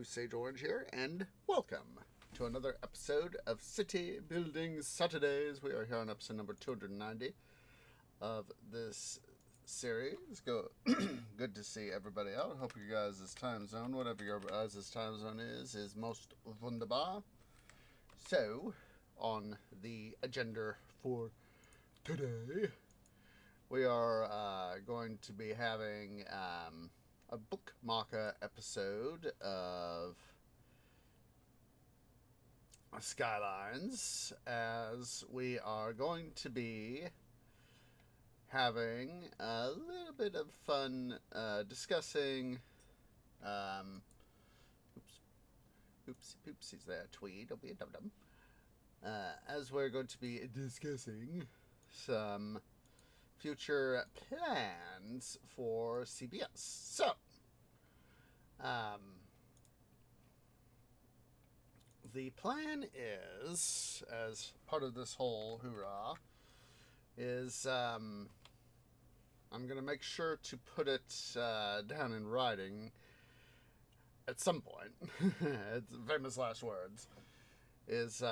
Sage Orange here, and welcome to another episode of City Building Saturdays. We are here on episode number 290 of this series. Good to see everybody out. Hope you guys' time zone, whatever your guys' time zone is most wunderbar. So, on the agenda for today, we are going to be having a bookmarker episode of Skylines, as we are going to be having a little bit of fun discussing oopsies there, Tweed, don't be a dum-dum, as we're going to be discussing some future plans for CBS. So, the plan is, as part of this whole hoorah, is I'm going to make sure to put it down in writing at some point. It's famous last words. Is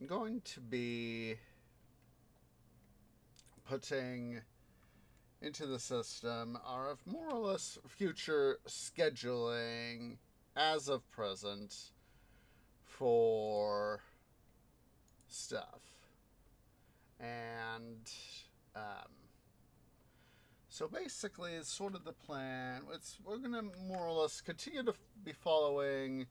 going to be putting into the system our more or less future scheduling as of present for stuff. And so basically it's sort of the plan. We're going to more or less continue to be following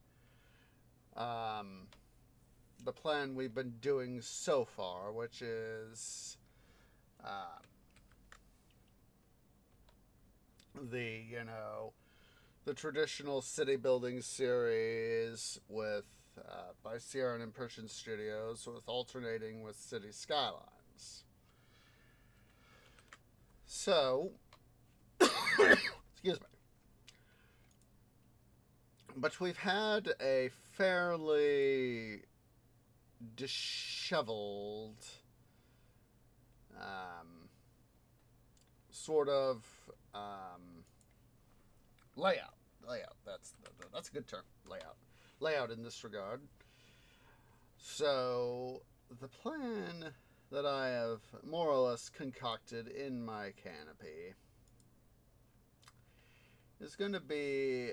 the plan we've been doing so far, which is the traditional city building series with by Sierra and Impression Studios, with alternating with City Skylines. So, excuse me. But we've had a fairly disheveled sort of layout. That's a good term. Layout in this regard. So the plan that I have more or less concocted in my canopy is going to be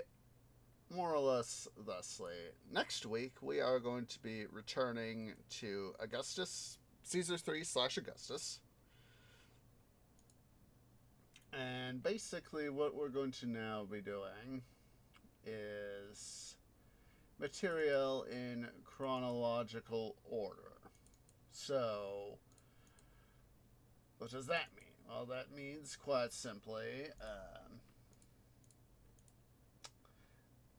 more or less thusly. Next week we are going to be returning to Caesar 3/Augustus. And basically what we're going to now be doing is material in chronological order. So, what does that mean? Well, that means quite simply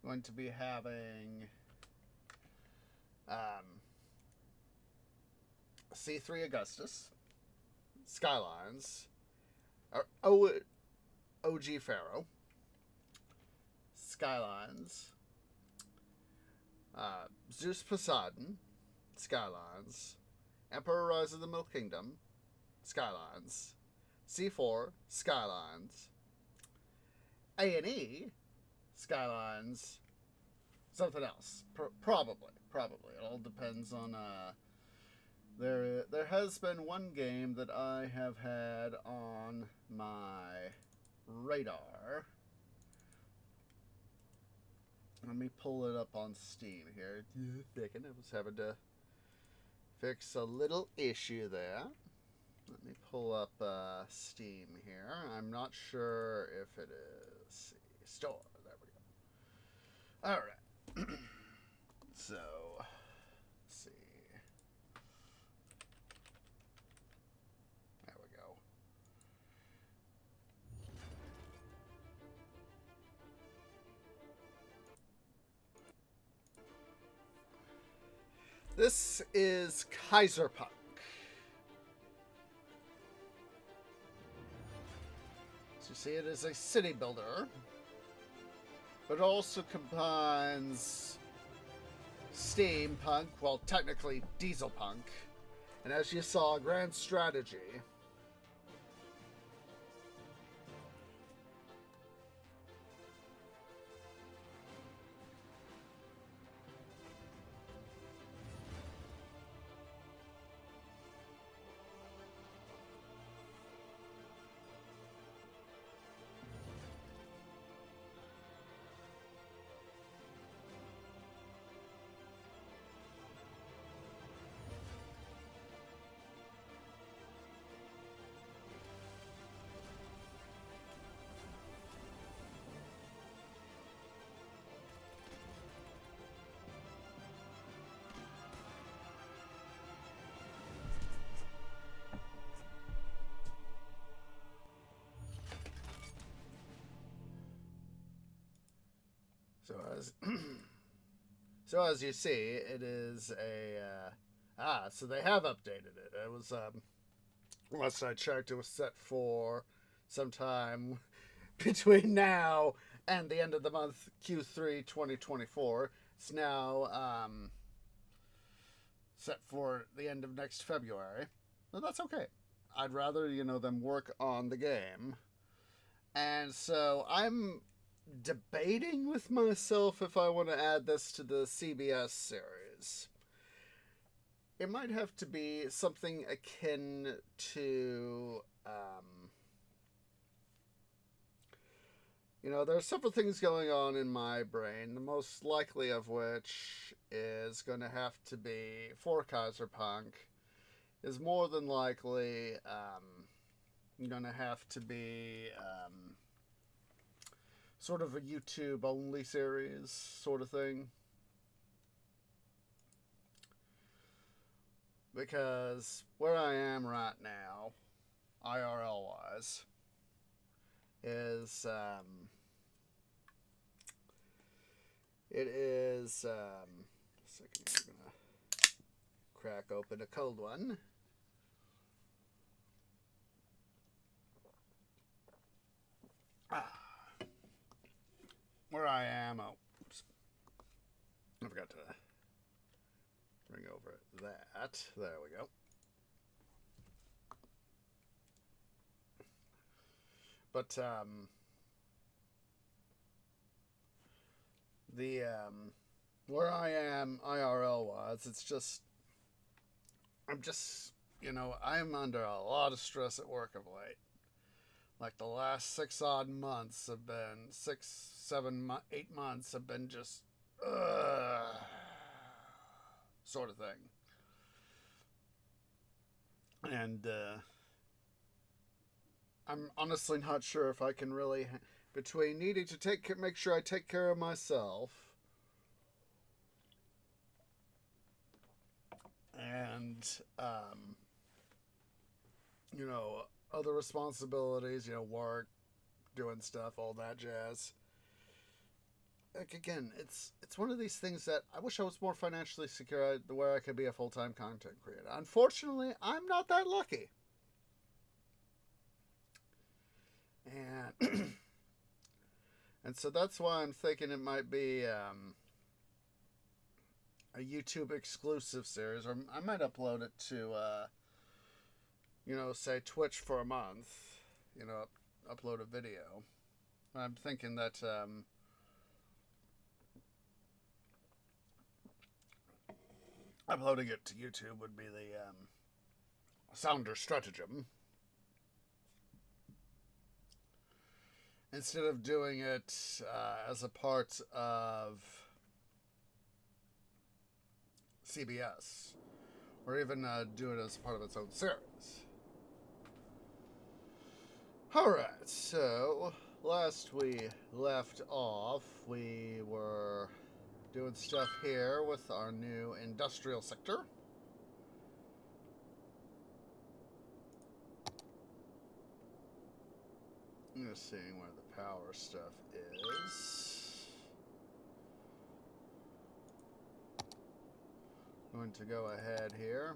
going to be having C3 Augustus, Skylines, OG Pharaoh, Skylines, Zeus Poseidon, Skylines, Emperor Rise of the Milk Kingdom, Skylines, C4, Skylines, A&E, Skylines, something else. Probably. It all depends on, there has been one game that I have had on my radar. Let me pull it up on Steam here. I was having to fix a little issue there. Let me pull up Steam here. I'm not sure if it is store. There we go. All right. So, let's see. There we go. This is Kaiserpunk. So you see, it is a city builder, but it also combines steampunk, well, technically dieselpunk, and as you saw, grand strategy. So as so as you see, it is a so they have updated it. It was last I checked, it was set for sometime between now and the end of the month, Q3 2024. It's now set for the end of next February. But that's okay. I'd rather, them work on the game. And so I'm debating with myself if I want to add this to the CBS series. It might have to be something akin to, there are several things going on in my brain, the most likely of which is going to have to be, for Kaiserpunk, is more than likely going to have to be sort of a YouTube-only series sort of thing. Because where I am right now, IRL-wise, is it is a second here, I'm gonna crack open a cold one. Where I am, oops, I forgot to bring over that. There we go. But the where I am IRL wise, it's just I'm under a lot of stress at work of late. Like the last 6 odd months have been 6, 7, 8 months have been just sort of thing. And I'm honestly not sure if I can really, between needing to make sure I take care of myself and other responsibilities, work, doing stuff, all that jazz. Like, again, it's one of these things that I wish I was more financially secure where I could be a full-time content creator. Unfortunately, I'm not that lucky. And and so that's why I'm thinking it might be a YouTube exclusive series, or I might upload it to say Twitch for a month, upload a video. I'm thinking that uploading it to YouTube would be the sounder stratagem. Instead of doing it as a part of CBS, or even do it as part of its own series. Alright, so last we left off, we were doing stuff here with our new industrial sector. I'm just seeing where the power stuff is. Going to go ahead here.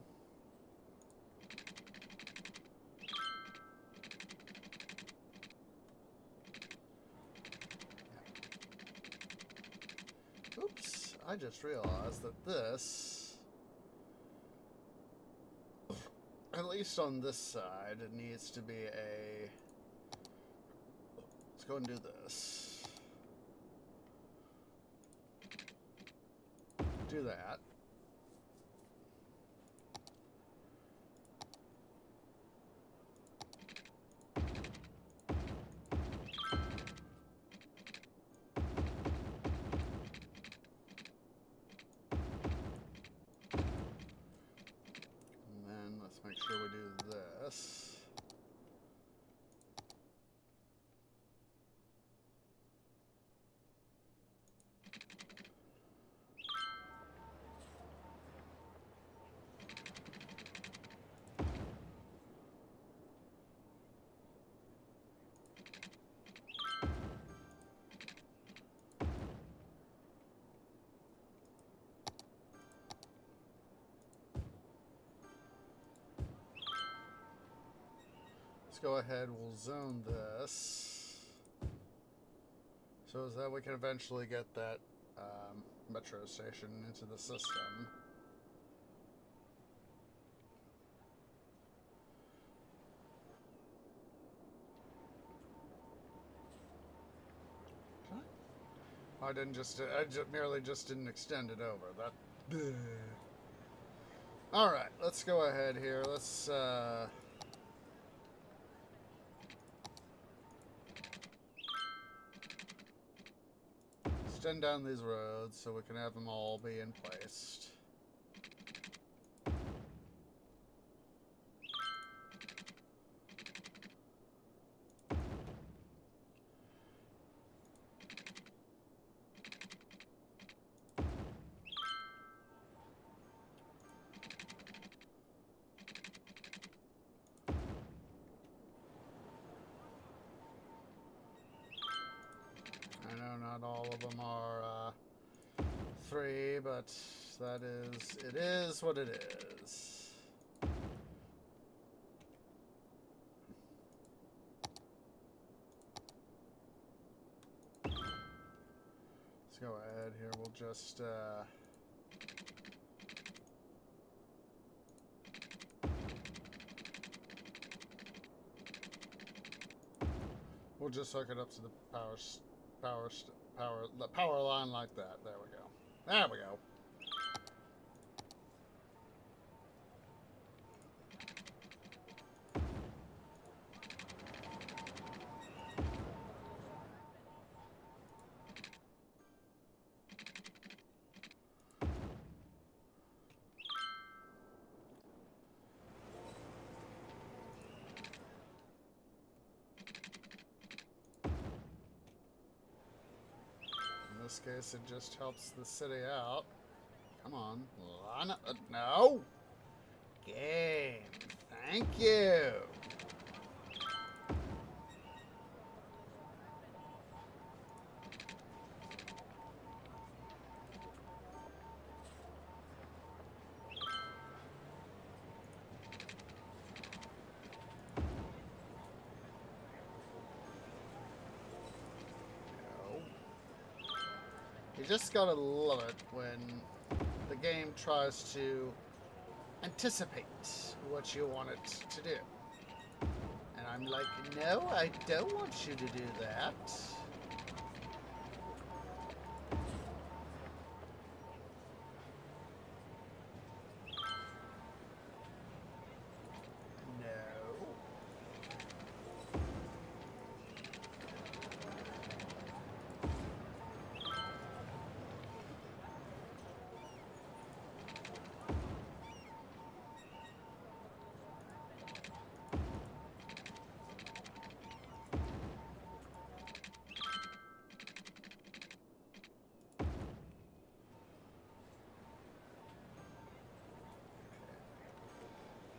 Oops, I just realized that this, at least on this side, it needs to be a, let's go and do this. Do that. Make sure we do this. Let's go ahead, we'll zone this so that we can eventually get that metro station into the system. I merely just didn't extend it over. That. All right, let's go ahead here. Let's extend down these roads so we can have them all be in place. I know not all of them are 3, but it is what it is. Let's go ahead here. We'll just we'll just hook it up to the power line like that. There we go. There we go. In this case, it just helps the city out. Come on. No! Game. Thank you. You just gotta love it when the game tries to anticipate what you want it to do. And I'm like, no, I don't want you to do that.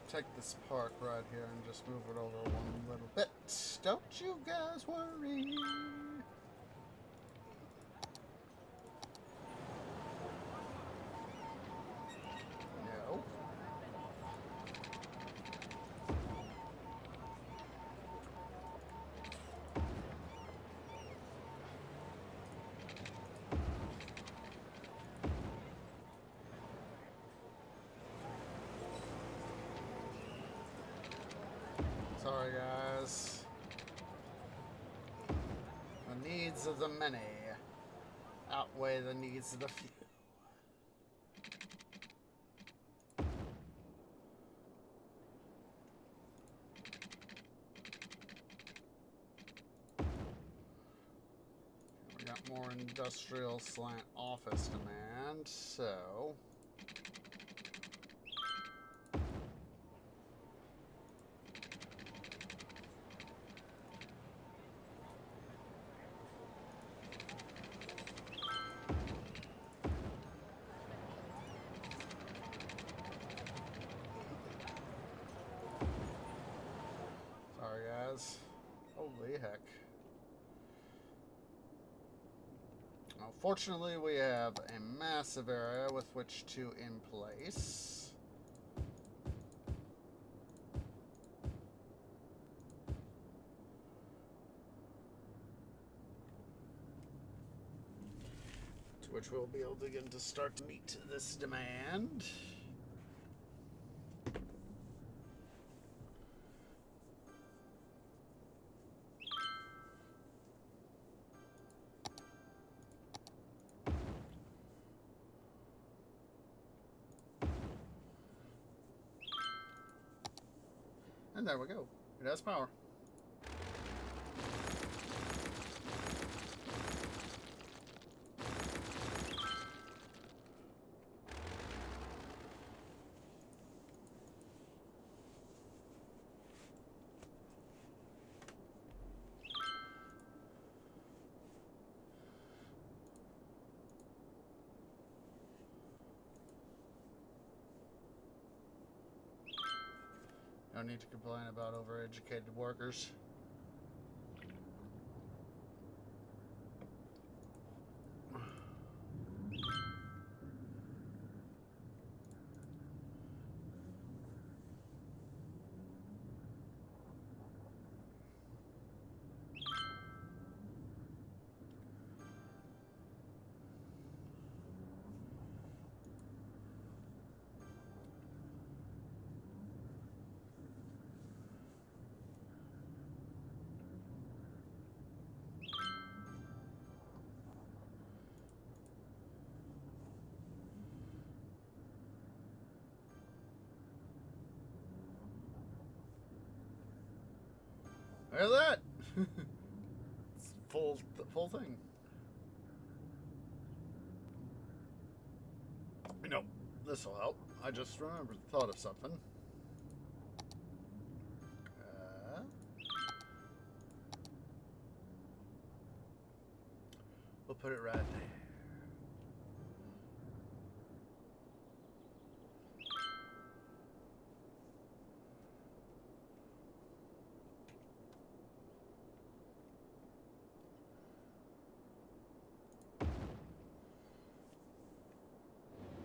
Take this park right here and just move it over one little bit. Don't you guys worry. No. Sorry, guys. The needs of the many outweigh the needs of the few. We got more industrial slant office demand, so... Holy heck. Well, fortunately, we have a massive area with which to emplace. which we'll be able to begin to start to meet this demand. And there we go. It has power. No need to complain about overeducated workers. Look at that! It's full thing. You know, this will help. I just thought of something. We'll put it right there.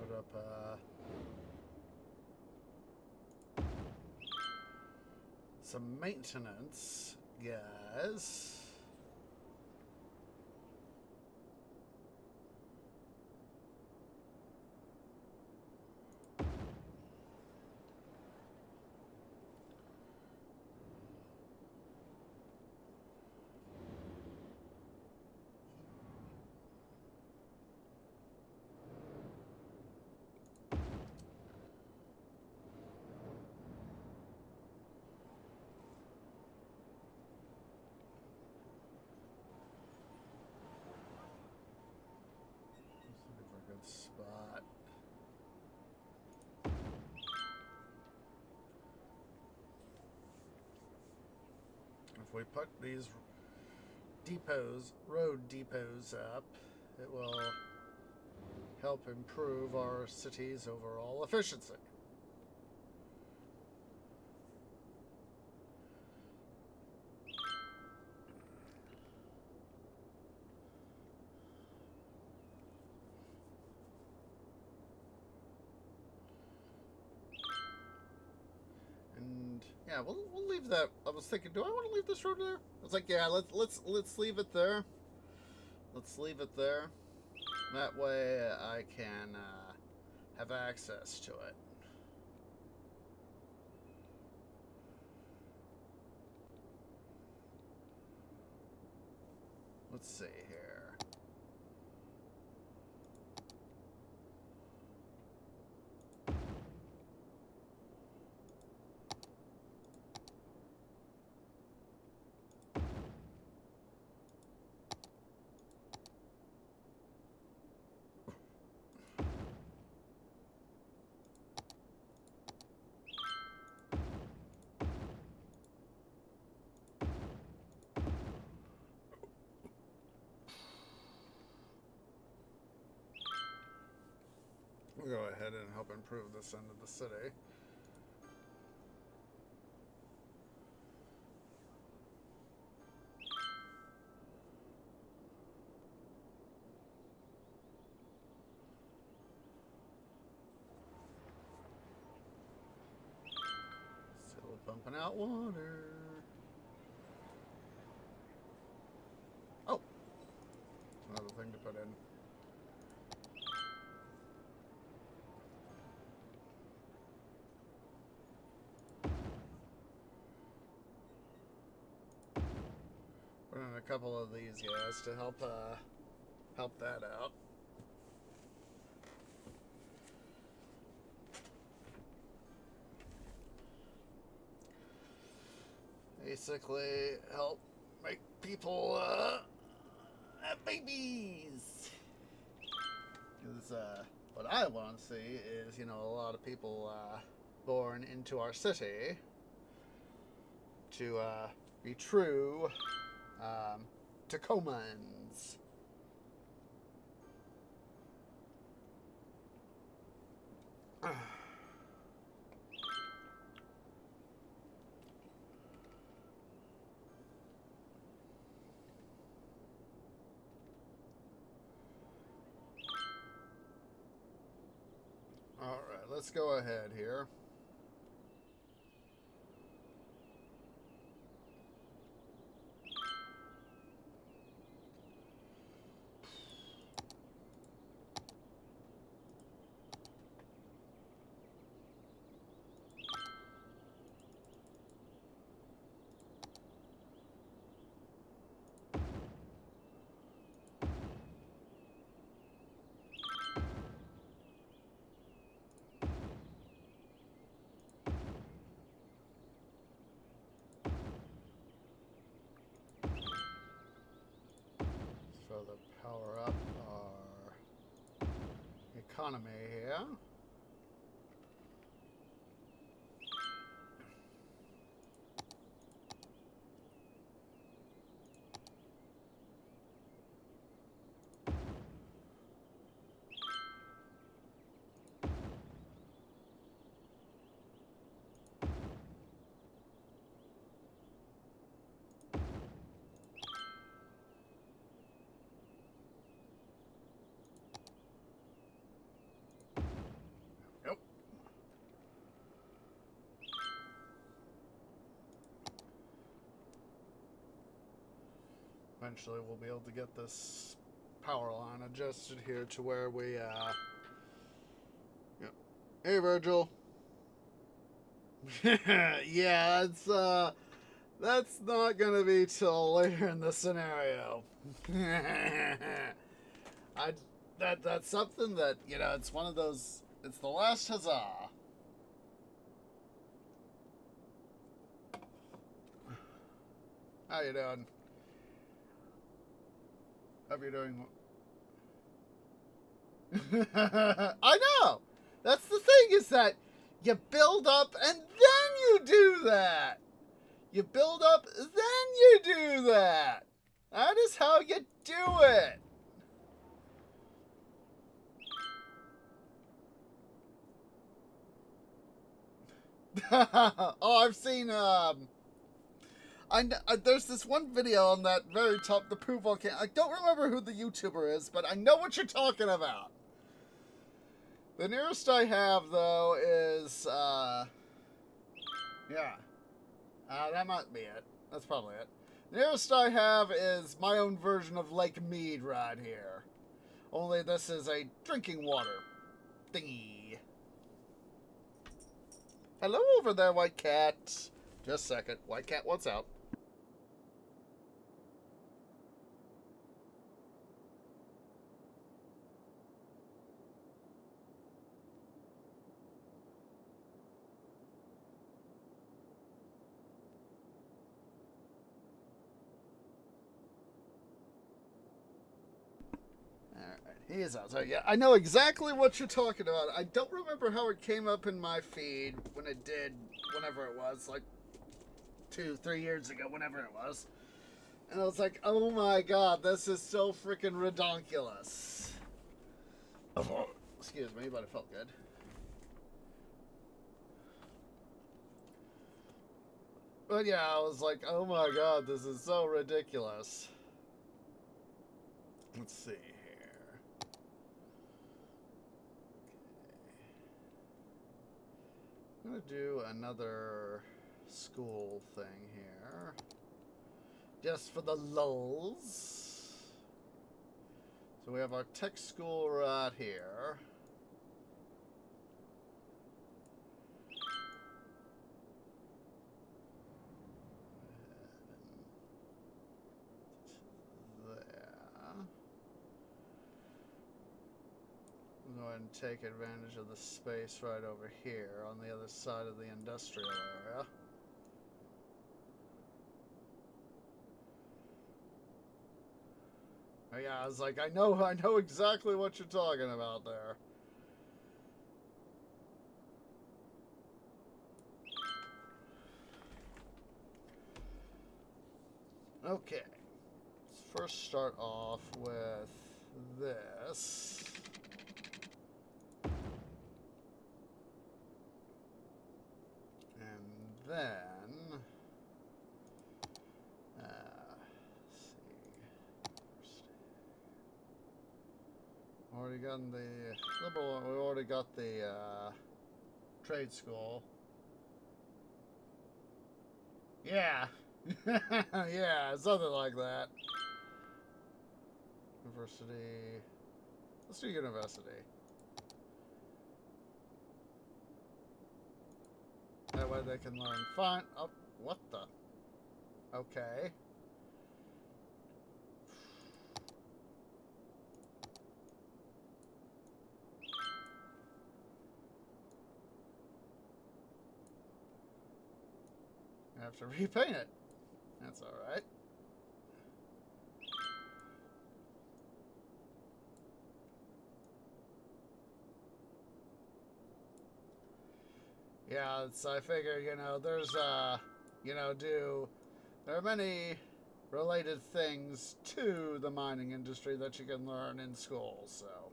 Put up some maintenance guys. Good spot. If we put these road depots up, it will help improve our city's overall efficiency. Yeah, we'll leave that. I was thinking, do I want to leave this road there? I was like, yeah, let's leave it there. Let's leave it there. That way I can have access to it. Let's see here. We'll go ahead and help improve this end of the city. Still pumping out water. Oh, another thing to put in. a couple of these guys to help that out. Basically, help make people have babies. Because what I want to see is, a lot of people born into our city to be true Tacomans. Alright, let's go ahead here. So the power up our economy here. Yep. Eventually we'll be able to get this power line adjusted here to where we yep. Hey Virgil. Yeah, it's that's not gonna be till later in the scenario. That's something that, it's one of those, it's the last huzzah. How you doing? Hope you're doing I know! That's the thing, is that you build up and then you do that! You build up, then you do that! That is how you do it! Oh, I've seen, there's this one video on that very top, the Pooh volcano. I don't remember who the YouTuber is, but I know what you're talking about. The nearest I have, though, is, yeah. That might be it. That's probably it. The nearest I have is my own version of Lake Mead right here. Only this is a drinking water thingy. Hello over there, White Cat. Just a second. White Cat, what's out? He is out. So yeah, I know exactly what you're talking about. I don't remember how it came up in my feed when it did, whenever it was, like 2-3 years ago, whenever it was. And I was like, oh my god, this is so freaking redonkulous. Excuse me, but it felt good. But yeah, I was like, oh my god, this is so ridiculous. Let's see. I'm going to do another school thing here. Just for the lulz. So we have our tech school right here. Go ahead and take advantage of the space right over here on the other side of the industrial area. Oh, yeah, I was like, I know exactly what you're talking about there. Okay. Let's first start off with this. And then, let's see. Already gotten the liberal. We already got the trade school. Yeah, yeah, something like that. University. Let's do university. That way they can learn. Fine. Oh, what the? Okay. I have to repaint it. That's alright. Yeah, I figure, there's, there are many related things to the mining industry that you can learn in school, so.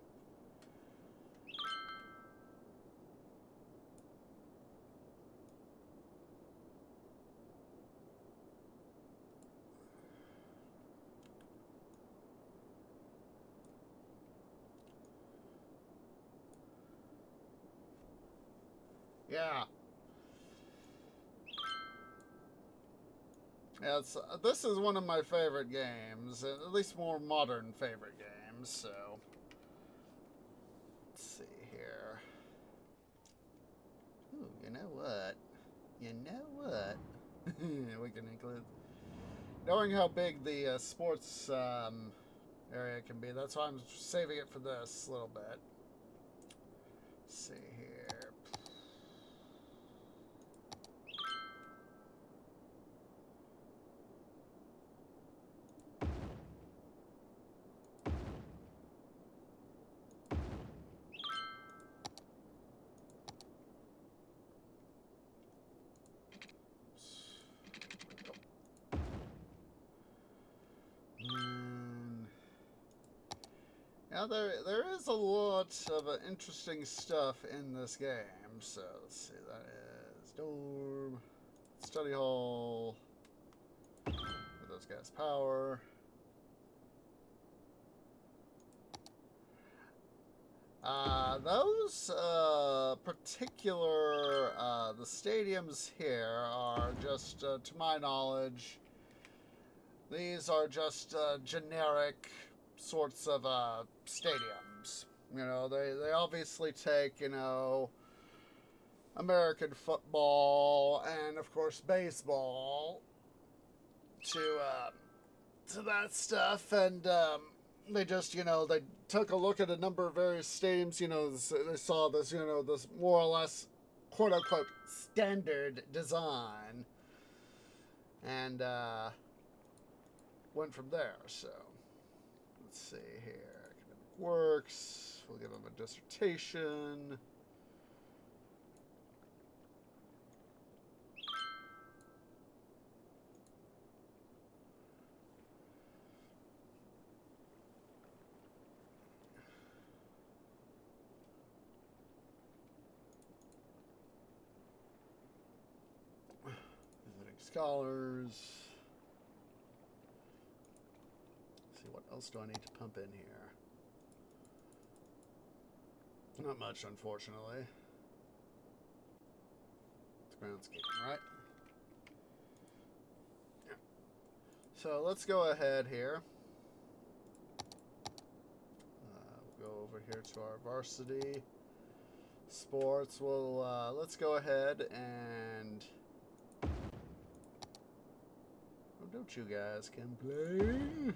Yeah. Yeah, this is one of my favorite games, at least more modern favorite games, so. Let's see here. Ooh, you know what? We can include. Knowing how big the sports area can be, that's why I'm saving it for this little bit. Let's see here. Now there is a lot of interesting stuff in this game. So let's see, that is dorm, study hall, give those guys power. Those particular the stadiums here are just, to my knowledge, these are just generic sorts of stadiums. They obviously take, American football and of course baseball to that stuff, and they just, they took a look at a number of various stadiums, they saw this, this more or less quote unquote standard design, and went from there. So let's see here. Academic works. We'll give them a dissertation. Visiting scholars. Let's see, what else do I need to pump in here? Not much, unfortunately. It's groundskeeping, right? Yeah. So let's go ahead here. We'll go over here to our varsity sports. We'll let's go ahead and. Oh, don't you guys complain?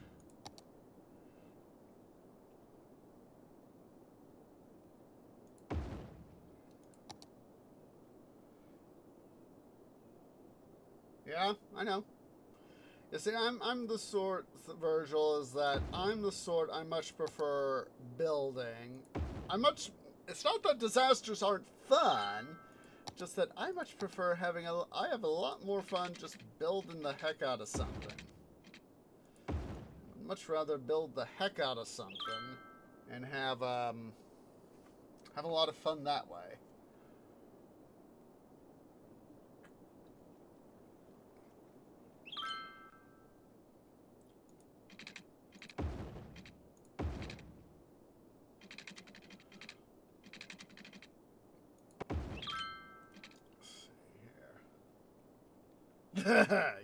Yeah, I know. You see, I'm the sort, Virgil, is that I'm the sort I much prefer building. It's not that disasters aren't fun, just that I much prefer I have a lot more fun just building the heck out of something. I'd much rather build the heck out of something and have a lot of fun that way.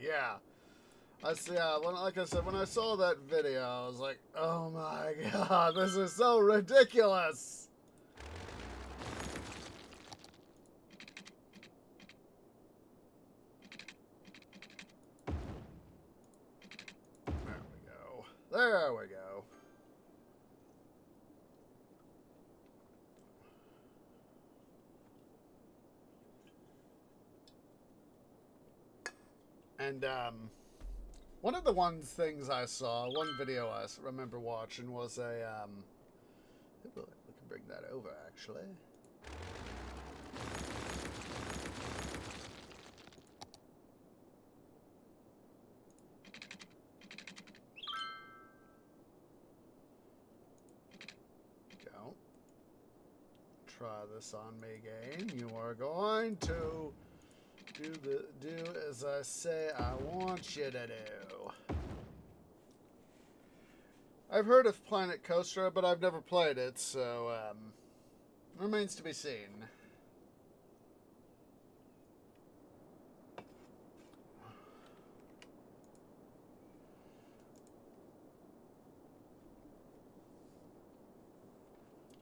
Yeah. Like I said, when I saw that video, I was like, oh my god, this is so ridiculous! There we go. There we go. And, one of the things I saw, one video I remember watching was we can bring that over, actually. Don't try this on me, game. You are going to do as I say I want you to do. I've heard of Planet Coaster, but I've never played it, so remains to be seen.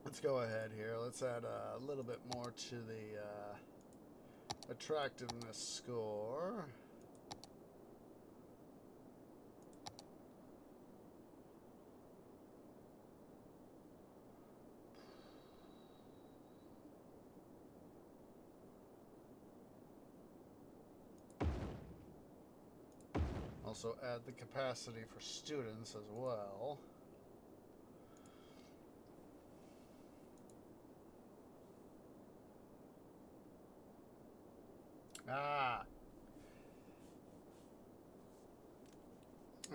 Let's go ahead here. Let's add a little bit more to the attractiveness score. Also add the capacity for students as well.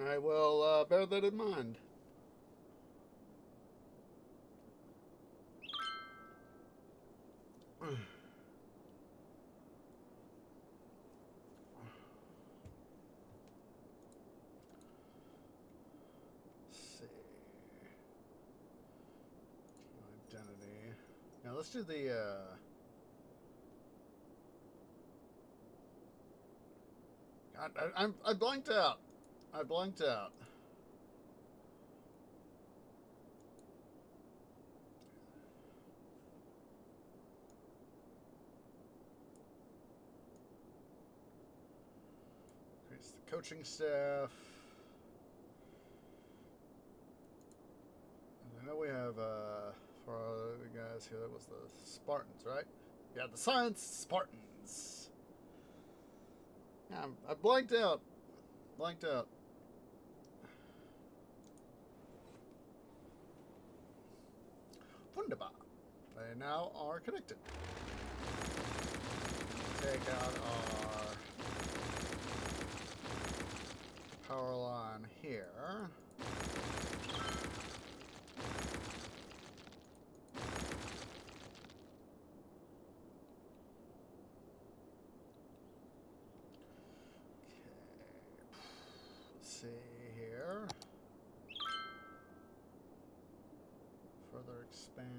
I will bear that in mind. Identity. Now let's do the I blanked out. I blanked out. Increase the coaching staff. And I know we have for the guys here, that was the Spartans, right? Yeah, the Science Spartans. Yeah, I blanked out. Blanked out. Wunderbar. They now are connected. Take out our power line here. See here. Further expand.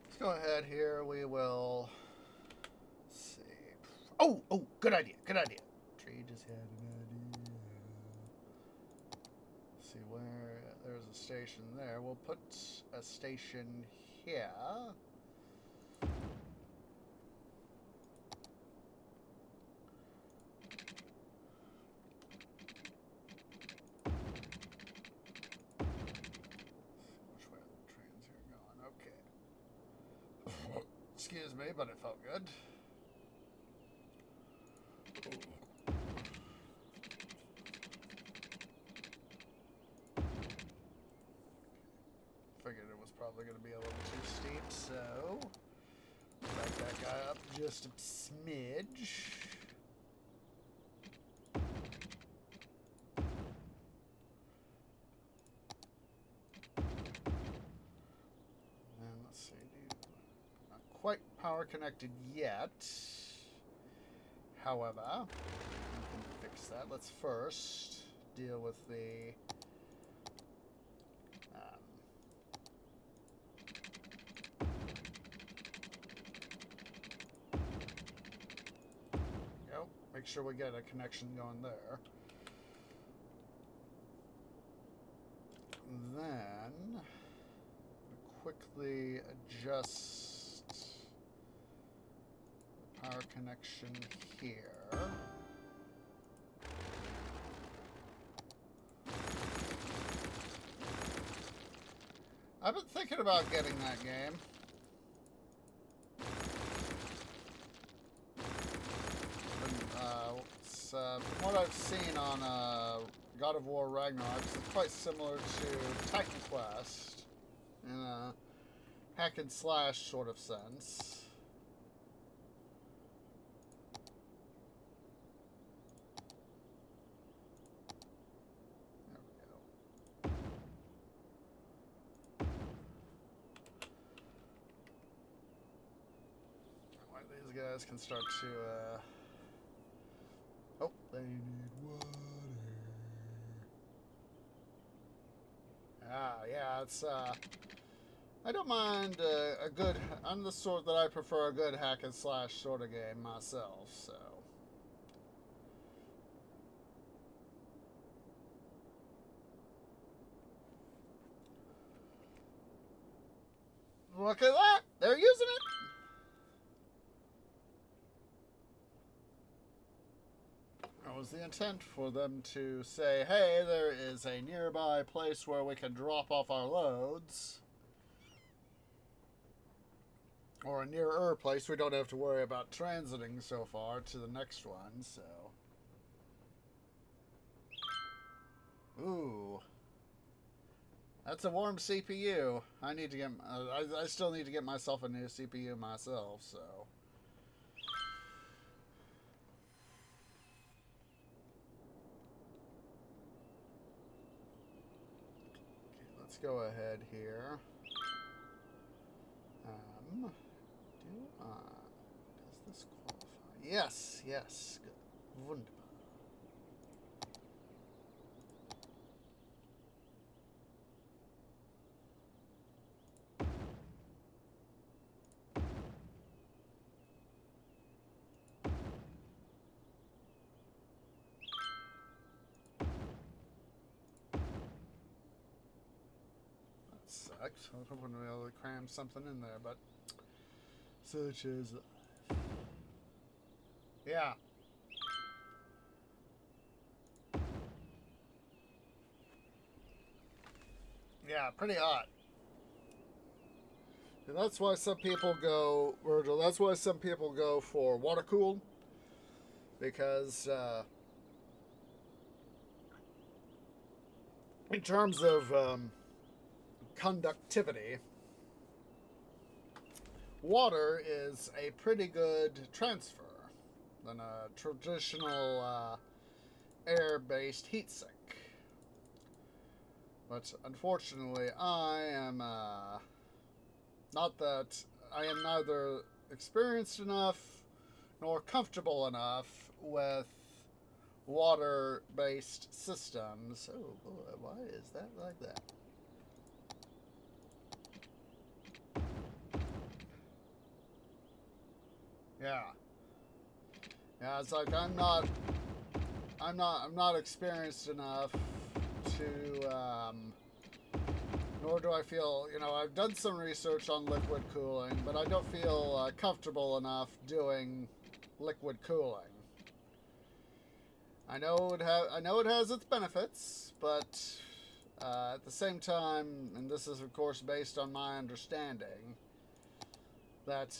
Let's go ahead here. We will see. Oh, good idea. Good idea. Tree just had an idea. See where there's a station there. We'll put a station here. Excuse me, but it felt good. Figured it was probably going to be a little too steep, so back that guy up just a smidge. And let's see, not quite power connected yet. However, we can fix that. Let's first deal with the make sure we get a connection going there. Then quickly adjust the power connection here. I've been thinking about getting that game. From what I've seen on God of War Ragnarok, it's quite similar to Titan Quest in a hack and slash sort of sense. There we go. That way these guys can start to oh, they need water. Ah, yeah, it's, I don't mind a good, I'm the sort that I prefer a good hack and slash sort of game myself, so. Look at that! They're using it! Was the intent for them to say, hey, there is a nearby place where we can drop off our loads, or a nearer place we don't have to worry about transiting so far to the next one, so. Ooh, that's a warm CPU. I need to get I still need to get myself a new CPU myself, so. Let's go ahead here. Does this qualify? Yes, yes. Good. Wunderbar. Sucks. I was hoping to be able to cram something in there, but such is life. Yeah. Yeah, pretty hot. And that's why some people go, Virgil, that's why some people go for water cooled. Because in terms of conductivity, water is a pretty good transfer than a traditional air-based heatsink. But unfortunately, I am not that I am neither experienced enough nor comfortable enough with water-based systems. Oh boy, why is that like that? Yeah. Yeah, it's like I'm not experienced enough to nor do I feel, you know, I've done some research on liquid cooling, but I don't feel comfortable enough doing liquid cooling. I know it has its benefits, but at the same time, and this is of course based on my understanding, that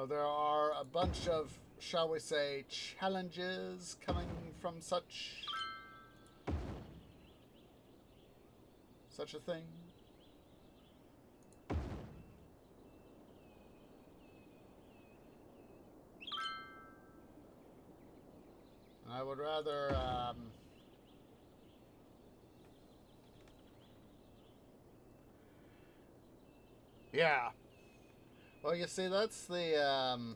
there are a bunch of, shall we say, challenges coming from such a thing. And I would rather yeah. Well, you see, that's the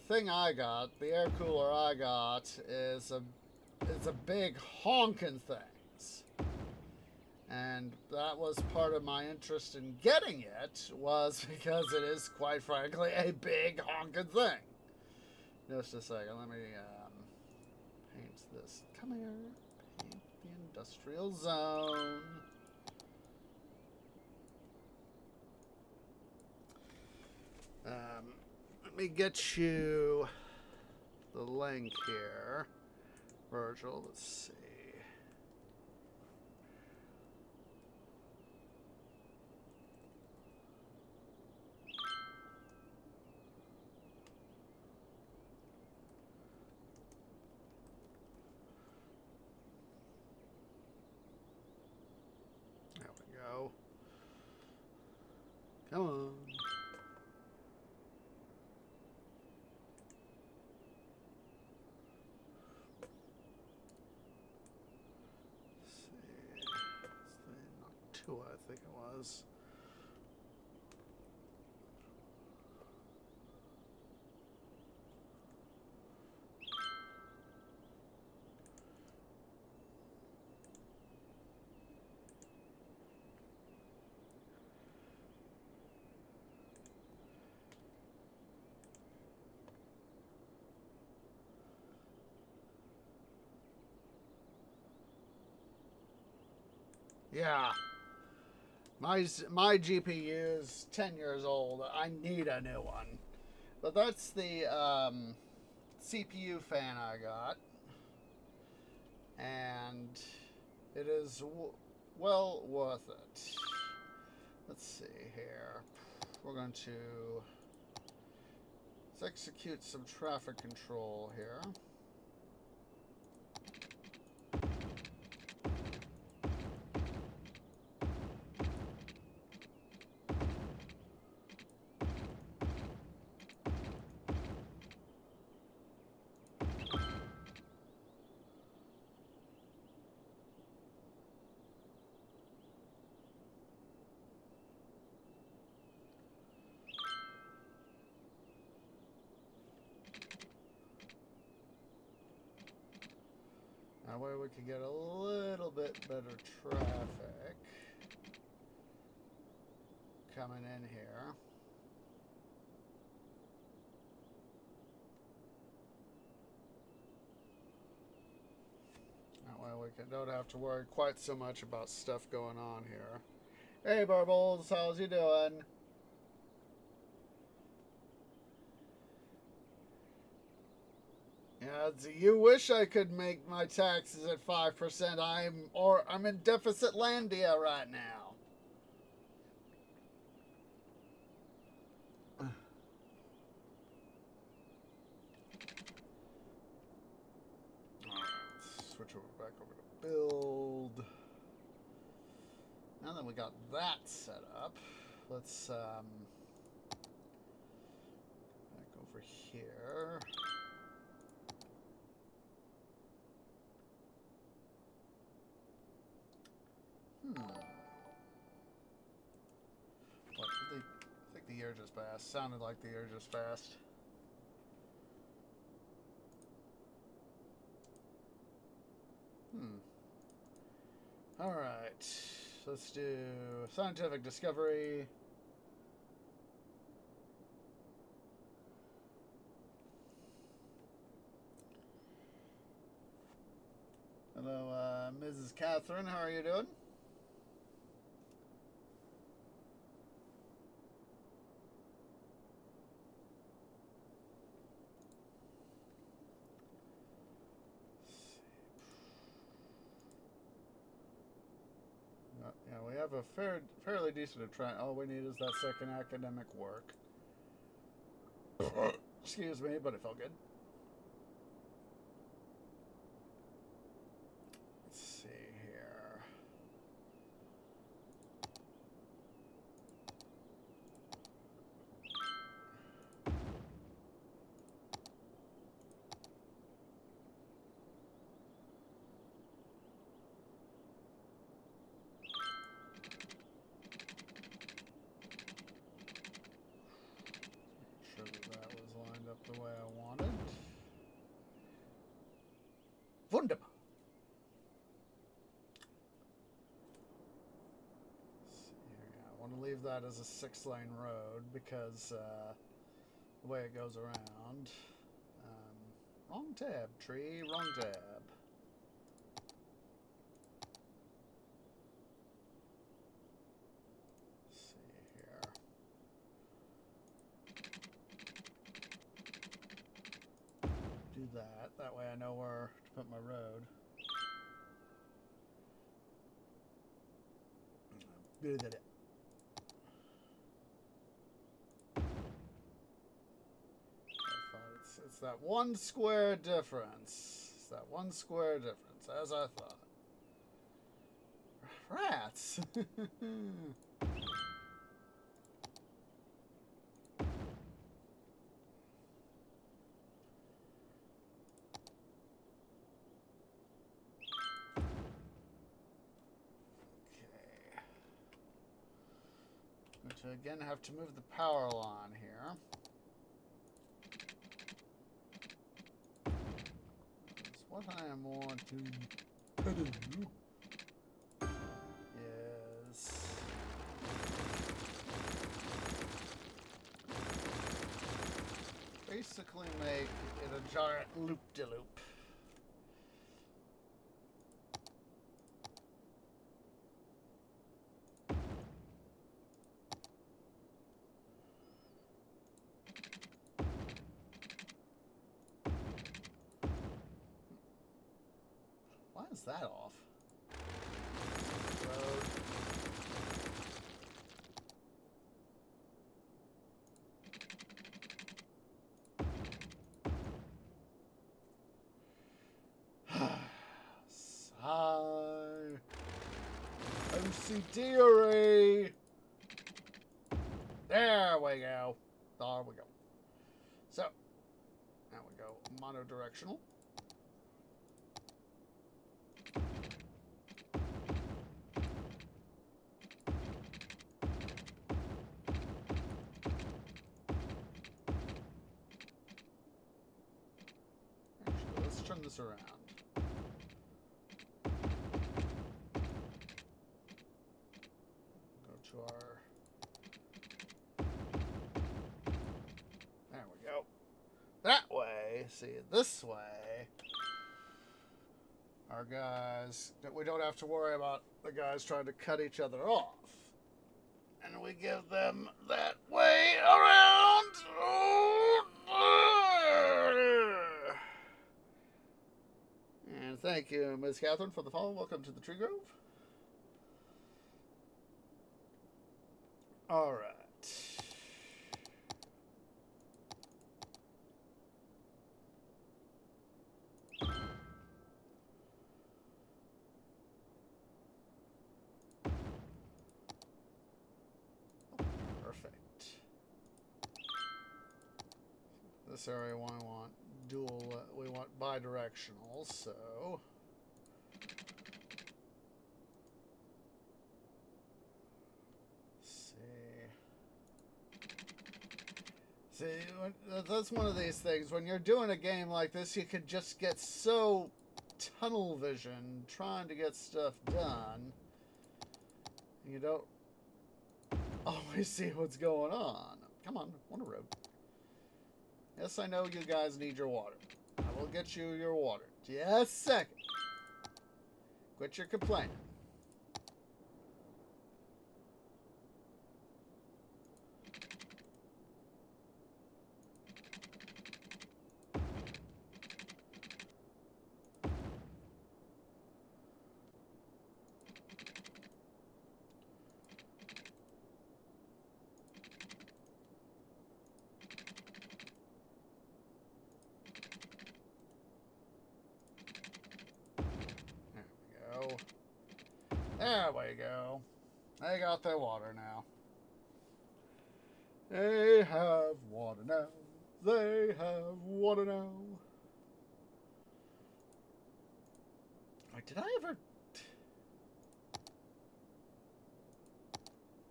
thing I got. The air cooler I got is a big honking things, and that was part of my interest in getting it, was because it is, quite frankly, a big honking thing. Just a second, let me paint this. Come here, paint the industrial zone. Let me get you the link here, Virgil. Let's see. There we go. Come on. I think it was. Yeah. My GPU is 10 years old. I need a new one. But that's the CPU fan I got. And it is well worth it. Let's see here. We're going to let's execute some traffic control here. That way we can get a little bit better traffic coming in here. That way we don't have to worry quite so much about stuff going on here. Hey Burbles, how's you doing? Yeah, you wish I could make my taxes at 5%. I'm in deficit landia right now. Alright, switch back over to build. Now that we got that set up, let's back over here. What? I think the year just passed. Sounded like the year just passed. Alright. Let's do scientific discovery. Hello, Mrs. Catherine. How are you doing? have a fairly decent trend. All we need is that second academic work. Excuse me, but it felt good. Let's see here. The way I wanted. Wunderbar. Let's see here. I want to leave that as a 6-lane road because the way it goes around. Wrong tab, tree, wrong tab. Do that. That way I know where to put my road. It's that one square difference. It's that one square difference, as I thought. Rats! To again have to move the power line here. That's what I am wanting to do is basically make it a giant loop-de-loop. Why is that off? Road. Sigh. OCD. There we go. There we go. So, now we go monodirectional. Actually, let's turn this around. Go to our... There we go. That way, see it this way. Our guys, we don't have to worry about the guys trying to cut each other off. And we give them that way around. And thank you, Ms. Catherine, for the follow. Welcome to the Tree Grove. All right. This area we want dual, we want bi-directional, so let's see, that's one of these things, when you're doing a game like this, you could just get so tunnel vision trying to get stuff done, you don't always see what's going on. Come on, I want a road. Yes, I know you guys need your water. I will get you your water. Just a second. Quit your complaining. There we go. They got their water now. They have water now. They have water now. Wait, did I ever...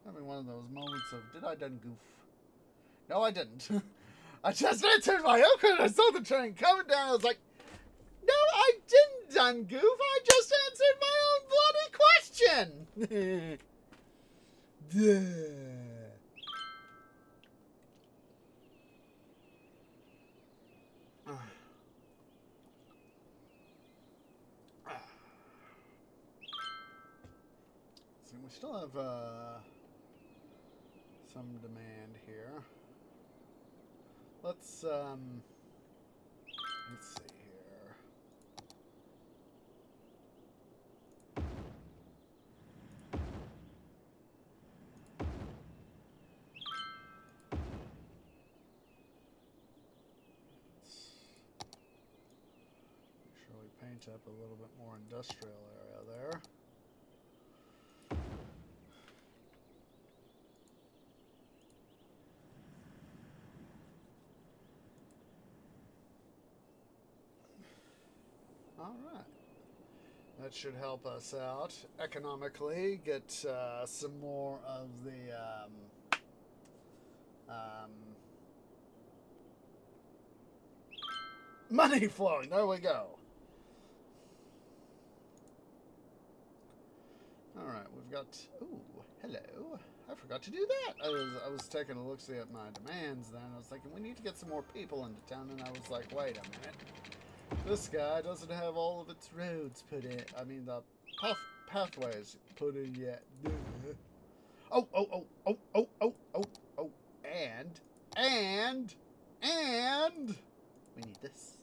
Having one of those moments of, did I done goof? No, I didn't. I just answered my own question. I saw the train coming down. I was like, no, I didn't done goof. I just answered my own bloody question. So we still have some demand here. Let's see here. Make sure we paint up a little bit more industrial area there. All right. That should help us out economically. Get some more of the money flowing. There we go. All right, we've got. Ooh, hello. I forgot to do that. I was taking a look-see at my demands. Then I was thinking we need to get some more people into town, and I was like, wait a minute. This guy doesn't have all of its roads put in. I mean, the pathways put in yet. Oh. And we need this.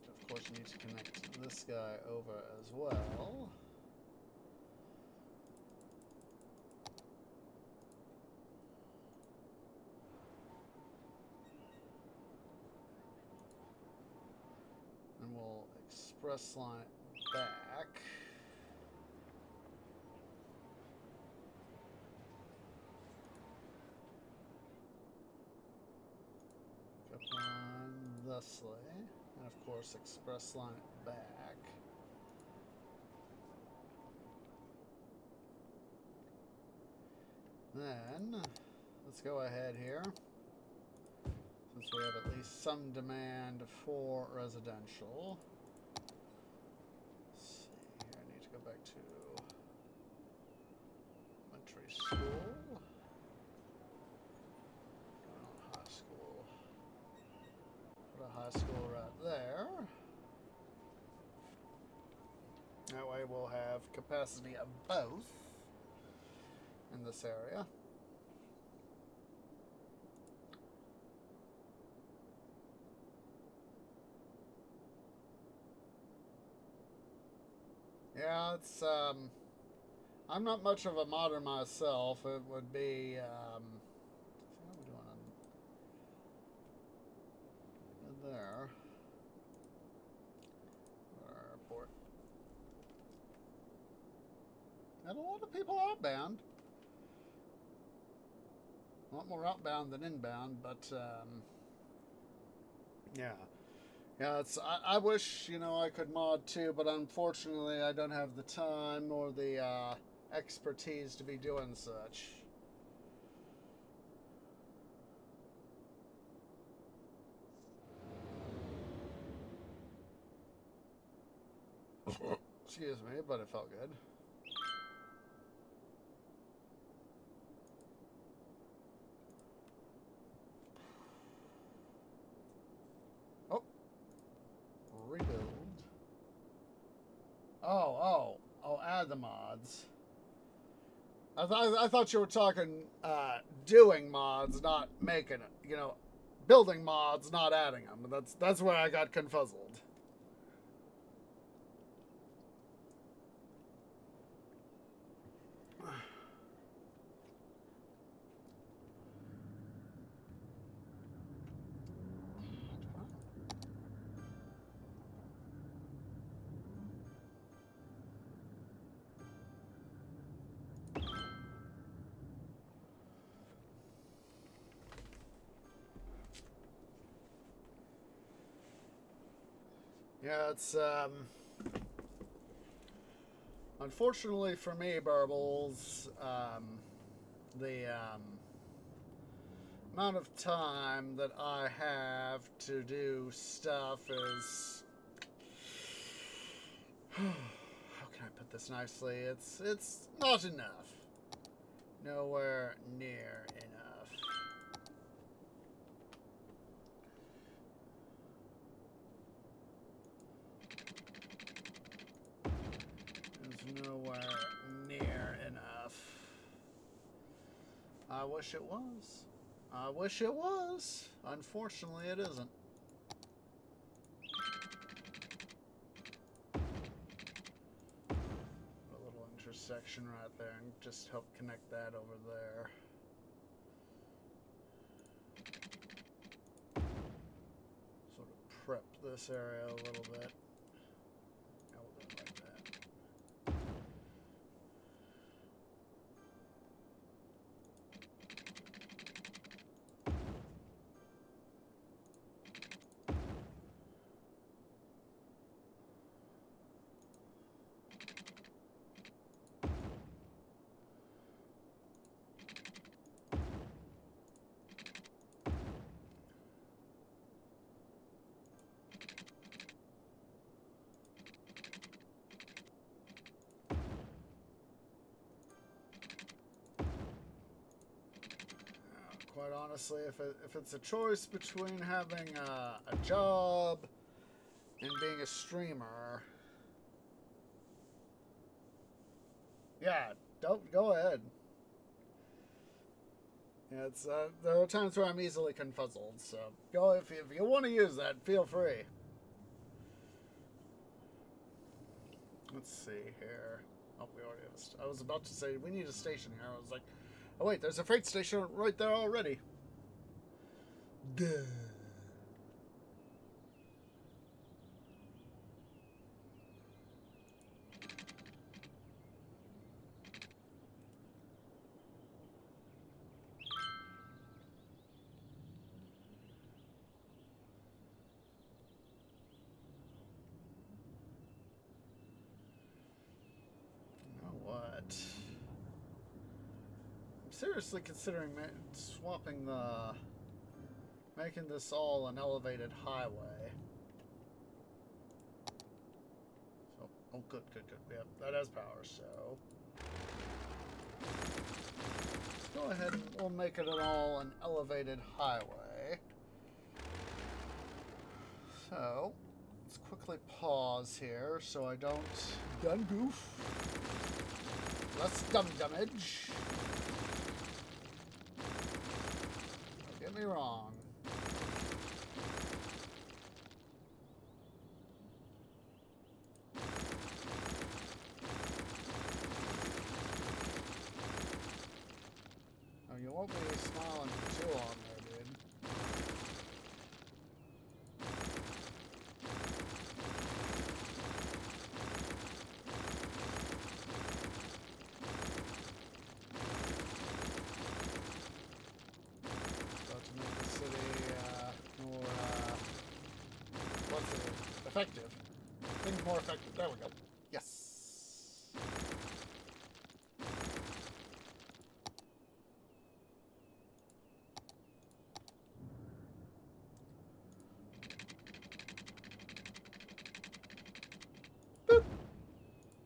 Of course, you need to connect this guy over as well. And we'll express line it back. Up on thusly. And of course, express line it back. Then, let's go ahead here. Since we have at least some demand for residential. Let's see here, I need to go back to elementary school. High school. Put a high school right there. That way we'll have capacity of both in this area. Yeah, it's I'm not much of a modder myself. It would be how are we doing on there? Airport. And a lot of people outbound. A lot more outbound than inbound, but yeah. Yeah, it's. I wish, I could mod too, but unfortunately I don't have the time or the expertise to be doing such. Excuse me, but it felt good. Rebuild. Oh, add the mods. I thought you were talking doing mods, not making it, building mods, not adding them. That's where I got confuzzled. Yeah, it's unfortunately for me, Burbles, the amount of time that I have to do stuff is how can I put this nicely? It's not enough. Nowhere near enough. There's nowhere near enough. I wish it was. I wish it was. Unfortunately, it isn't. A little intersection right there, and just help connect that over there. Sort of prep this area a little bit. Yeah, we'll do it like that. Quite honestly, if it's a choice between having a job and being a streamer, yeah, don't go ahead. Yeah, it's there are times where I'm easily confuzzled, so go if you want to use that, feel free. Let's see here. Oh, we already have. I was about to say we need a station here. I was like, oh wait, there's a freight station right there already. Duh. You know what? I'm seriously considering swapping making this all an elevated highway. So, oh, good. Yep, that has power, so let's go ahead and we'll make it an elevated highway. So, let's quickly pause here so I don't gun goof. Less dumb damage. Don't get me wrong. Oh, you won't be smiling for too long there, dude. Effective. Things more effective. There we go. Yes. Boop.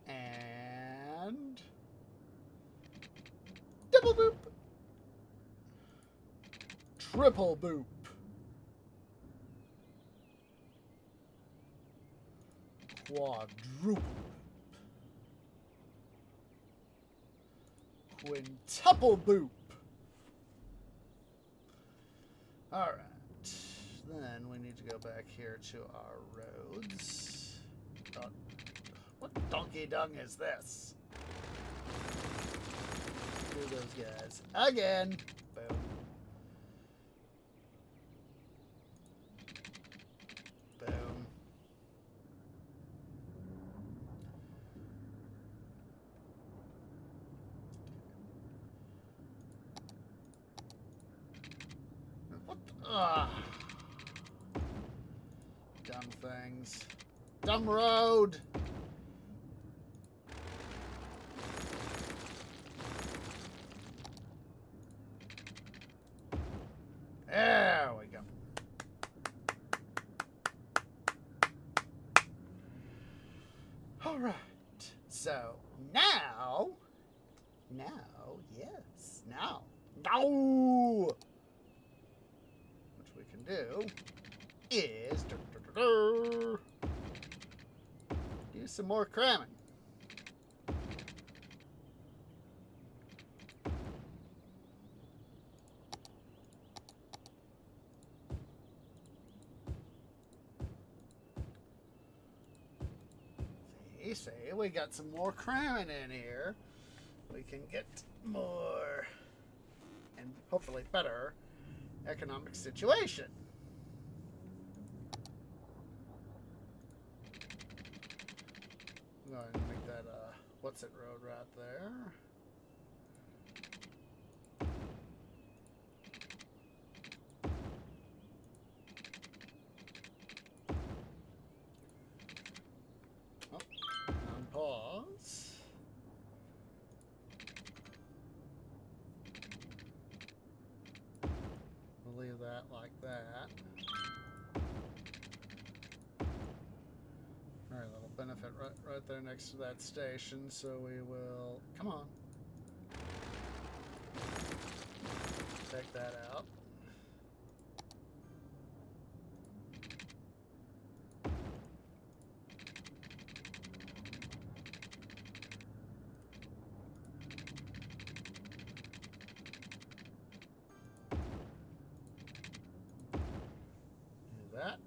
And double boop. Triple boop. Quadruple boop. Quintuple boop. Alright. go back here to our roads. What donkey dung is this? Do those guys again. Boom. Boom. What? Dumb things. Dumb road. There we go. All right. So now, yes, now, what we can do is do some more cramming. See, we got some more cramming in here. We can get more and hopefully better economic situation. I'm going to make that what's it road right there. Pause. We'll leave that like that. Alright, little benefit right there next to that station, so we will, come on. Take that out. That.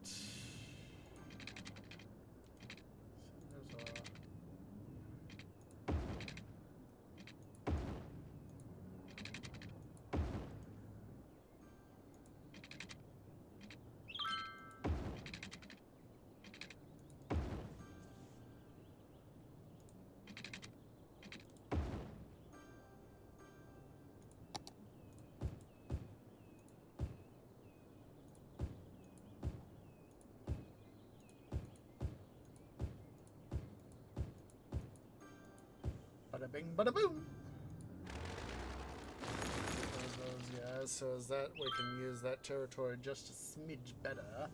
Bada bing, bada boom. Those guys, so as that we can use that territory just a smidge better.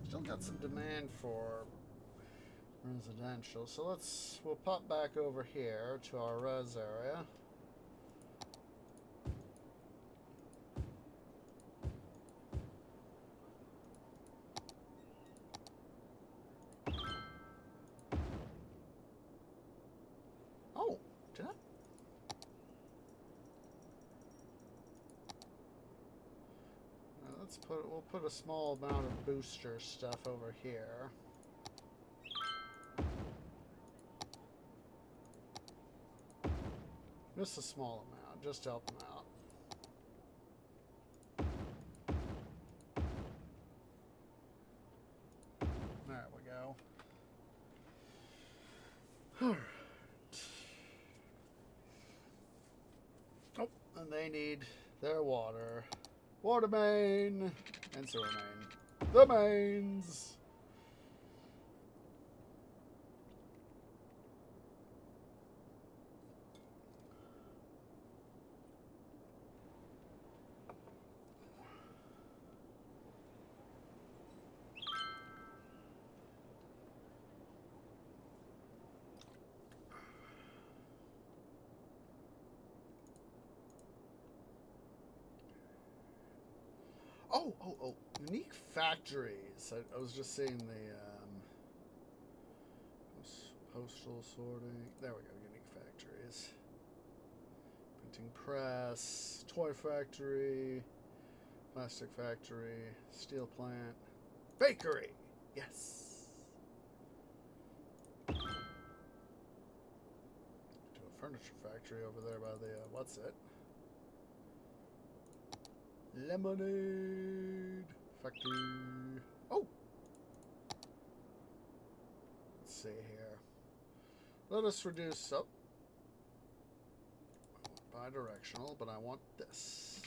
Still got some demand for residential, so we'll pop back over here to our res area. Oh, did I? We'll put a small amount of booster stuff over here. Just a small amount, just to help them out. There we go. Alright. Oh, and they need their water. Water main and sewer main. The mains. Oh. Unique factories. I was just seeing the postal sorting. There we go. Unique factories. Printing press. Toy factory. Plastic factory. Steel plant. Bakery. Yes. To a furniture factory over there by the what's it? Lemonade factory. Oh. Let's see here. Let us reduce up. Bi-directional, but I want this.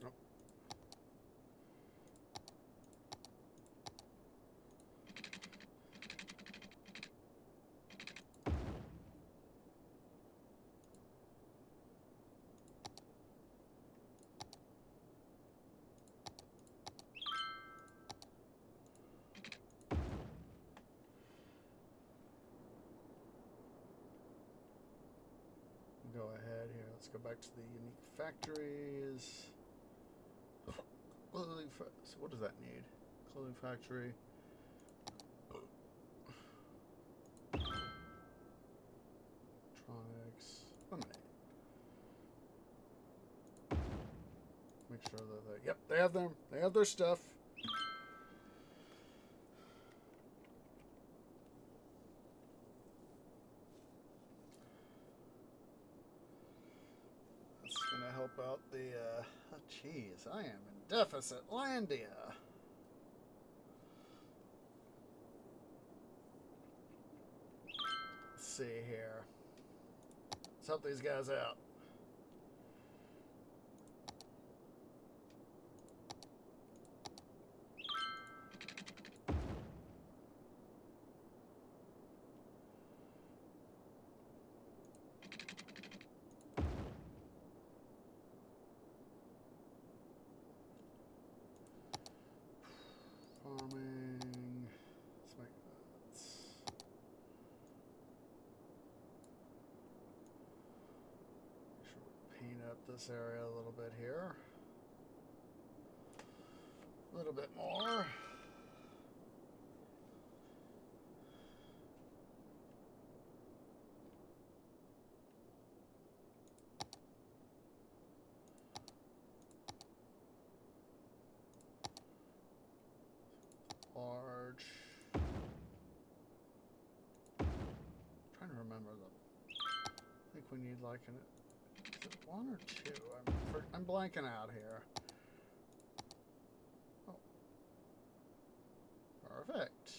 Oh. Go ahead here. Let's go back to the unique factories. Clothing so what does that need? Clothing factory. Electronics. Lemonade. Make sure that they. Yep, they have them. They have their stuff. Gonna help out the oh jeez, I am in deficit landia. Let's see here. Let's help these guys out. Farming. Let's make that. Make sure we paint up this area a little bit here. A little bit more. Large. Trying to remember them. I think we need like an. Is it one or two? I'm blanking out here. Oh. Perfect.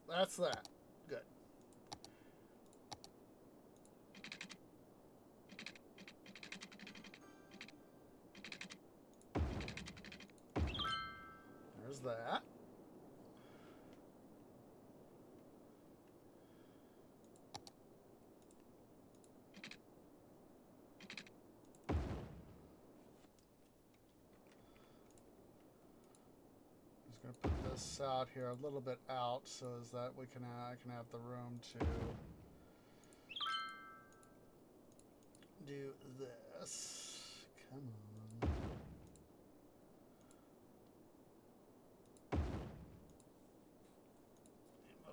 That's that. Good. There's that. Gonna put this out here a little bit out so as that I can have the room to do this. Come on.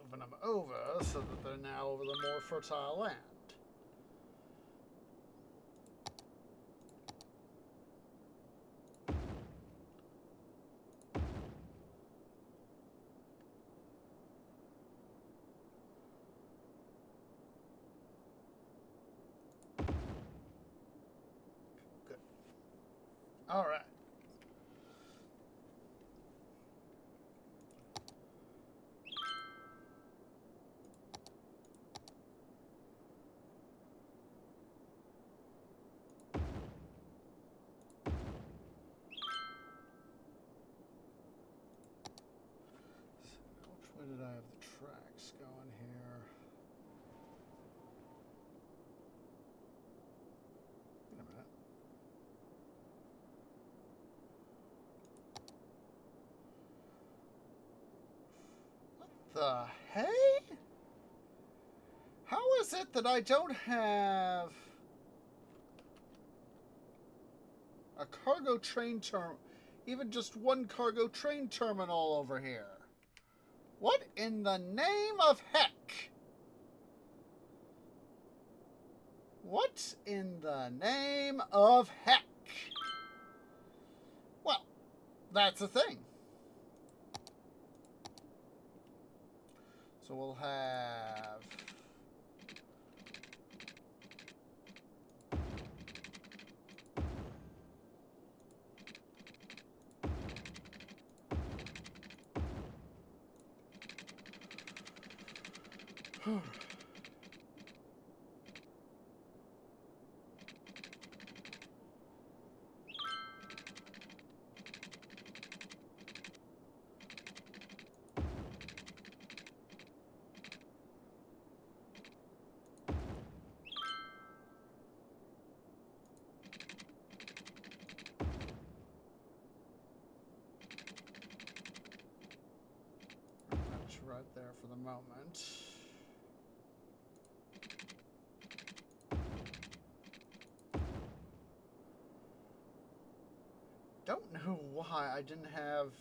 Moving them over so that they're now over the more fertile land. All right. So which way did I have the tracks going here? the hey? How is it that I don't have a cargo train even just one cargo train terminal over here? What in the name of heck? What in the name of heck? Well, that's the thing. So we'll have... right there for the moment. Don't know why I didn't have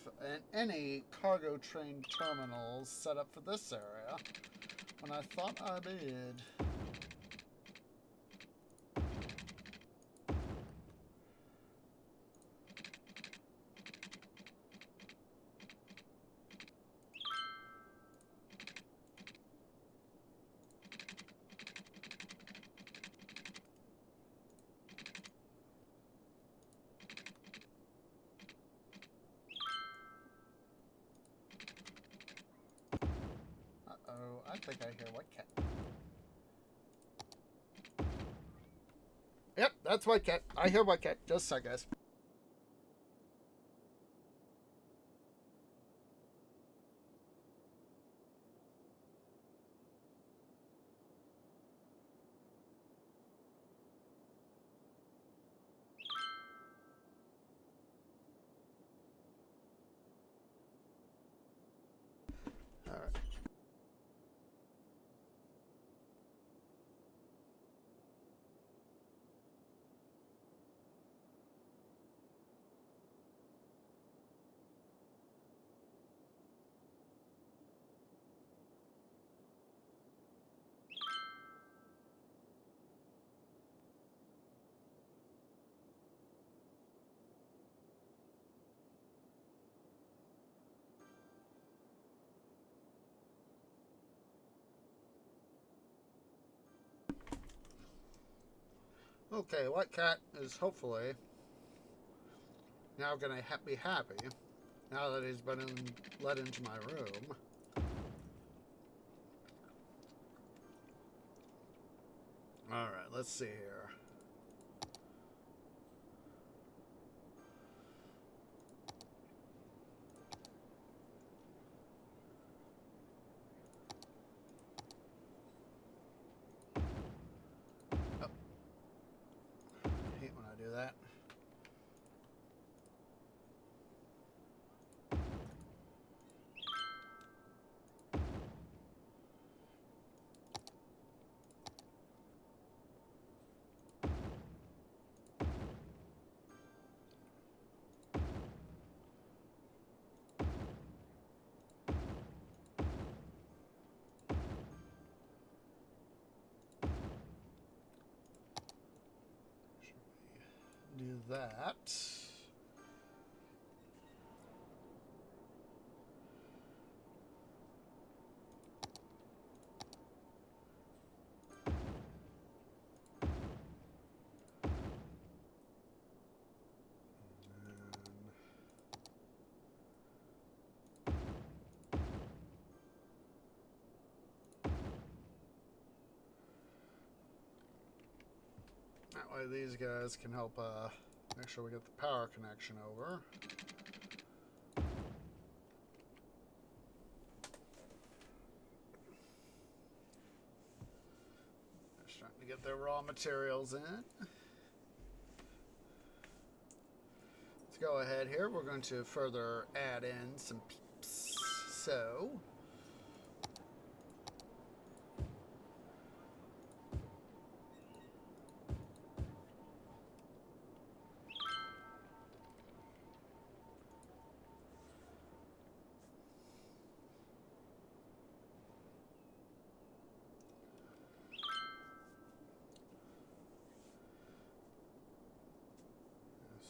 any cargo train terminals set up for this area when I thought I did. Uh-oh, I think I hear White Cat. Yep, that's White Cat. I hear White Cat. Just a sec, guys. All right. Okay, White Cat is hopefully now going to be happy now that he's been let into my room. All right, let's see here. Oh. I hate when I do that. Do that. That way these guys can help make sure we get the power connection over. They're starting to get their raw materials in. Let's go ahead here. We're going to further add in some peeps. So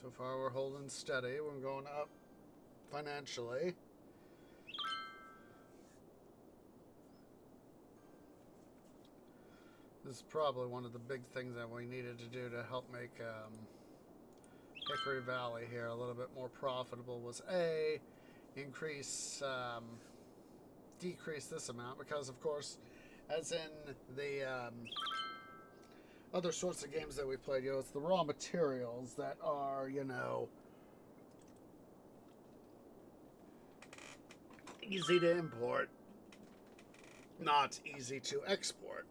So far we're holding steady. We're going up financially. This is probably one of the big things that we needed to do to help make Hickory Valley here a little bit more profitable was A, decrease this amount, because of course, as in the other sorts of games that we played, you know, it's the raw materials that are, you know, easy to import, not easy to export.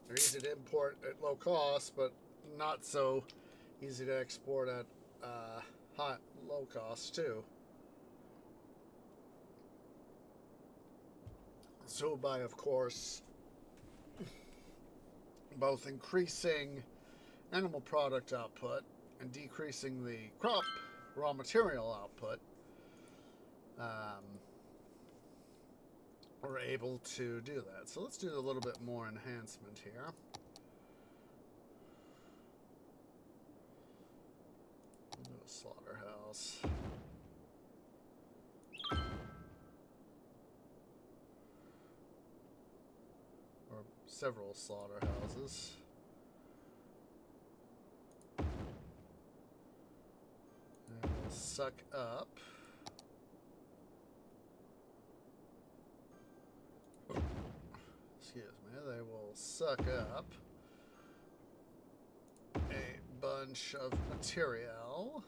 They're easy to import at low cost, but not so easy to export at low cost too. So by, of course, both increasing animal product output and decreasing the crop raw material output, we're able to do that. So let's do a little bit more enhancement here. We'll do a slaughterhouse. Or several slaughterhouses. And we'll suck up. Excuse me, they will suck up a bunch of material.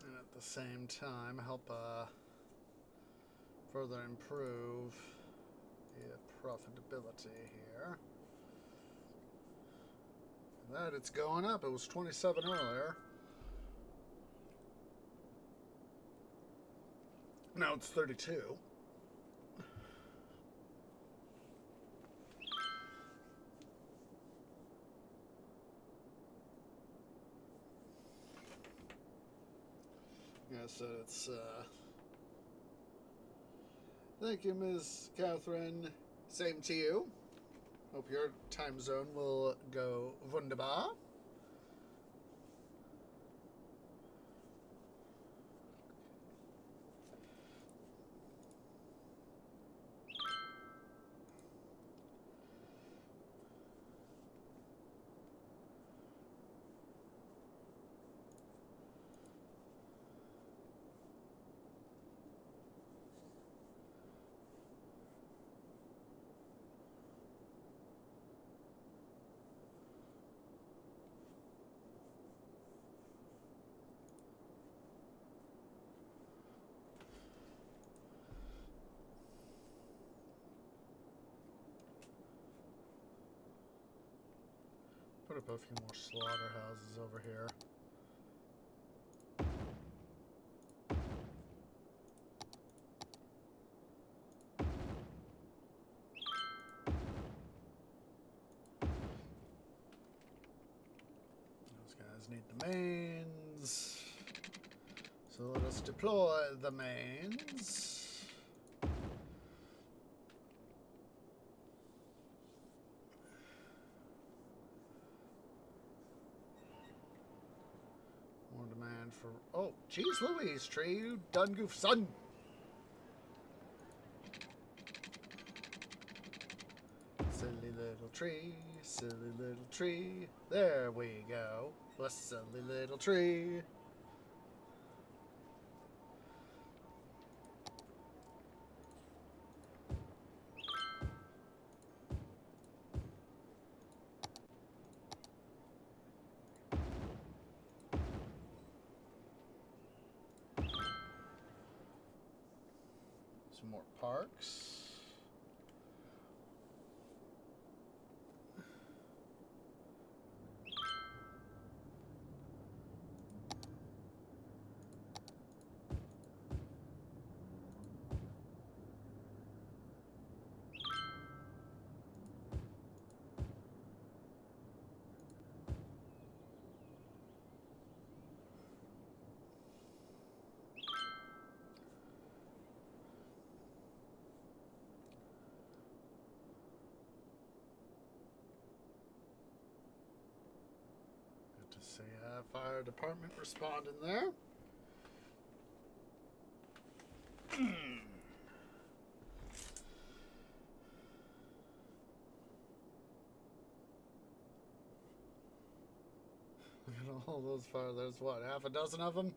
And at the same time help further improve the profitability here. That it's going up. It was 27 earlier. Now it's 32. Yeah, so it's thank you, Ms. Catherine. Same to you. Hope your time zone will go wunderbar. Put up a few more slaughterhouses over here. Those guys need the mains. So let us deploy the mains. More demand for... Oh, geez Louise, tree, you done goof, son! Silly little tree, silly little tree. There we go. A silly little tree. Some more parks. see, fire department responding there. Look at all those fire. There's what, half a dozen of them?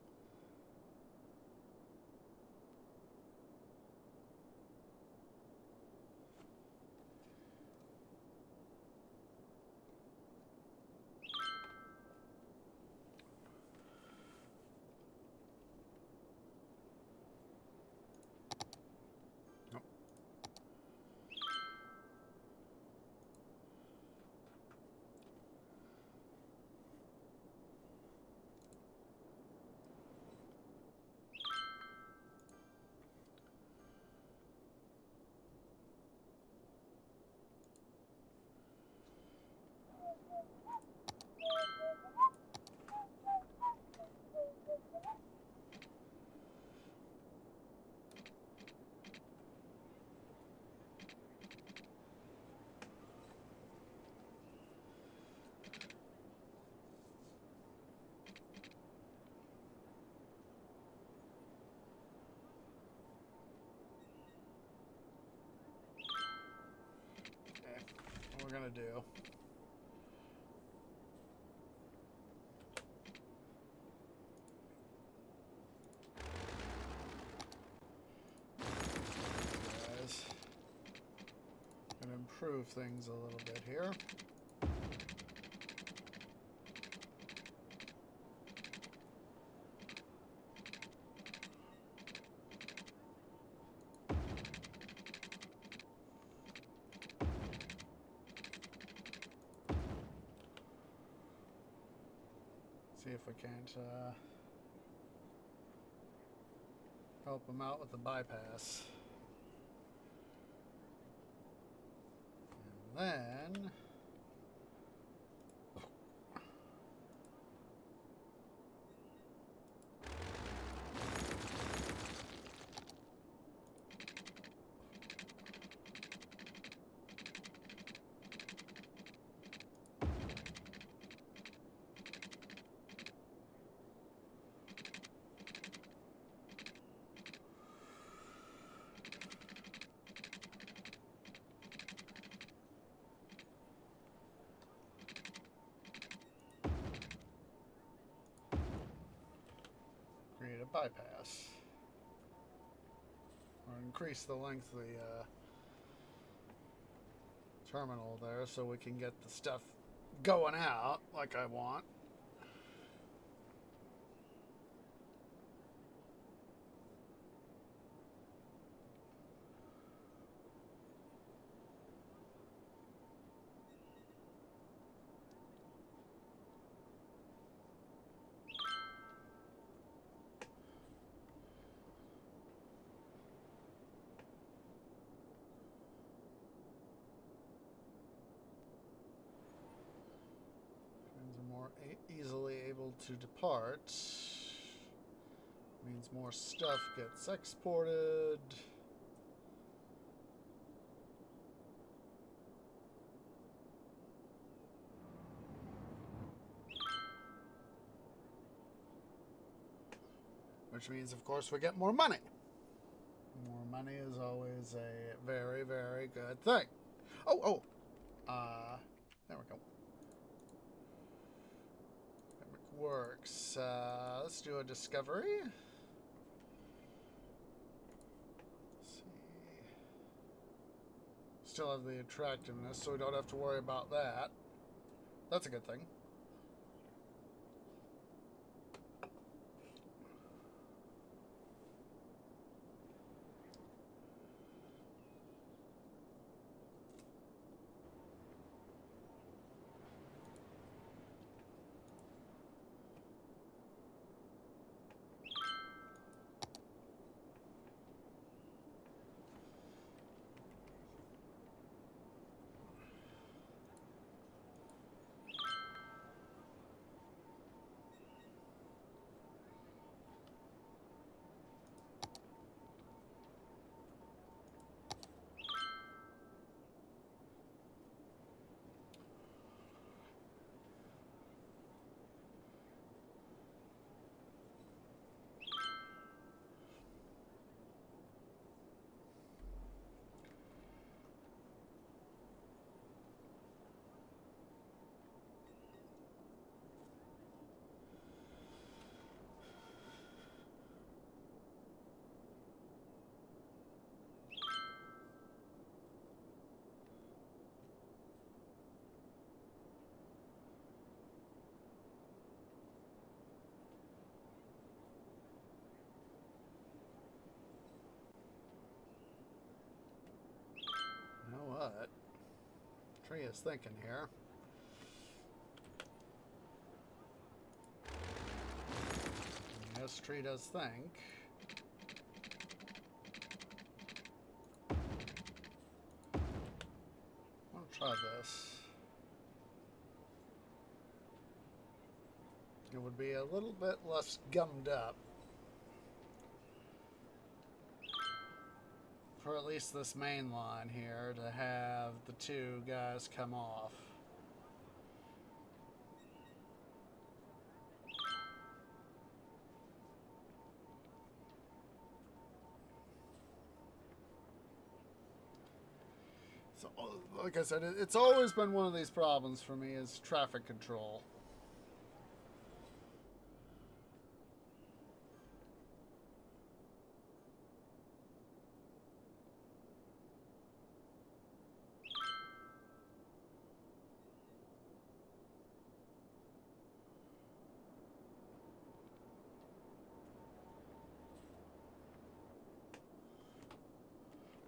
What we're gonna do. Guys, gonna improve things a little bit here. See if we can't help them out with the bypass. And then create a bypass. Or increase the length of the terminal there so we can get the stuff going out like I want. More easily able to depart means more stuff gets exported. Which means, of course, we get more money. More money is always a very, very good thing. There we go. Works. Let's do a discovery. Let's see. Still have the attractiveness, so we don't have to worry about that. That's a good thing. Tree is thinking here. Yes, tree does think. I want to try this. It would be a little bit less gummed up. For at least this main line here to have the two guys come off. So, like I said, it's always been one of these problems for me is traffic control.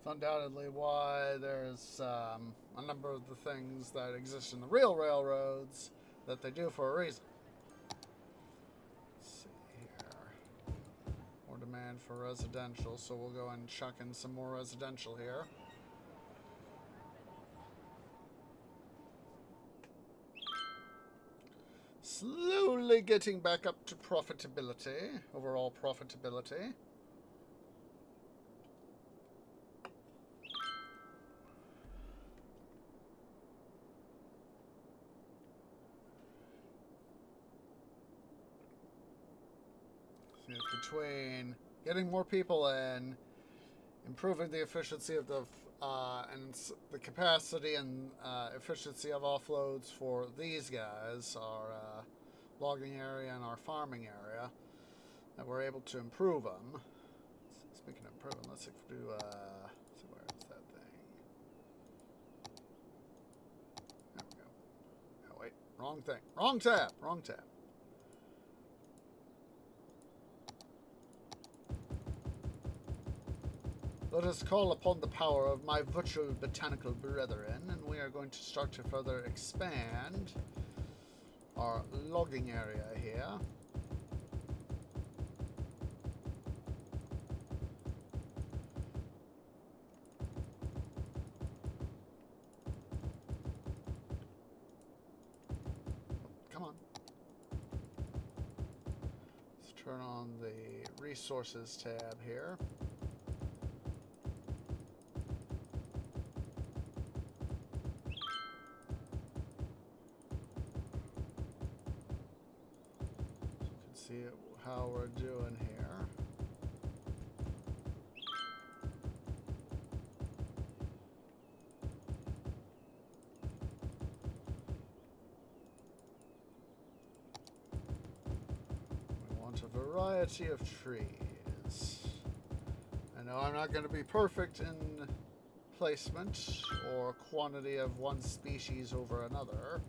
It's undoubtedly why there's a number of the things that exist in the real railroads that they do for a reason. Let's see here. More demand for residential, so we'll go and chuck in some more residential here. Slowly getting back up to profitability, overall profitability. Between getting more people in, improving the efficiency of the and the capacity and efficiency of offloads for these guys, our logging area and our farming area, that we're able to improve them. Speaking of improving, let's see if we do. See, where is that thing? There we go. Oh wait, wrong thing. Wrong tab. Wrong tab. Let us call upon the power of my virtual botanical brethren, and we are going to start to further expand our logging area here. Come on. Let's turn on the resources tab here. See how we're doing here. We want a variety of trees. I know I'm not going to be perfect in placement or quantity of one species over another.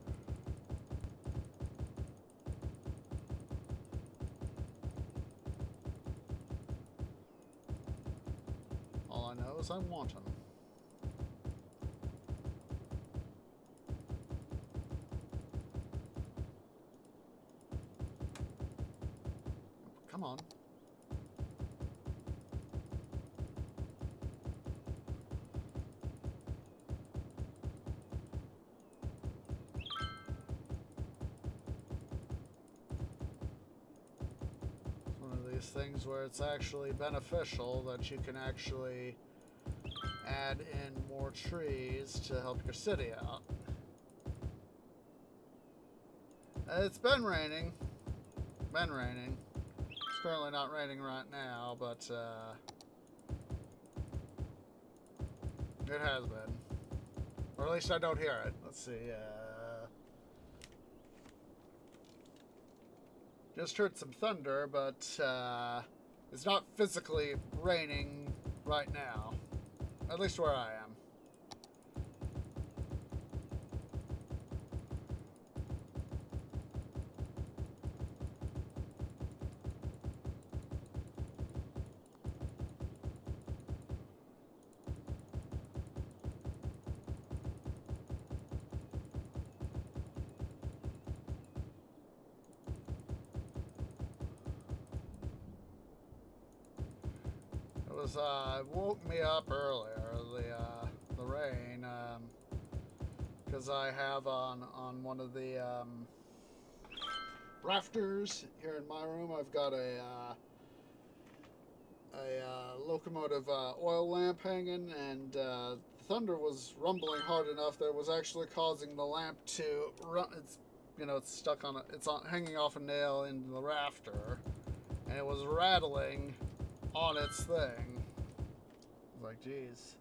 I want them. Come on. It's one of these things where it's actually beneficial that you can actually add in more trees to help your city out. It's been raining. It's currently not raining right now, but it has been. Or at least I don't hear it. Let's see. Just heard some thunder, but it's not physically raining right now. At least where I am. was woke me up earlier. The rain, because I have on one of the rafters here in my room. I've got a locomotive oil lamp hanging, and thunder was rumbling hard enough that it was actually causing the lamp to run. It's stuck on it's hanging off a nail in the rafter, and it was rattling on its thing. I was like, geez.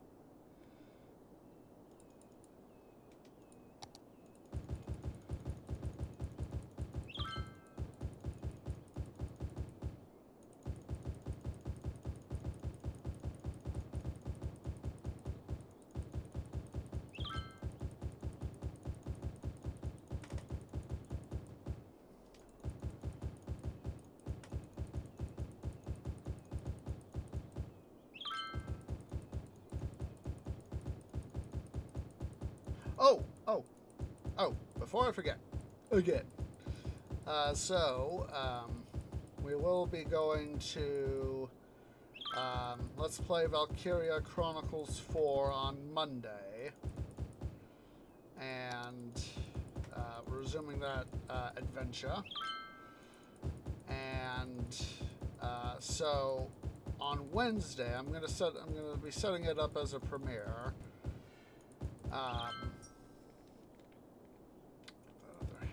Oh, before I forget, again. We will be going to Let's Play Valkyria Chronicles 4 on Monday. And resuming that adventure. And so on Wednesday, I'm gonna be setting it up as a premiere.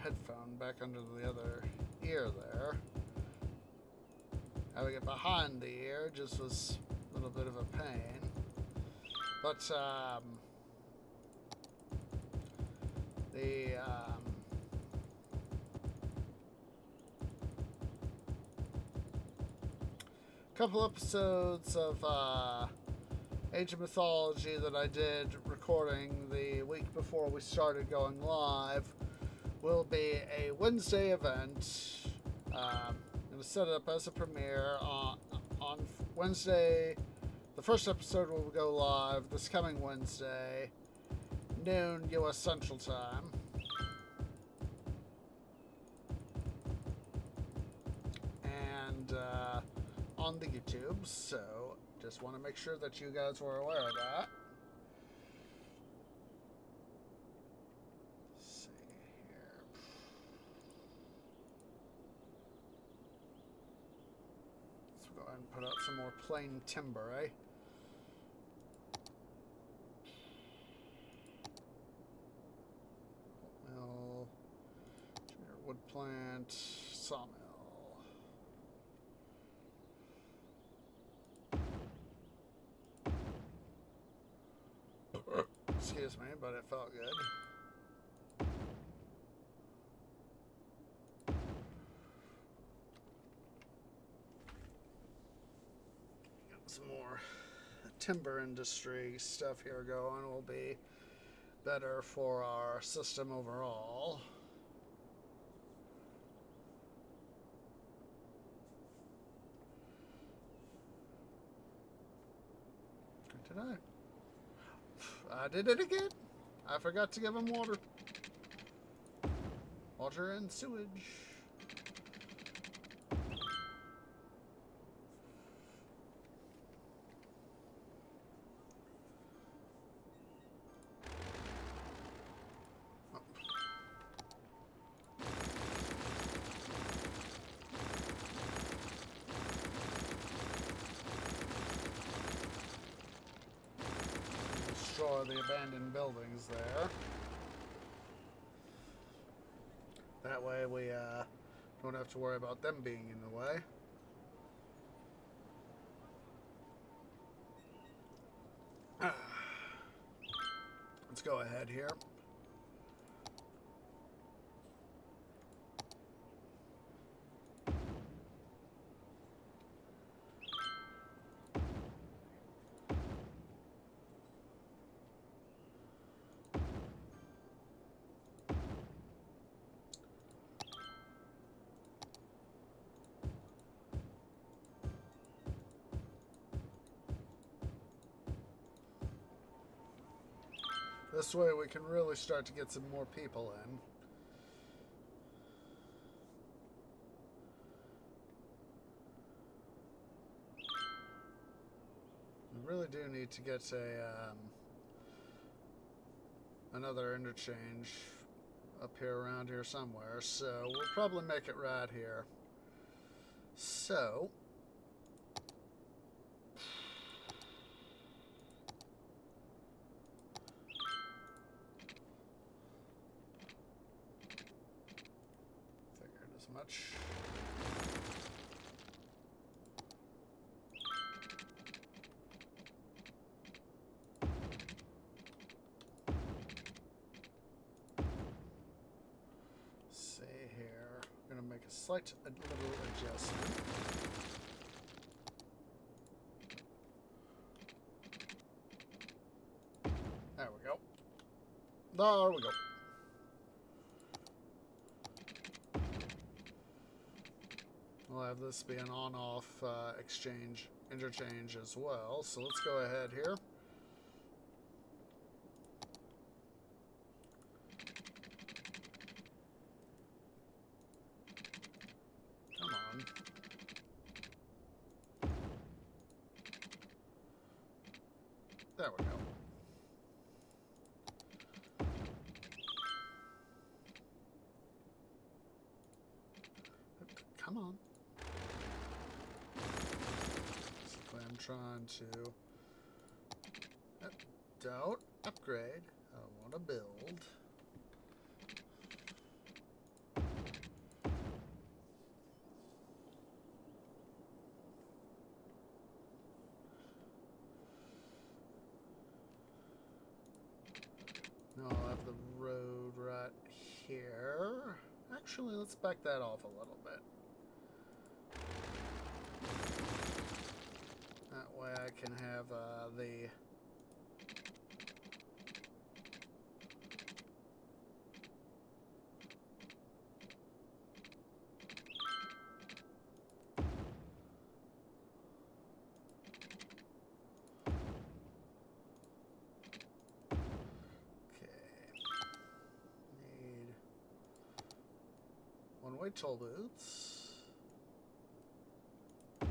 Headphone back under the other ear there. Having it behind the ear just was a little bit of a pain. But the couple episodes of Age of Mythology that I did recording the week before we started going live will be a Wednesday event. I'm going to set it up as a premiere on Wednesday. The first episode will go live this coming Wednesday, noon U.S. Central Time. And on the YouTube, so just want to make sure that you guys were aware of that. And put out some more plain timber, eh? Mill, wood plant, sawmill. Excuse me, but it felt good. Some more timber industry stuff here going will be better for our system overall. Did I did it again. I forgot to give him water. Water and sewage. Destroy the abandoned buildings there. That way we don't have to worry about them being in the way. Let's go ahead here. This way we can really start to get some more people in. really do need to get a another interchange up here around here somewhere, so we'll probably make it right here. So figured as much. Make a slight little adjustment. There we go. There we go. We'll have this be an on-off interchange as well. So let's go ahead here. There we go. Come on. Basically, I'm trying to... Don't upgrade. I want to build. Now I'll have the road right here. Actually, let's back that off a little bit. That way I can have the... One-way toll booths. And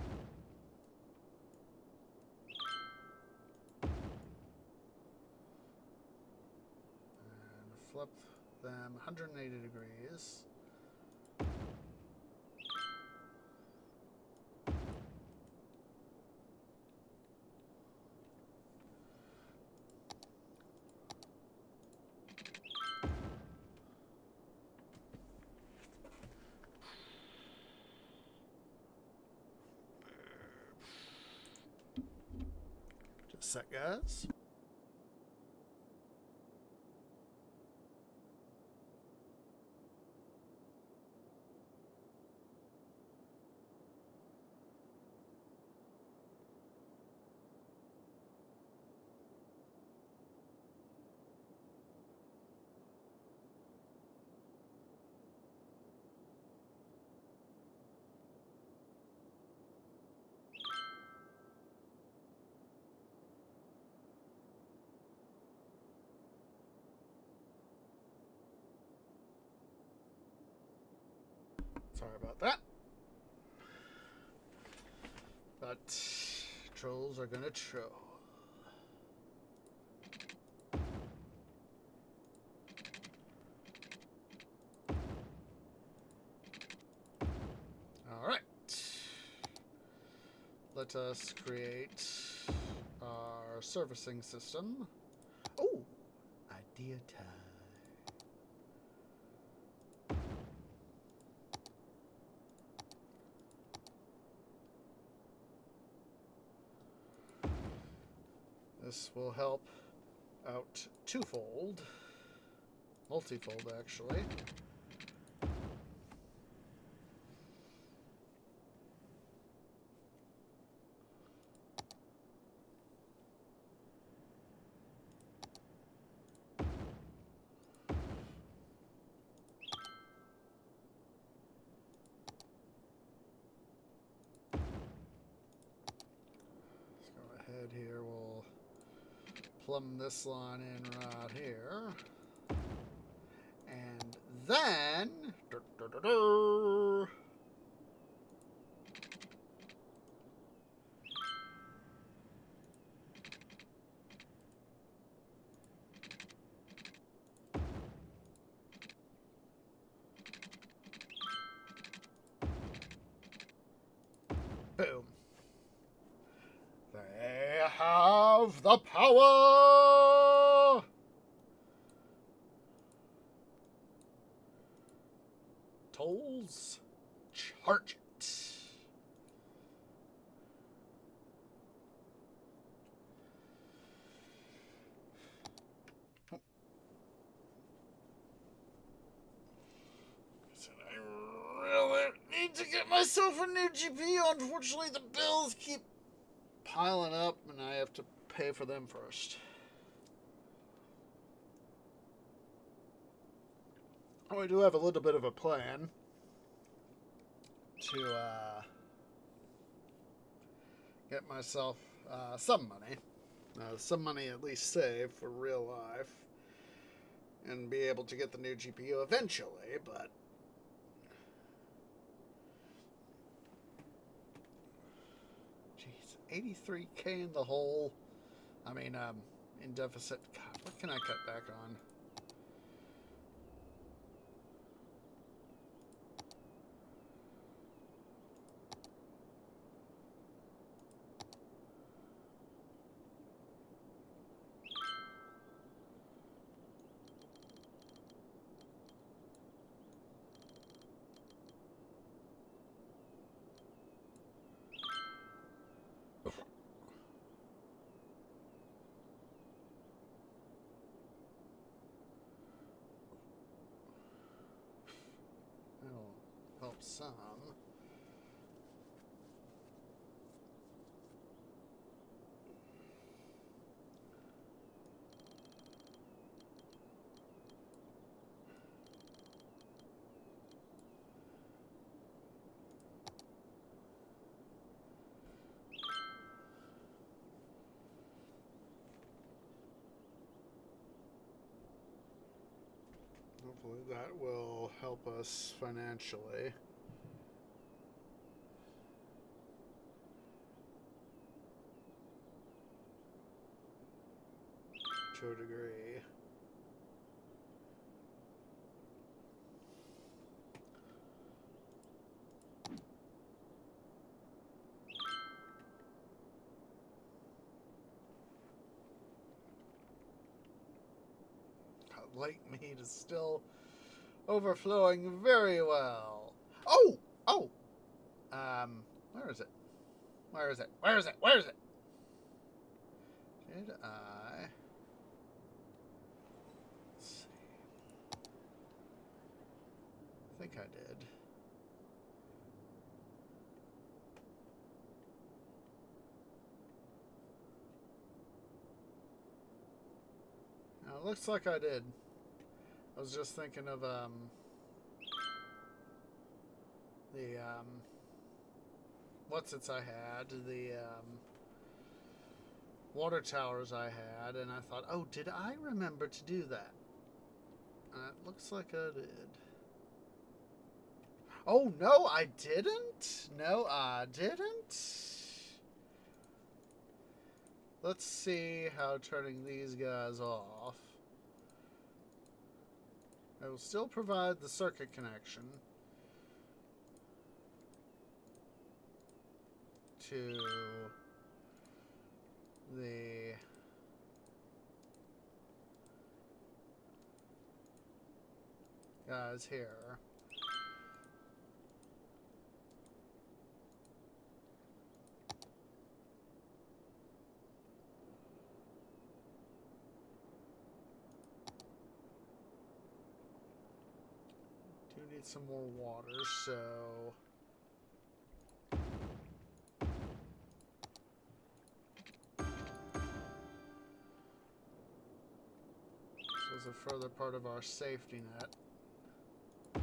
flip them 180 degrees. Just a sec, guys. Sorry about that. But trolls are gonna troll. All right. Let us create our servicing system. Oh, idea time. This will help out twofold, multifold actually. Let's go ahead here. We'll plumb this line in right here. And then Boom. They have the power! Tolls, charge it. I really need to get myself a new GPU. Unfortunately, the bills keep piling up, and I have to pay for them first. I do have a little bit of a plan to get myself some money at least saved for real life, and be able to get the new GPU eventually, but jeez, 83K in the hole. I mean, in deficit. God, what can I cut back on? That'll help some. Hopefully that will help us financially. To a degree. Lake mead is still overflowing very well. Oh! Oh! Where is it? Where is it? Where is it? Where is it? Did I... Let's see. I think I did. Now, it looks like I did. I was just thinking of, the, what's-its I had, the, water towers I had, and I thought, oh, did I remember to do that? It looks like I did. Oh, no, I didn't? No, I didn't? Let's see how turning these guys off. I will still provide the circuit connection to the guys here. Do need some more water, so this is a further part of our safety net. I'd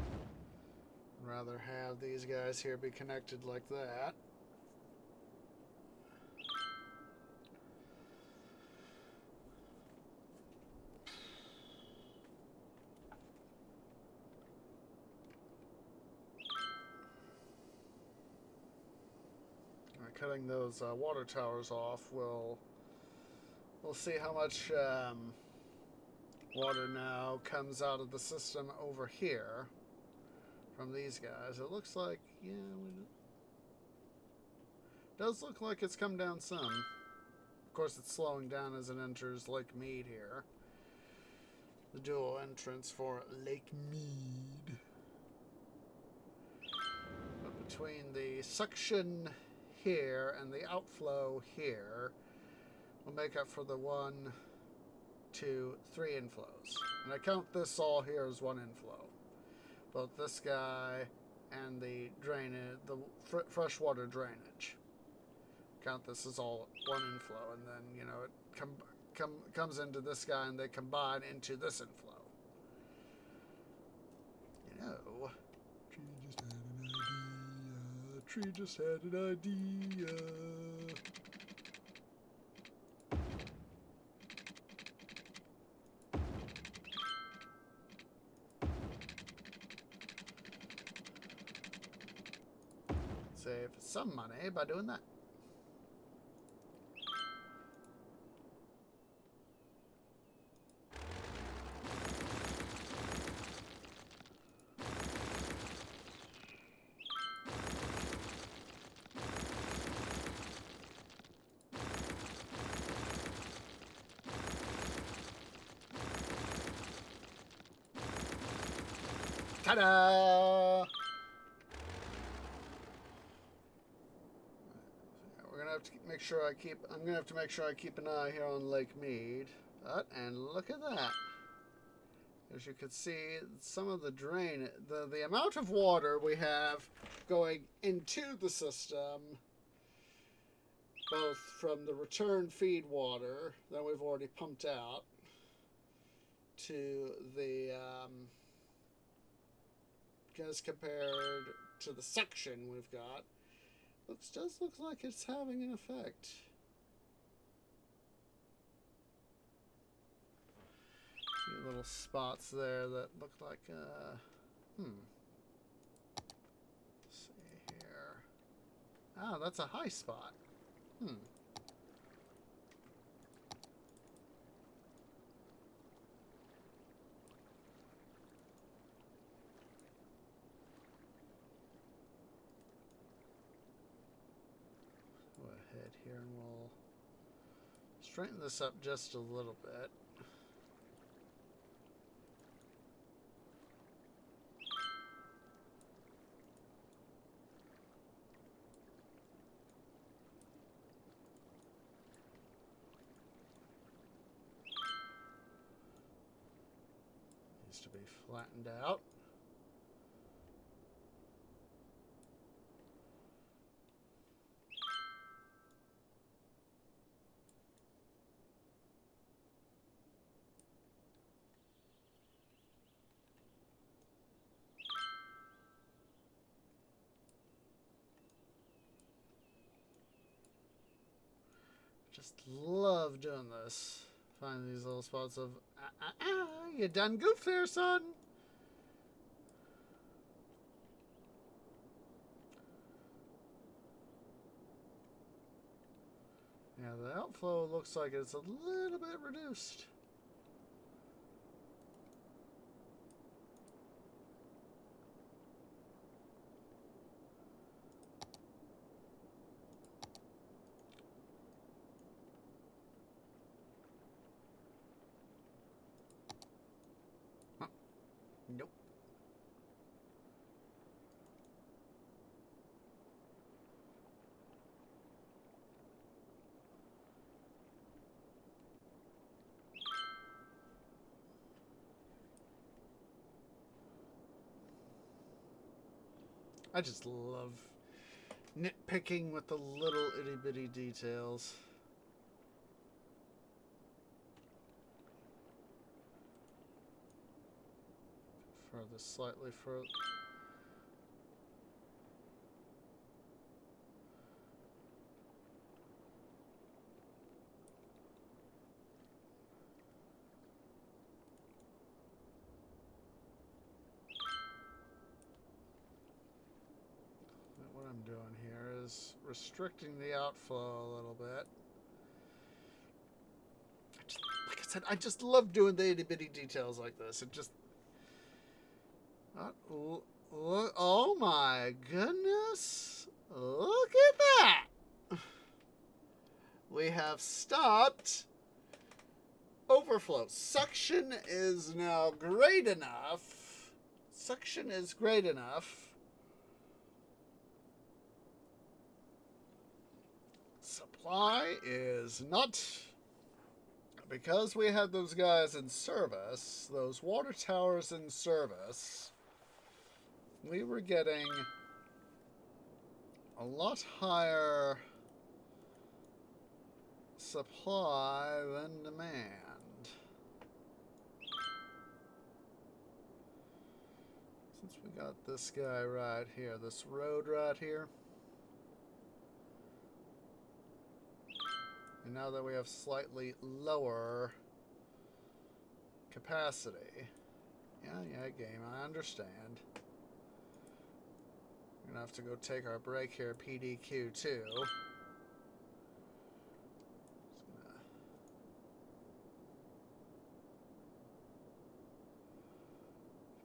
rather have these guys here be connected like that. Cutting those water towers off, we'll see how much water now comes out of the system over here from these guys. It looks like, yeah, Does look like it's come down some. Of course, it's slowing down as it enters Lake Mead here. The dual entrance for Lake Mead. But between the suction here and the outflow here, will make up for the 1, 2, 3 inflows. And I count this all here as one inflow. Both this guy and the drainage, the freshwater drainage. Count this as all one inflow, and then, you know, it comes into this guy, and they combine into this inflow. You know, Tree just had an idea. Save some money by doing that. Ta-da! We're gonna have to make sure I keep. I'm gonna have to make sure I keep an eye here on Lake Mead. And look at that. As you can see, some of the drain, the amount of water we have going into the system, both from the return feed water that we've already pumped out to the as compared to the suction we've got, does look like it's having an effect. See little spots there that look like let's see here. Ah, that's a high spot. Go ahead here and we'll straighten this up just a little bit. To be flattened out. Just love doing this. Find these little spots of, you done goofed there, son. Yeah, the outflow looks like it's a little bit reduced. Nope. I just love nitpicking with the little itty bitty details. Further, slightly further. What I'm doing here is restricting the outflow a little bit. Like I said, I just love doing the itty bitty details like this. It just... oh my goodness. Look at that. we have stopped overflow. Suction is now great enough. Suction is great enough. Supply is not. Because we had those guys in service, those water towers in service, we were getting a lot higher supply than demand. Since we got this guy right here, this road right here, and now that we have slightly lower capacity. Yeah, game, I understand. We're gonna have to go take our break here, PDQ 2.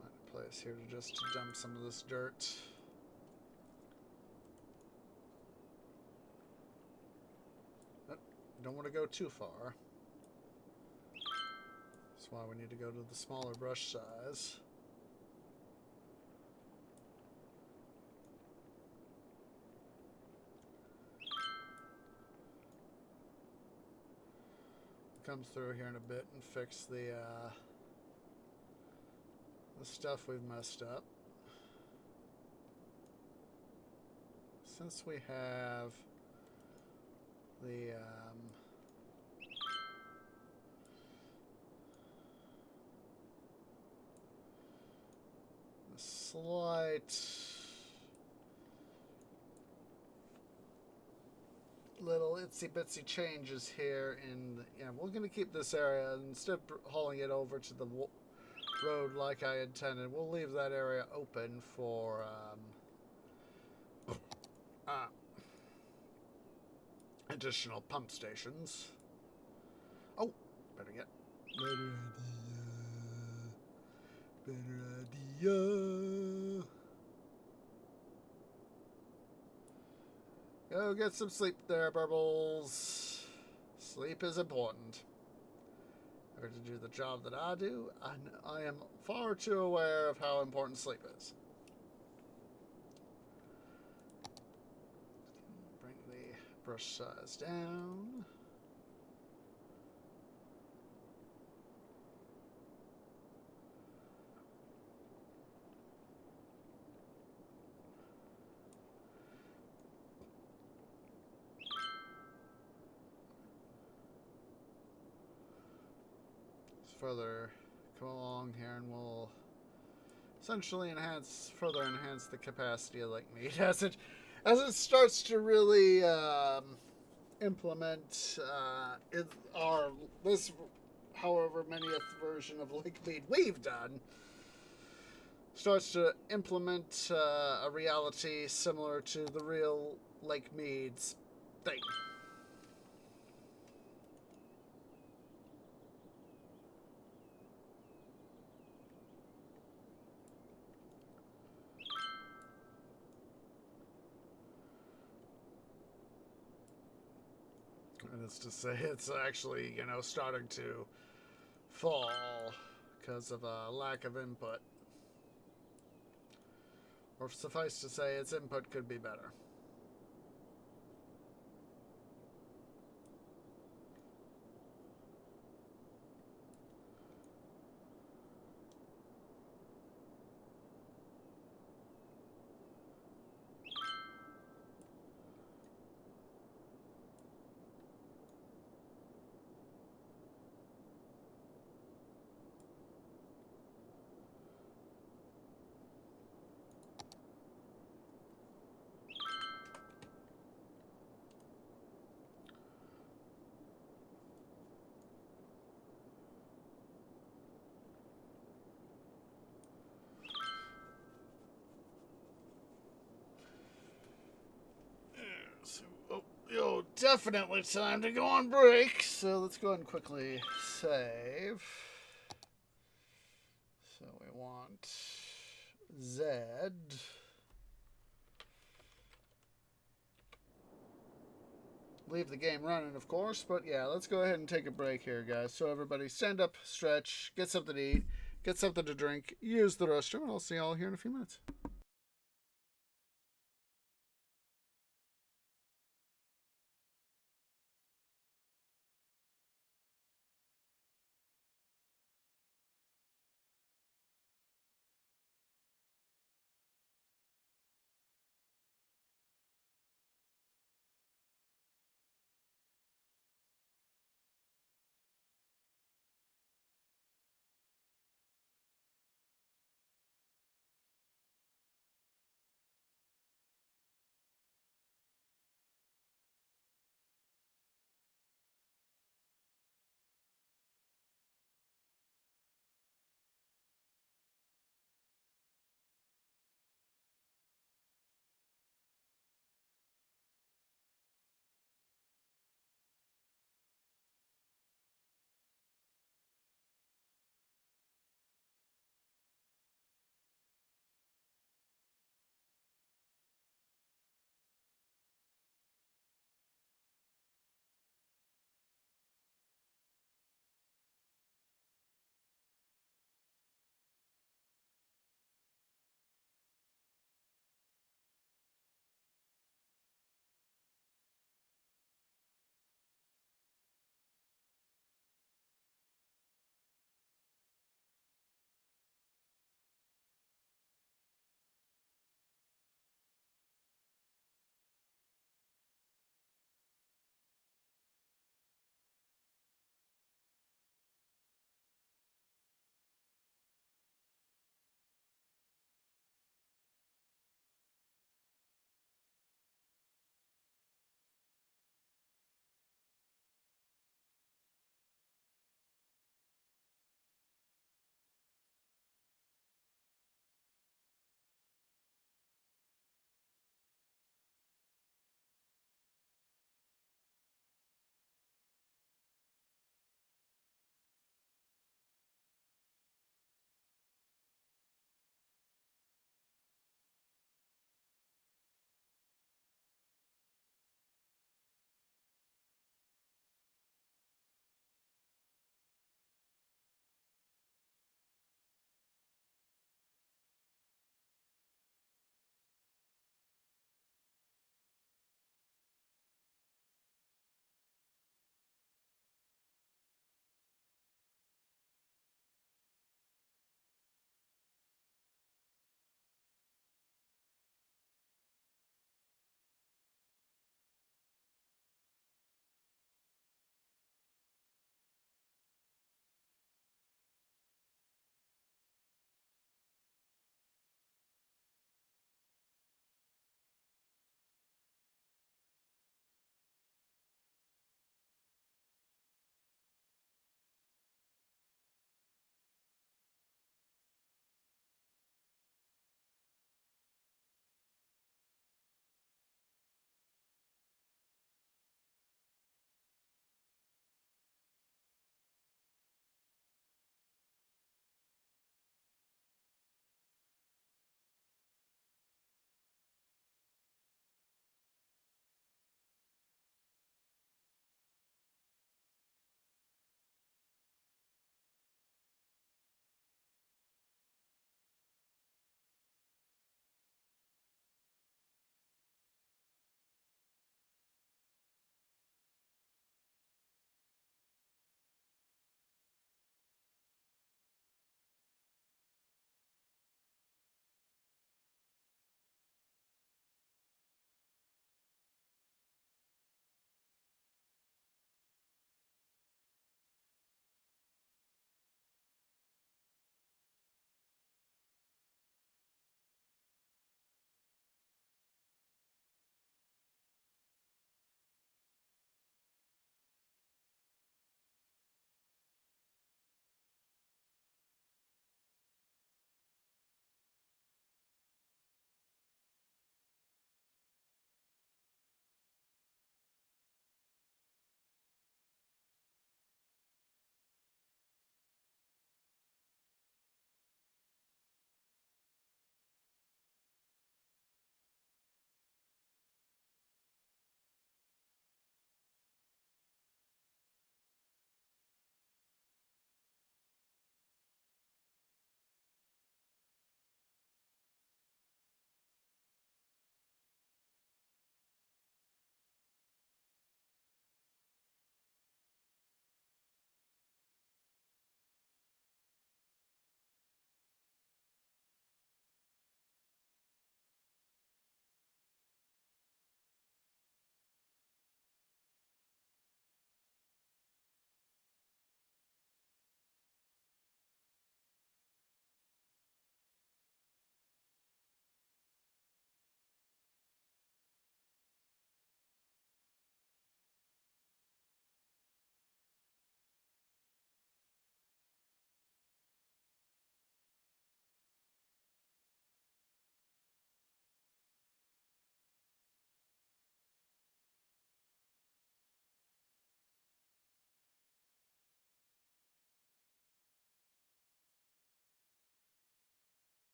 Find a place here to just dump some of this dirt. Don't want to go too far. That's why we need to go to the smaller brush size. Come through here in a bit and fix the stuff we've messed up. Since we have the slight little itsy bitsy changes here in we're going to keep this area instead of hauling it over to the road like I intended. We'll leave that area open for additional pump stations. Oh, better get better idea. Go get some sleep there, Burbles. Sleep is important. Ever to do the job that I do, I am far too aware of how important sleep is. Bring the brush size down. Further come along here and we'll essentially further enhance the capacity of Lake Mead as it starts to really implement this however manyth version of Lake Mead we've done, starts to implement a reality similar to the real Lake Mead's thing. And it's to say it's actually, starting to fall because of a lack of input. Or suffice to say, its input could be better. Definitely time to go on break. So let's go ahead and quickly save. So we want Z. leave the game running, of course. But yeah, let's go ahead and take a break here, guys. So everybody, stand up, stretch, get something to eat, get something to drink, use the restroom, and I'll see y'all here in a few minutes.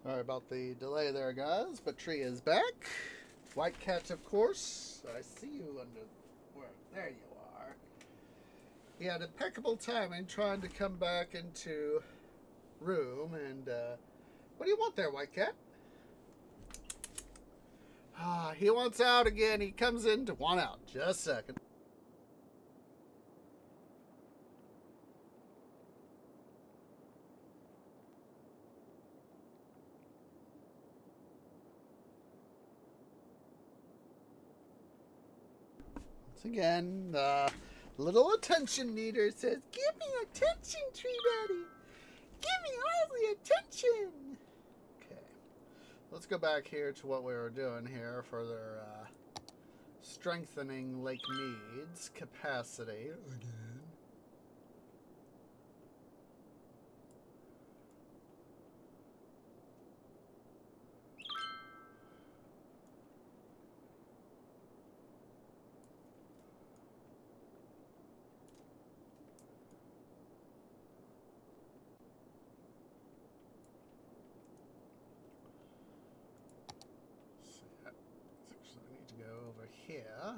Sorry about the delay there, guys, but Tree is back. White Cat, of course. I see you under... Where? There you are. He had impeccable timing trying to come back into room, and, what do you want there, White Cat? Ah, he wants out again. He comes in to want out. Just a second. Once again, the little attention needer says, "Give me attention, Tree Daddy. Give me all the attention." Okay. Let's go back here to what we were doing here. Further strengthening Lake Mead's capacity again. So I need to go over here.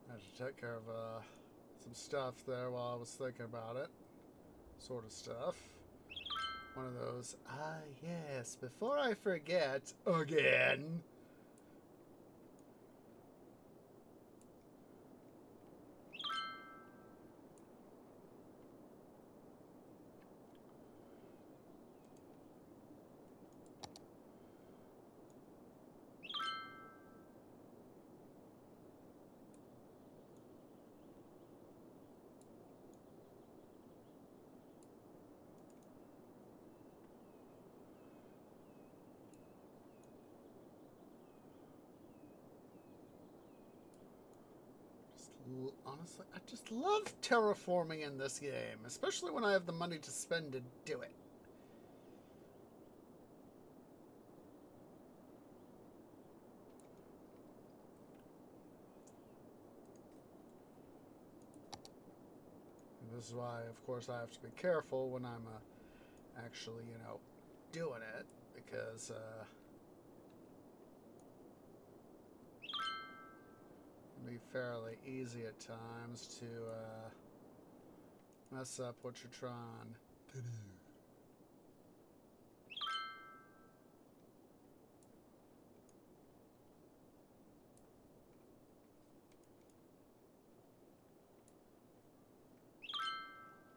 I had to take care of some stuff there while I was thinking about it. Sort of stuff. One of those, yes, before I forget, again. Honestly, I just love terraforming in this game, especially when I have the money to spend to do it. And this is why, of course, I have to be careful when I'm actually, doing it, because be fairly easy at times to mess up what you're trying to do.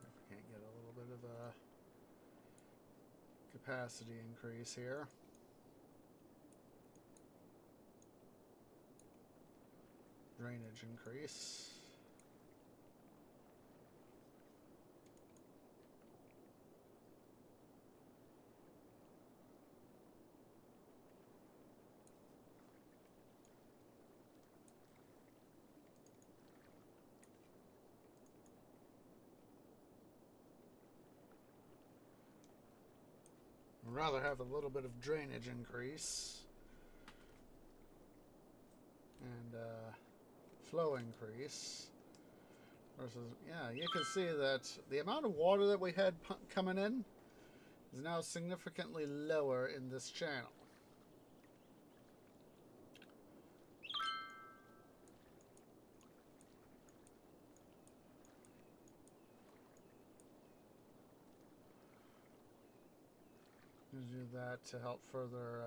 If we can't get a little bit of a capacity increase here. Drainage increase. I'd rather have a little bit of drainage increase and flow increase versus, yeah, you can see that the amount of water that we had coming in is now significantly lower in this channel. Do that to help further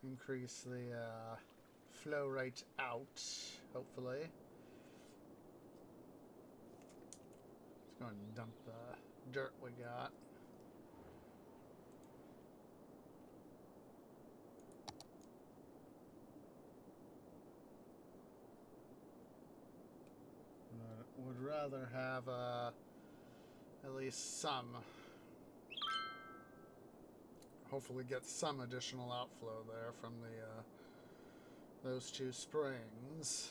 increase the flow rate out, hopefully. Let's go and dump the dirt we got. rather have at least some. Hopefully get some additional outflow there from those two springs.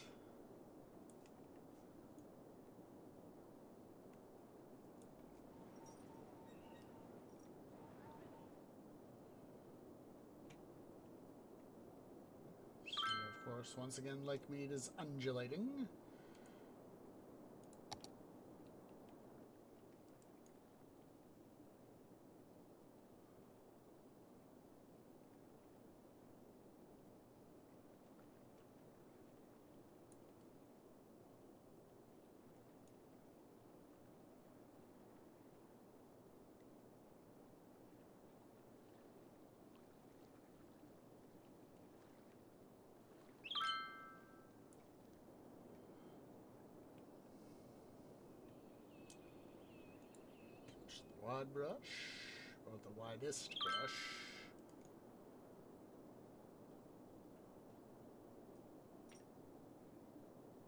So, of course, once again, Lake Mead is undulating. The wide brush, or the widest brush.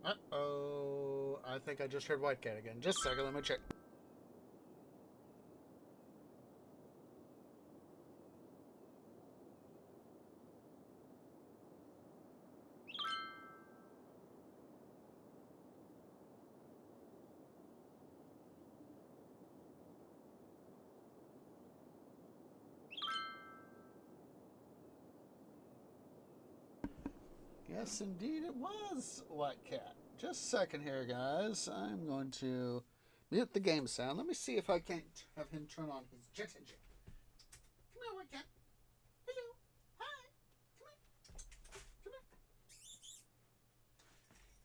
Uh-oh, I think I just heard White Cat again. Just a second, let me check. Yes, indeed it was White Cat. Just a second here, guys. I'm going to mute the game sound. Let me see if I can't have him turn on his jet engine. Come here, White Cat. Hello. Hi. Come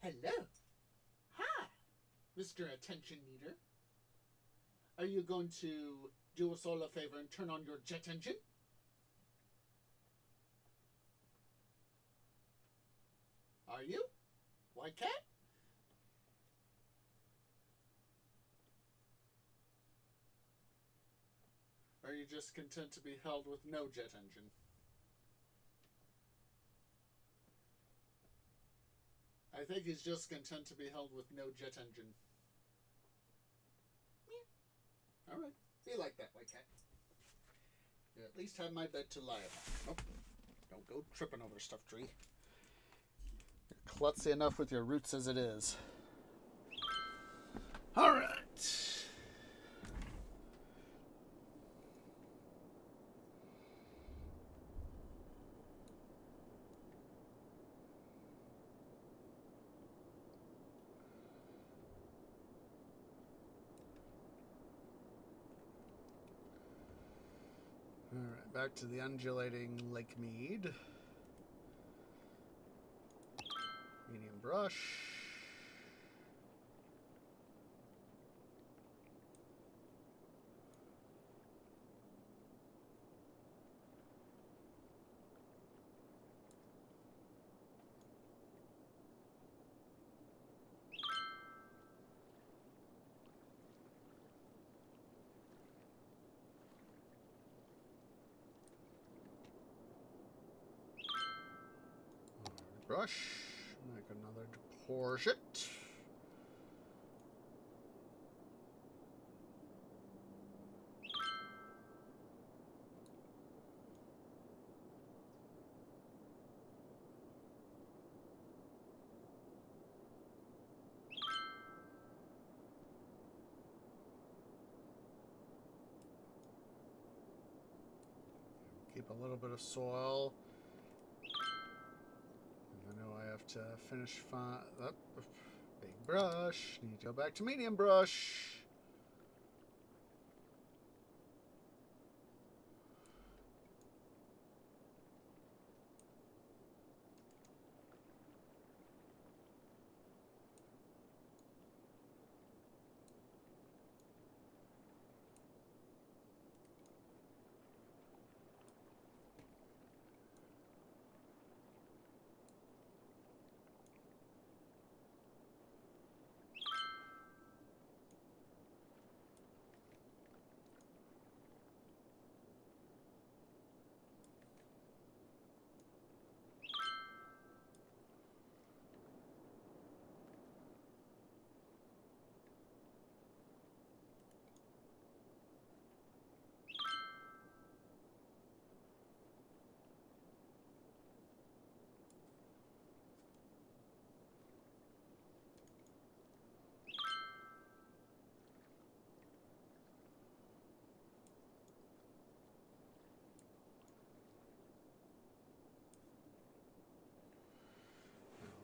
here. Hello. Hi, Mr. Attention Needer. Are you going to do us all a favor and turn on your jet engine? Are you? White Cat? Or are you just content to be held with no jet engine? I think he's just content to be held with no jet engine. Yeah. Alright. Be like that, White Cat. You at least have my bed to lie upon. Oh, don't go tripping over stuff, tree. You're klutzy enough with your roots as it is. Alright. Alright, back to the undulating Lake Mead. Medium brush. Brush. Make another deposit. Keep a little bit of soil. I know I have to finish big brush. Need to go back to medium brush.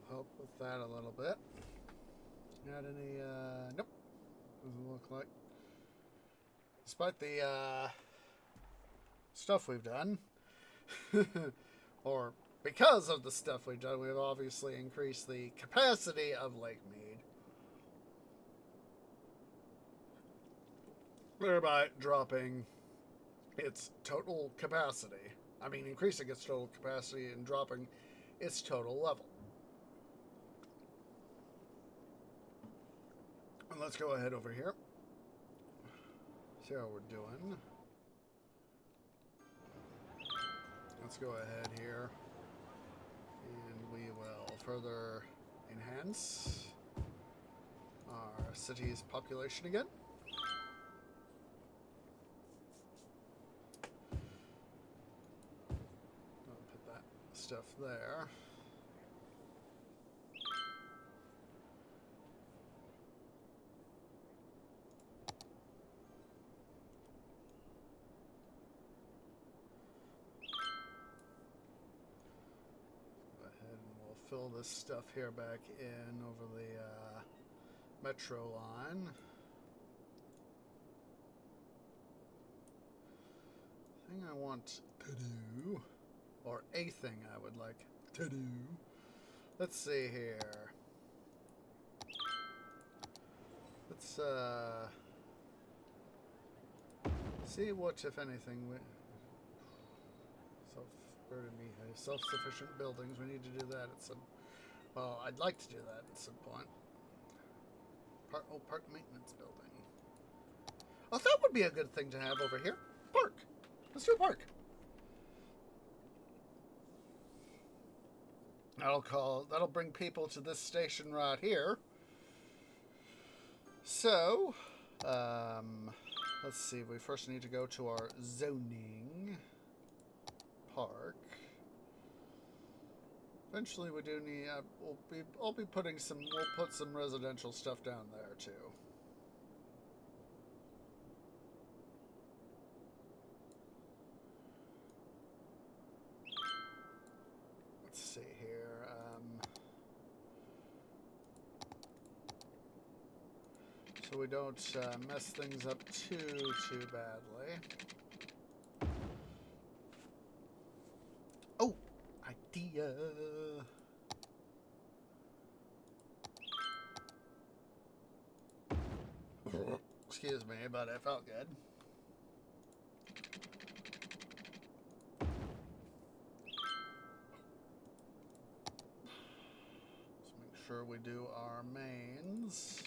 help with that a little bit. Got any, nope. Doesn't look like. Despite the, stuff we've done, or because of the stuff we've done, we've obviously increased the capacity of Lake Mead, thereby dropping its total capacity. I mean, increasing its total capacity and dropping its total level. And let's go ahead over here. See how we're doing. Let's go ahead here. And we will further enhance our city's population again. I'll put that stuff there. Fill this stuff here back in over the metro line. Thing I want to do, or a thing I would like to do. Let's see here. Let's see what, if anything, we self-sufficient buildings. We need to do that at some. Well, I'd like to do that at some point. Park maintenance building. Oh, that would be a good thing to have over here. Park. Let's do a park. That'll bring people to this station right here. So, let's see. We first need to go to our zoning. Park. Eventually, we do need. We'll be putting some. We'll put some residential stuff down there too. Let's see here. So we don't mess things up too badly. Oh, idea. Excuse me, but it felt good. Let's make sure we do our mains.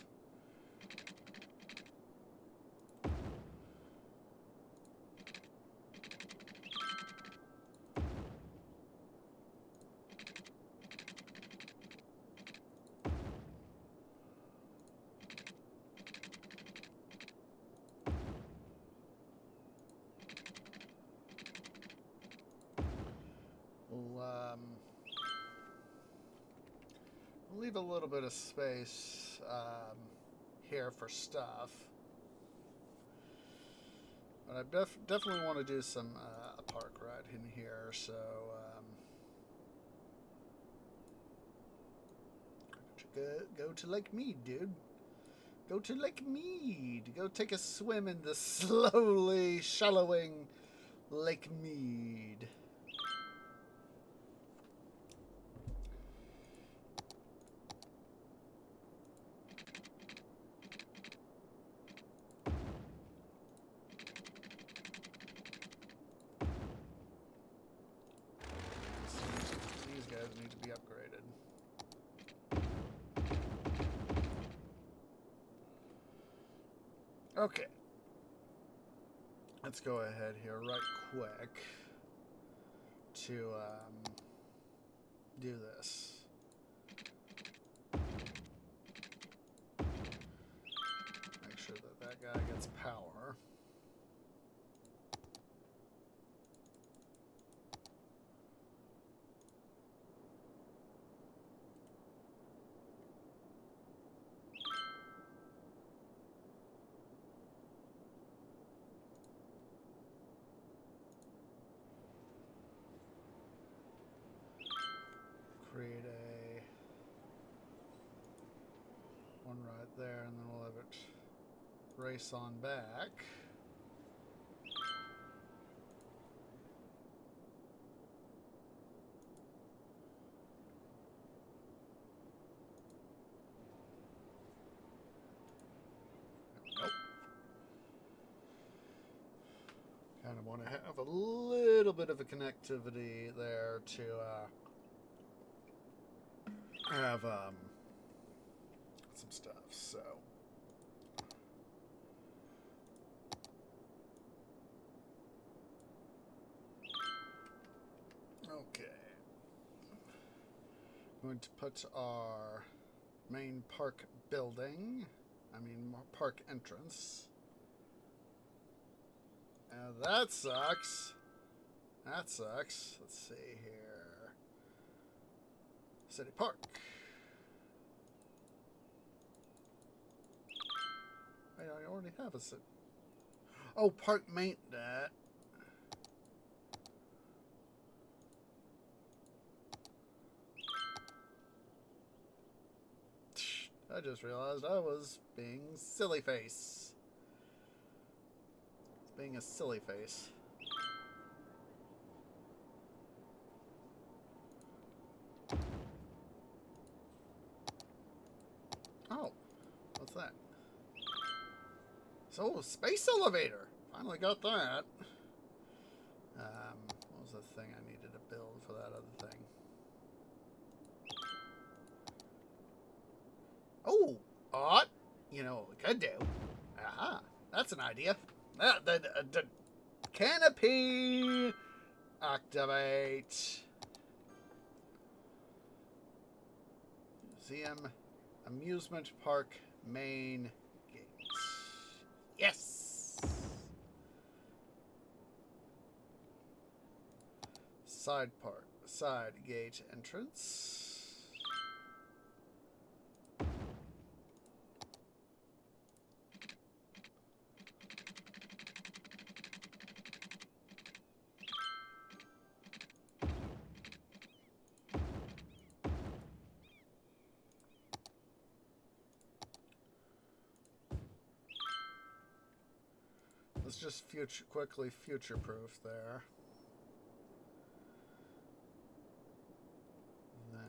We'll leave a little bit of space here for stuff. But I definitely want to do some a park right in here, so go to Lake Mead, dude. Go to Lake Mead. Go take a swim in the slowly shallowing Lake Mead. These guys need to be upgraded. Okay. Let's go ahead here right quick to do this. Make sure that guy gets power. Create a one right there, and then we'll have it race on back. Nope. Kind of want to have a little bit of a connectivity there to have some stuff. So okay, going to put our main park building, park entrance. That sucks. That sucks. Let's see here. City Park. I already have a city. Oh, park maintenance. I just realized I was being silly face. Being a silly face. Oh, what's that? So, space elevator. Finally got that. What was the thing I needed to build for that other thing? Oh, you know what we could do? Aha, that's an idea. The canopy activate. Museum, amusement park, main gate. Yes. Side gate entrance. Let's just quickly future-proof there. Then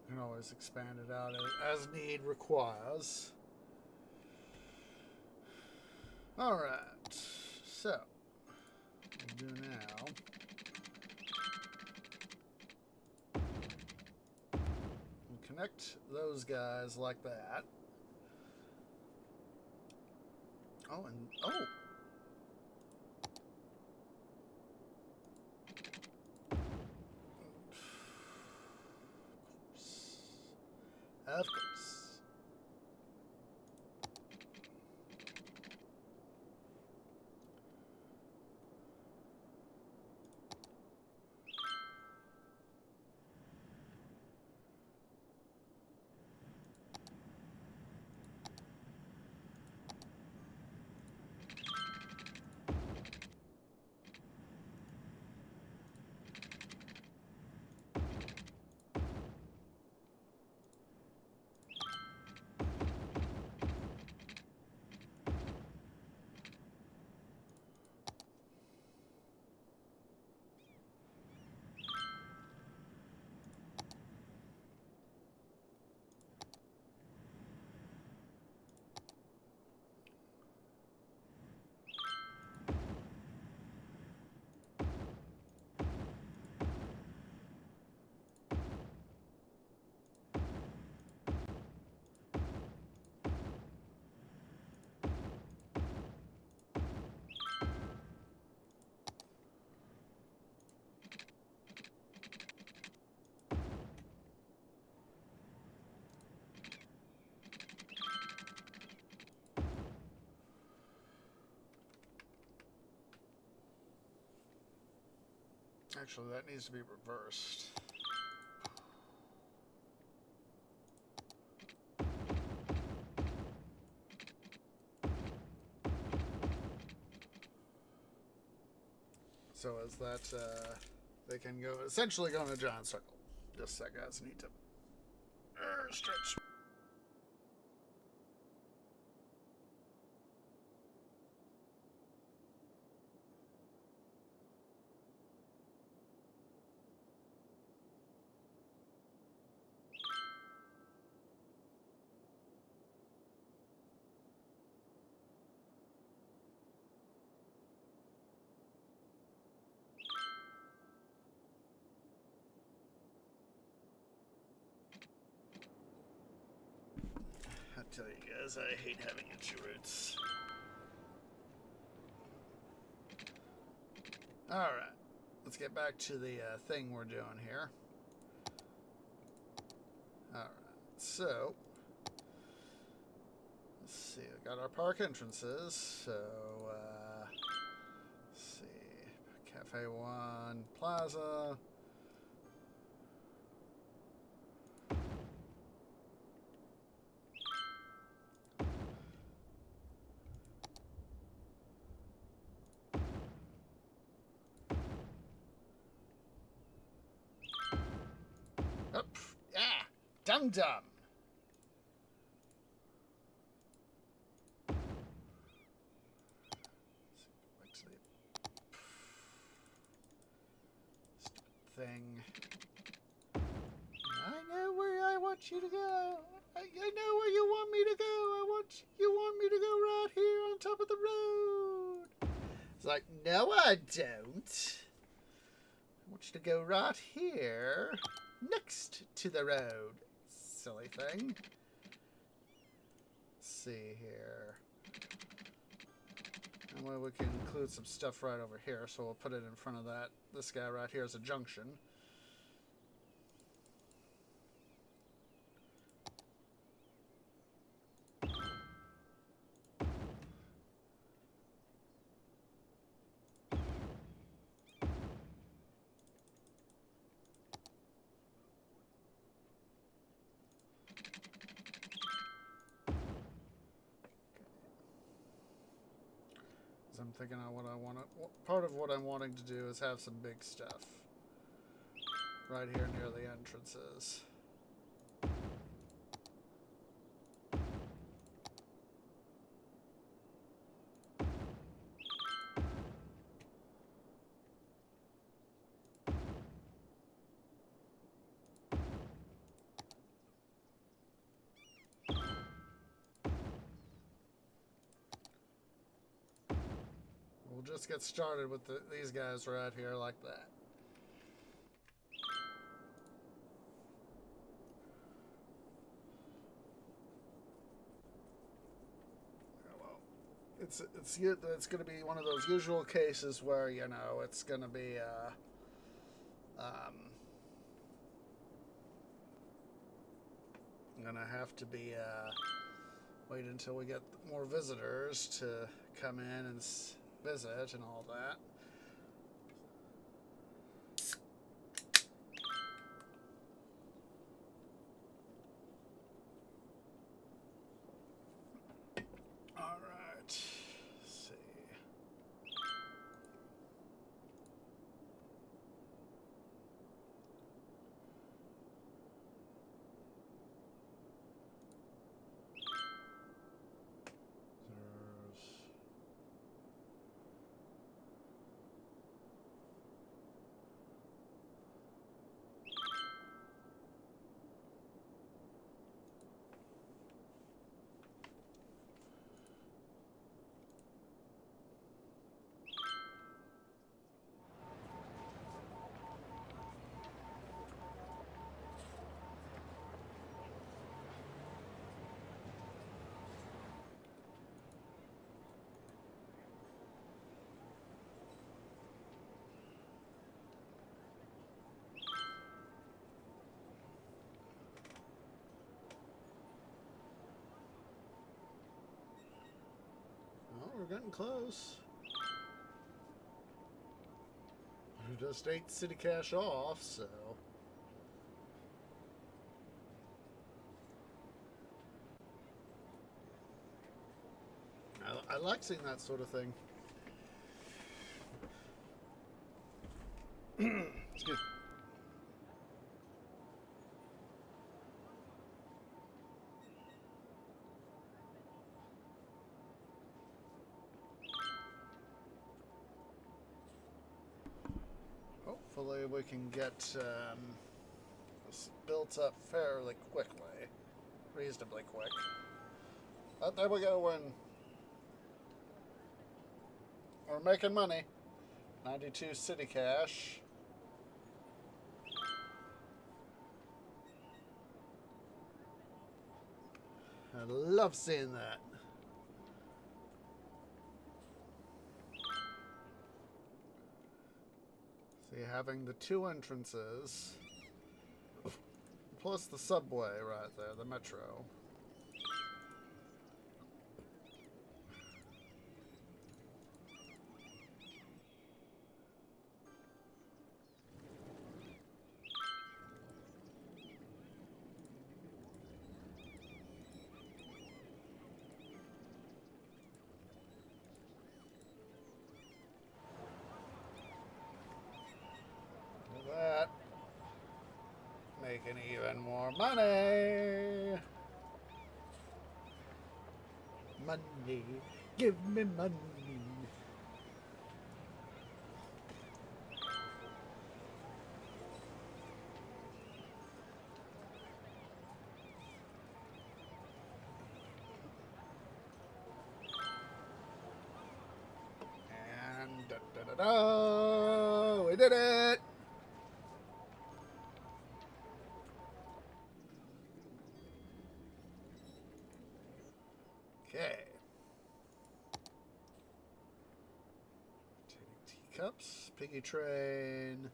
you can always expand it out as need requires. All right, so what we'll do now. We'll connect those guys like that. Oh, and oh. Of course. Actually, that needs to be reversed. So as that, they can go, essentially go in a giant circle. Just a sec, guys, need to stretch. I tell you guys, I hate having itchy roots. Alright, let's get back to the thing we're doing here. Alright, so let's see, we got our park entrances. So, let's see, Cafe 1, Plaza. Dum-dum. Stupid thing. I know where I want you to go. I know where you want me to go. You want me to go right here on top of the road. It's like, no, I don't. I want you to go right here next to the road. Silly thing. Let's see here. And well, we can include some stuff right over here, so we'll put it in front of this guy right here as a junction. I'm thinking of what I want to... Part of what I'm wanting to do is have some big stuff right here near the entrances. We'll just get started with these guys right here like that. Well, it's going to be one of those usual cases where, you know, it's going to be I'm going to have to be wait until we get more visitors to come in and visit and all that. All right. Let's see. We're getting close. just 8 city cash off, so... I like seeing that sort of thing. Excuse me. Hopefully we can get this built up fairly quickly. Reasonably quick. But there we go, we're making money. 92 city cash. I love seeing that. See, having the 2 entrances, plus the subway right there, the metro. That making even more money. Money, give me money. And we did it. Okay. Taking teacups, piggy train.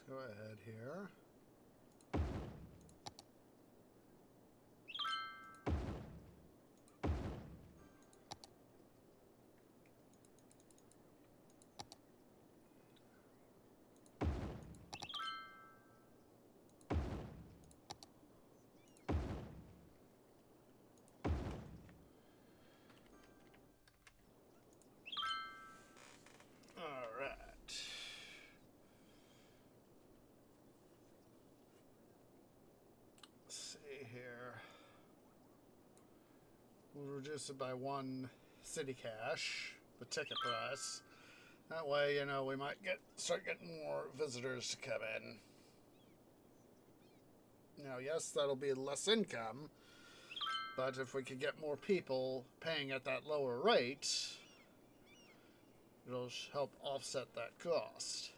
Go ahead here. All right. Here. We'll reduce it by 1 city cash, the ticket price. That way, you know, we might start getting more visitors to come in. Now, yes, that'll be less income, but if we could get more people paying at that lower rate, it'll help offset that cost.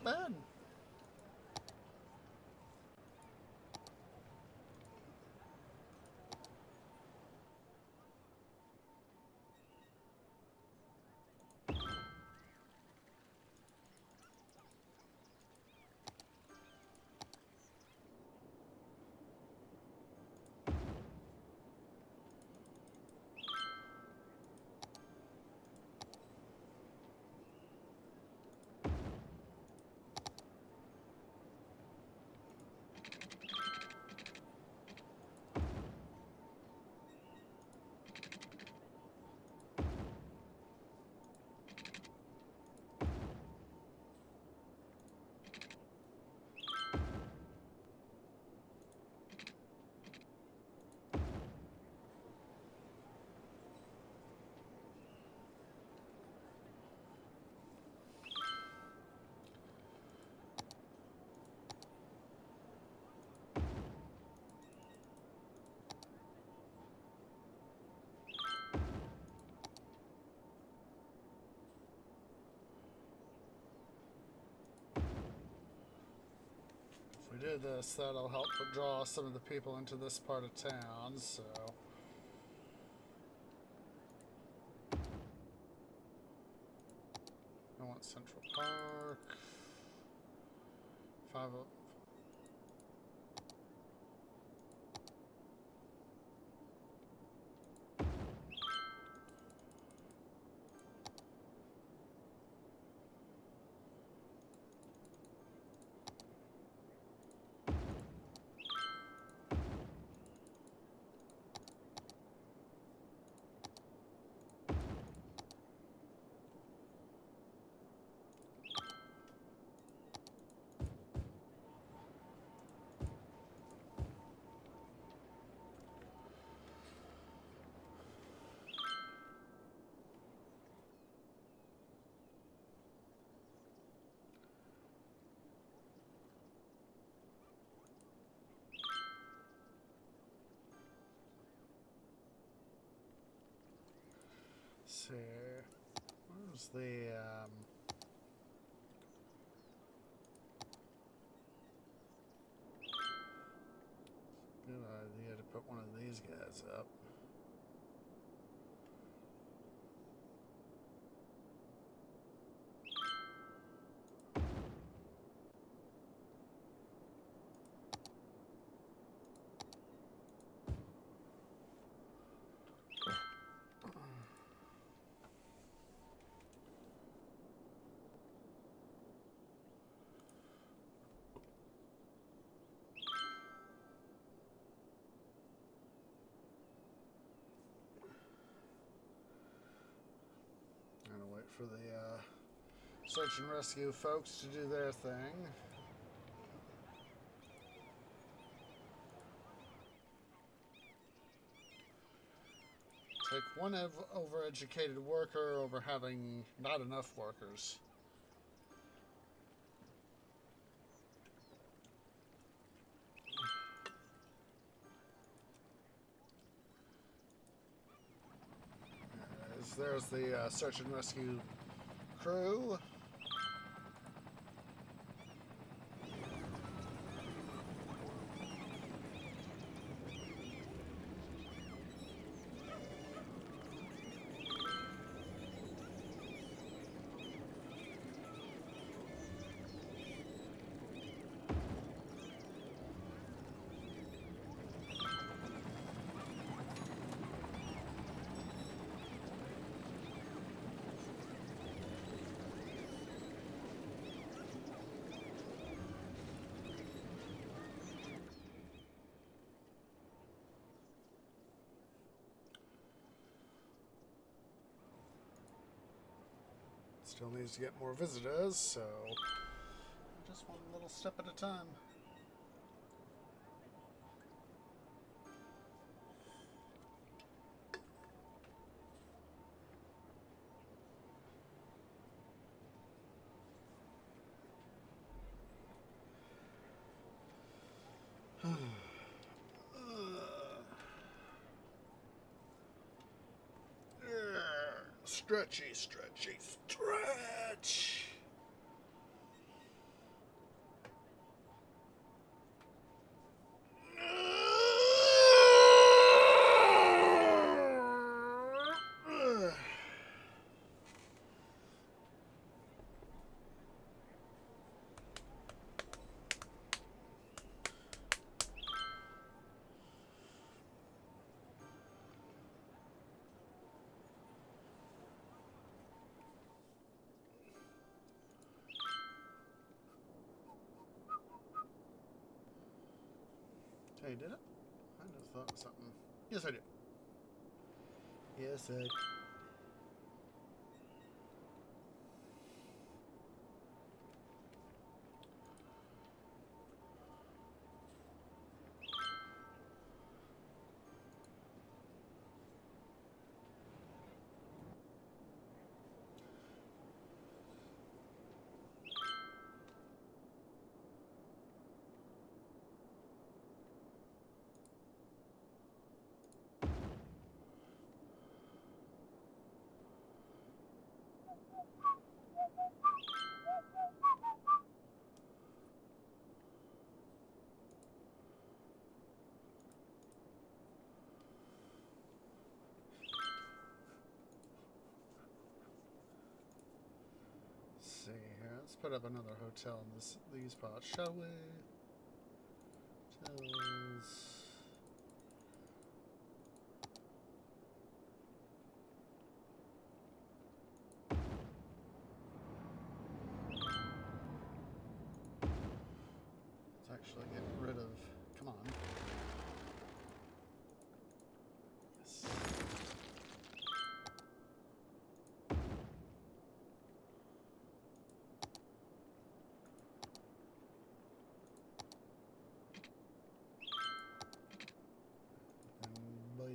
Not bad. If we do this, that'll help draw some of the people into this part of town, so... I want Central Park. 5 see. Where's the good idea to put one of these guys up. For the search and rescue folks to do their thing. Take one overeducated worker over having not enough workers. There's the search and rescue crew. Still needs to get more visitors, so just one little step at a time. Stretchy, stretchy, stretch. Hey, did it? I just thought of something. Yes, I did. Yes, I did. See here. Let's put up another hotel in these parts, shall we? Hotels. Let's actually get rid of. Come on. Yes. And Bill.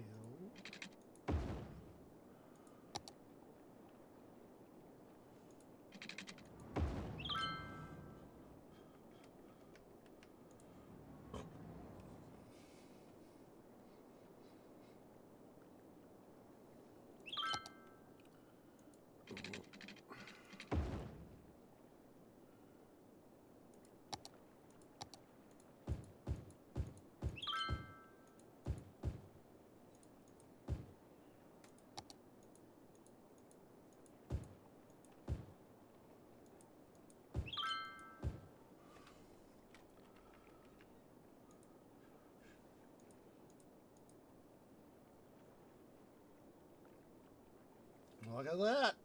Look at that.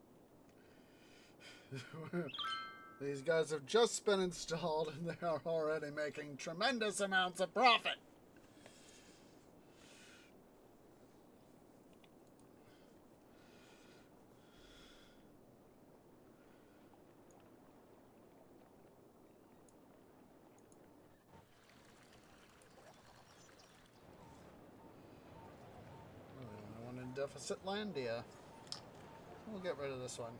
These guys have just been installed and they are already making tremendous amounts of profit. I want in Deficit Landia. We'll get rid of this one.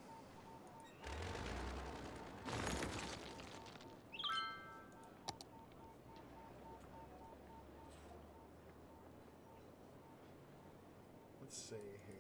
Let's see here.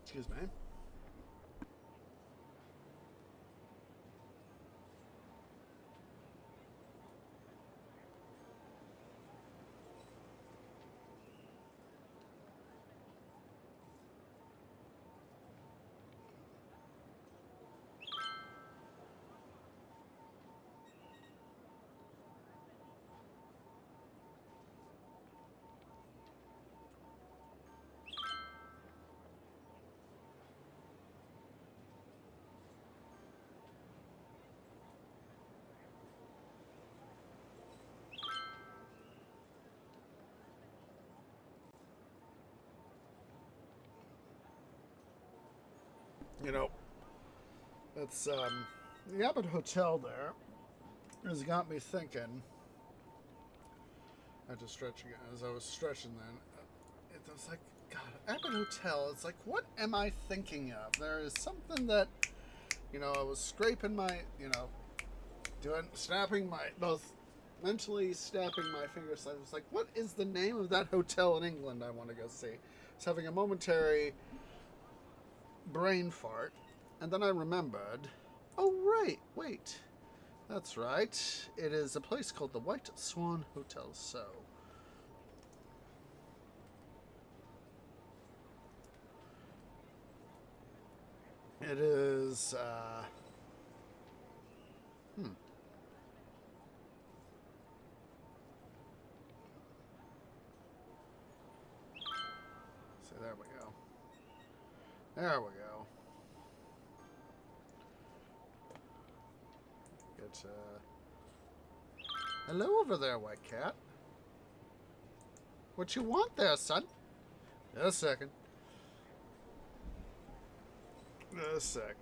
Excuse me. You know, it's the Abbott Hotel there has got me thinking. I had to stretch again as I was stretching then. It was like, God, Abbott Hotel, it's like, what am I thinking of? There is something that, I was scraping my, both mentally snapping my fingers. I was like, what is the name of that hotel in England I want to go see? I was having a momentary brain fart, and then I remembered, oh, right, wait. That's right. It is a place called the White Swan Hotel, so... It is, So there we go. There we go. Get, hello over there, white cat. What you want there, son? Just a second. Just a sec.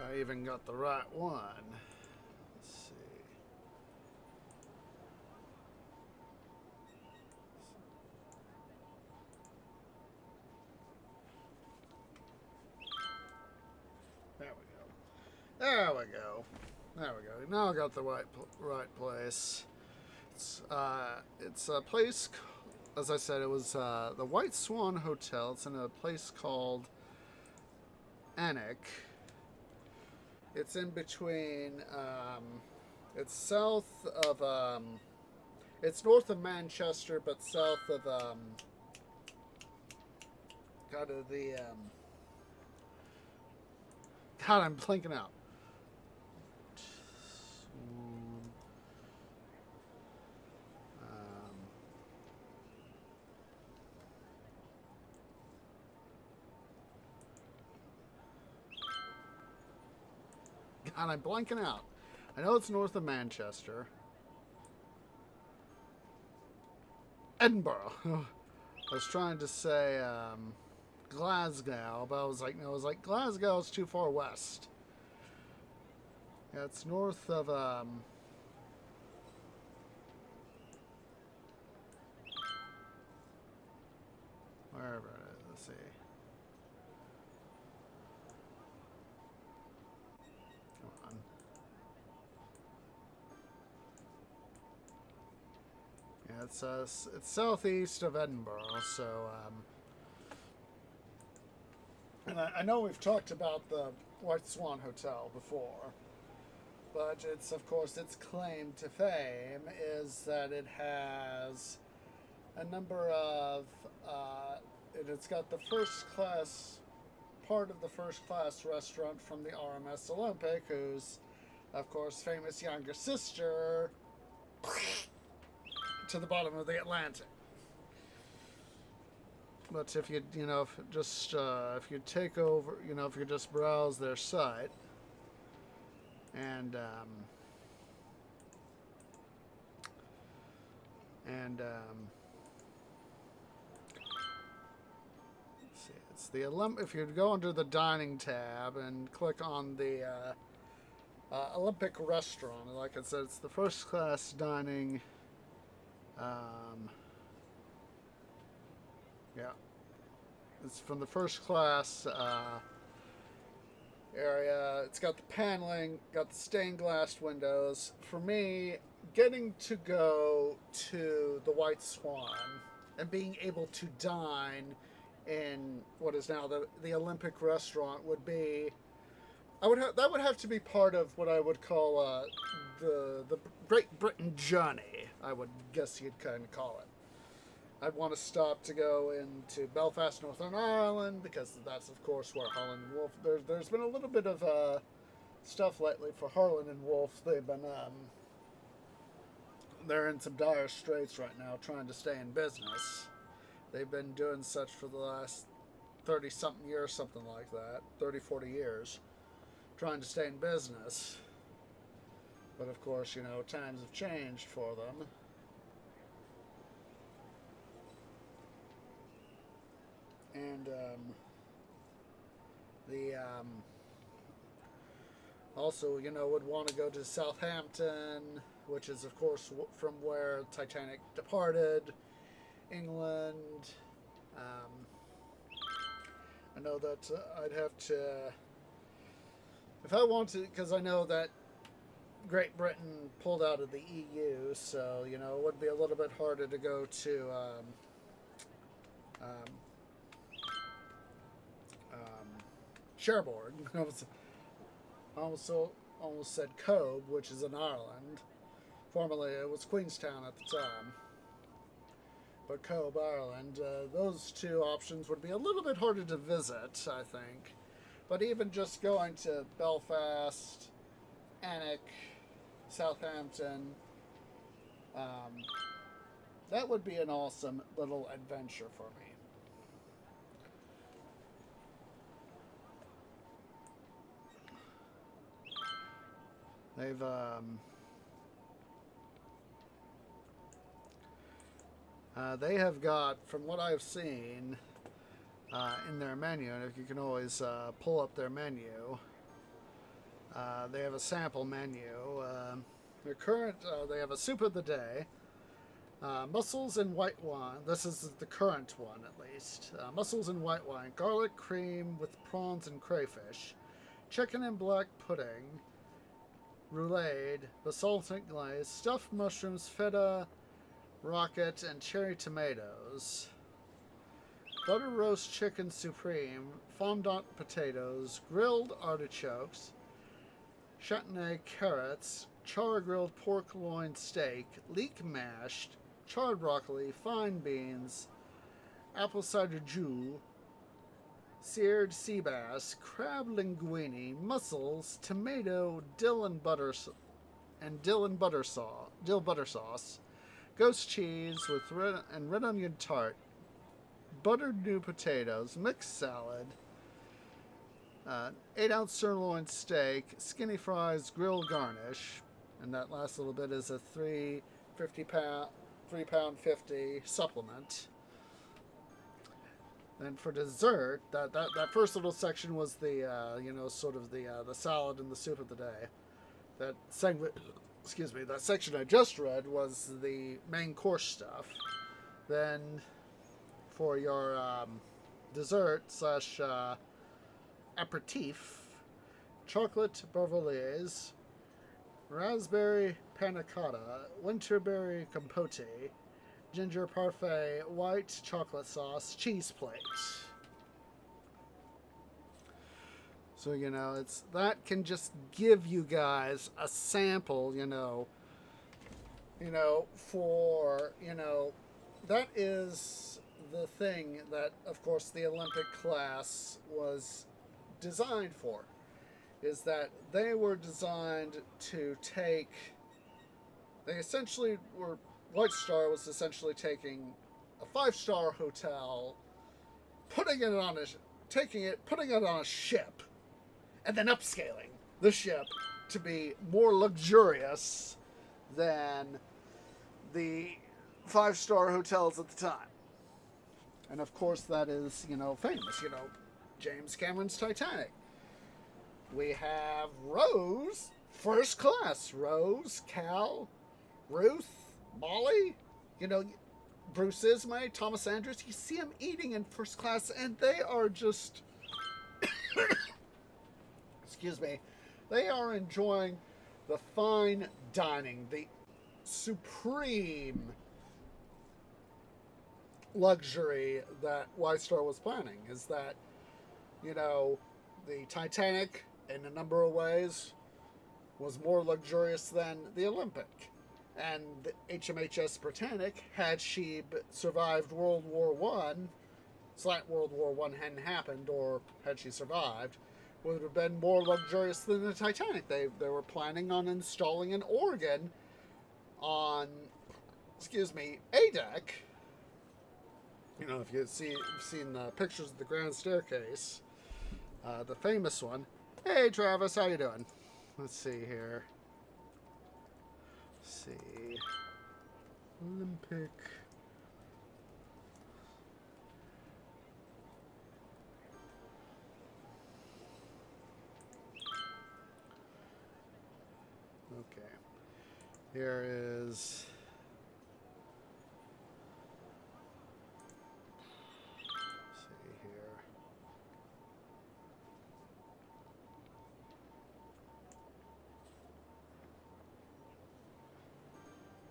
I even got the right one. Let's see. There we go. There we go. There we go. Now I got the right place. It's a place, as I said, it was the White Swan Hotel. It's in a place called Anik. It's in between, it's south of, it's north of Manchester, but south of, God, I'm blinking out. God, I'm blanking out. I know it's north of Manchester. Edinburgh. I was trying to say Glasgow, but I was like, no, Glasgow's too far west. Yeah, it's north of wherever it is. Let's see. Yeah, it's southeast of Edinburgh, so and I know we've talked about the White Swan Hotel before, but it's, of course, its claim to fame is that it has a number of it's got the first class part of the first class restaurant from the RMS Olympic, whose, of course, famous younger sister to the bottom of the Atlantic. But if you if you take over, if you just browse their site and let's see, it's the if you go under the dining tab and click on the Olympic restaurant, like I said, it's the first class dining. Yeah, it's from the first class area. It's got the paneling, got the stained glass windows. For me, getting to go to the White Swan and being able to dine in what is now the Olympic restaurant would be, that would have to be part of what I would call the Great Britain journey. I would guess you'd kind of call it. I'd want to stop to go into Belfast, Northern Ireland, because that's, of course, where Harland and Wolff... There's been a little bit of stuff lately for Harland and Wolff. They've been... they're in some dire straits right now, trying to stay in business. They've been doing such for the last 30-something years, something like that. 30, 40 years. Trying to stay in business. But of course, you know, times have changed for them. And the also, you know, would want to go to Southampton, which is, of course, from where Titanic departed, England. Um, I know that I'd have to, if I wanted, because I know that Great Britain pulled out of the EU, so, you know, it would be a little bit harder to go to um, Cherbourg. I almost said Cobh, which is in Ireland. Formerly it was Queenstown at the time. But Cobh, Ireland, those two options would be a little bit harder to visit, I think. But even just going to Belfast, Alnwick, Southampton, that would be an awesome little adventure for me. They have got, from what I've seen in their menu, and if you can always pull up their menu, they have a sample menu. Their current, they have a soup of the day, mussels and white wine. This is the current one, at least. Mussels and white wine, garlic cream with prawns and crayfish, chicken and black pudding, roulade, basaltic glaze, stuffed mushrooms, feta, rocket, and cherry tomatoes, butter roast chicken supreme, fondant potatoes, grilled artichokes, chutney carrots, char grilled pork loin steak, leek mashed, charred broccoli, fine beans, apple cider jus, seared sea bass, crab linguine, mussels, tomato, dill butter sauce, ghost cheese with red onion tart, buttered new potatoes, mixed salad, 8-ounce sirloin steak, skinny fries, grilled garnish, and that last little bit is a £3.50 supplement. Then for dessert, that first little section was the sort of the salad and the soup of the day. That section I just read was the main course stuff. Then for your dessert slash aperitif, chocolate baveliers, raspberry panna cotta, winterberry compote, ginger parfait, white chocolate sauce, cheese plate. So, you know, that can just give you guys a sample, that is the thing that, of course, the Olympic class was designed for, is that they were designed to White Star was essentially taking a 5-star hotel, putting it on a ship, and then upscaling the ship to be more luxurious than the 5-star hotels at the time. And of course that is, famous, James Cameron's Titanic. We have Rose, first class. Rose, Cal, Ruth, Molly, Bruce Ismay, Thomas Andrews. You see them eating in first class, and they are just, excuse me, they are enjoying the fine dining, the supreme luxury that White Star was planning. Is that, the Titanic, in a number of ways, was more luxurious than the Olympic. And the HMHS Britannic, had she survived World War I, World War I hadn't happened, or had she survived, would have been more luxurious than the Titanic. They were planning on installing an organ on, A deck. If you've seen the pictures of the grand staircase, the famous one. Hey, Travis, how you doing? Let's see here. see. Olympic. Okay. Here is. Let's see here.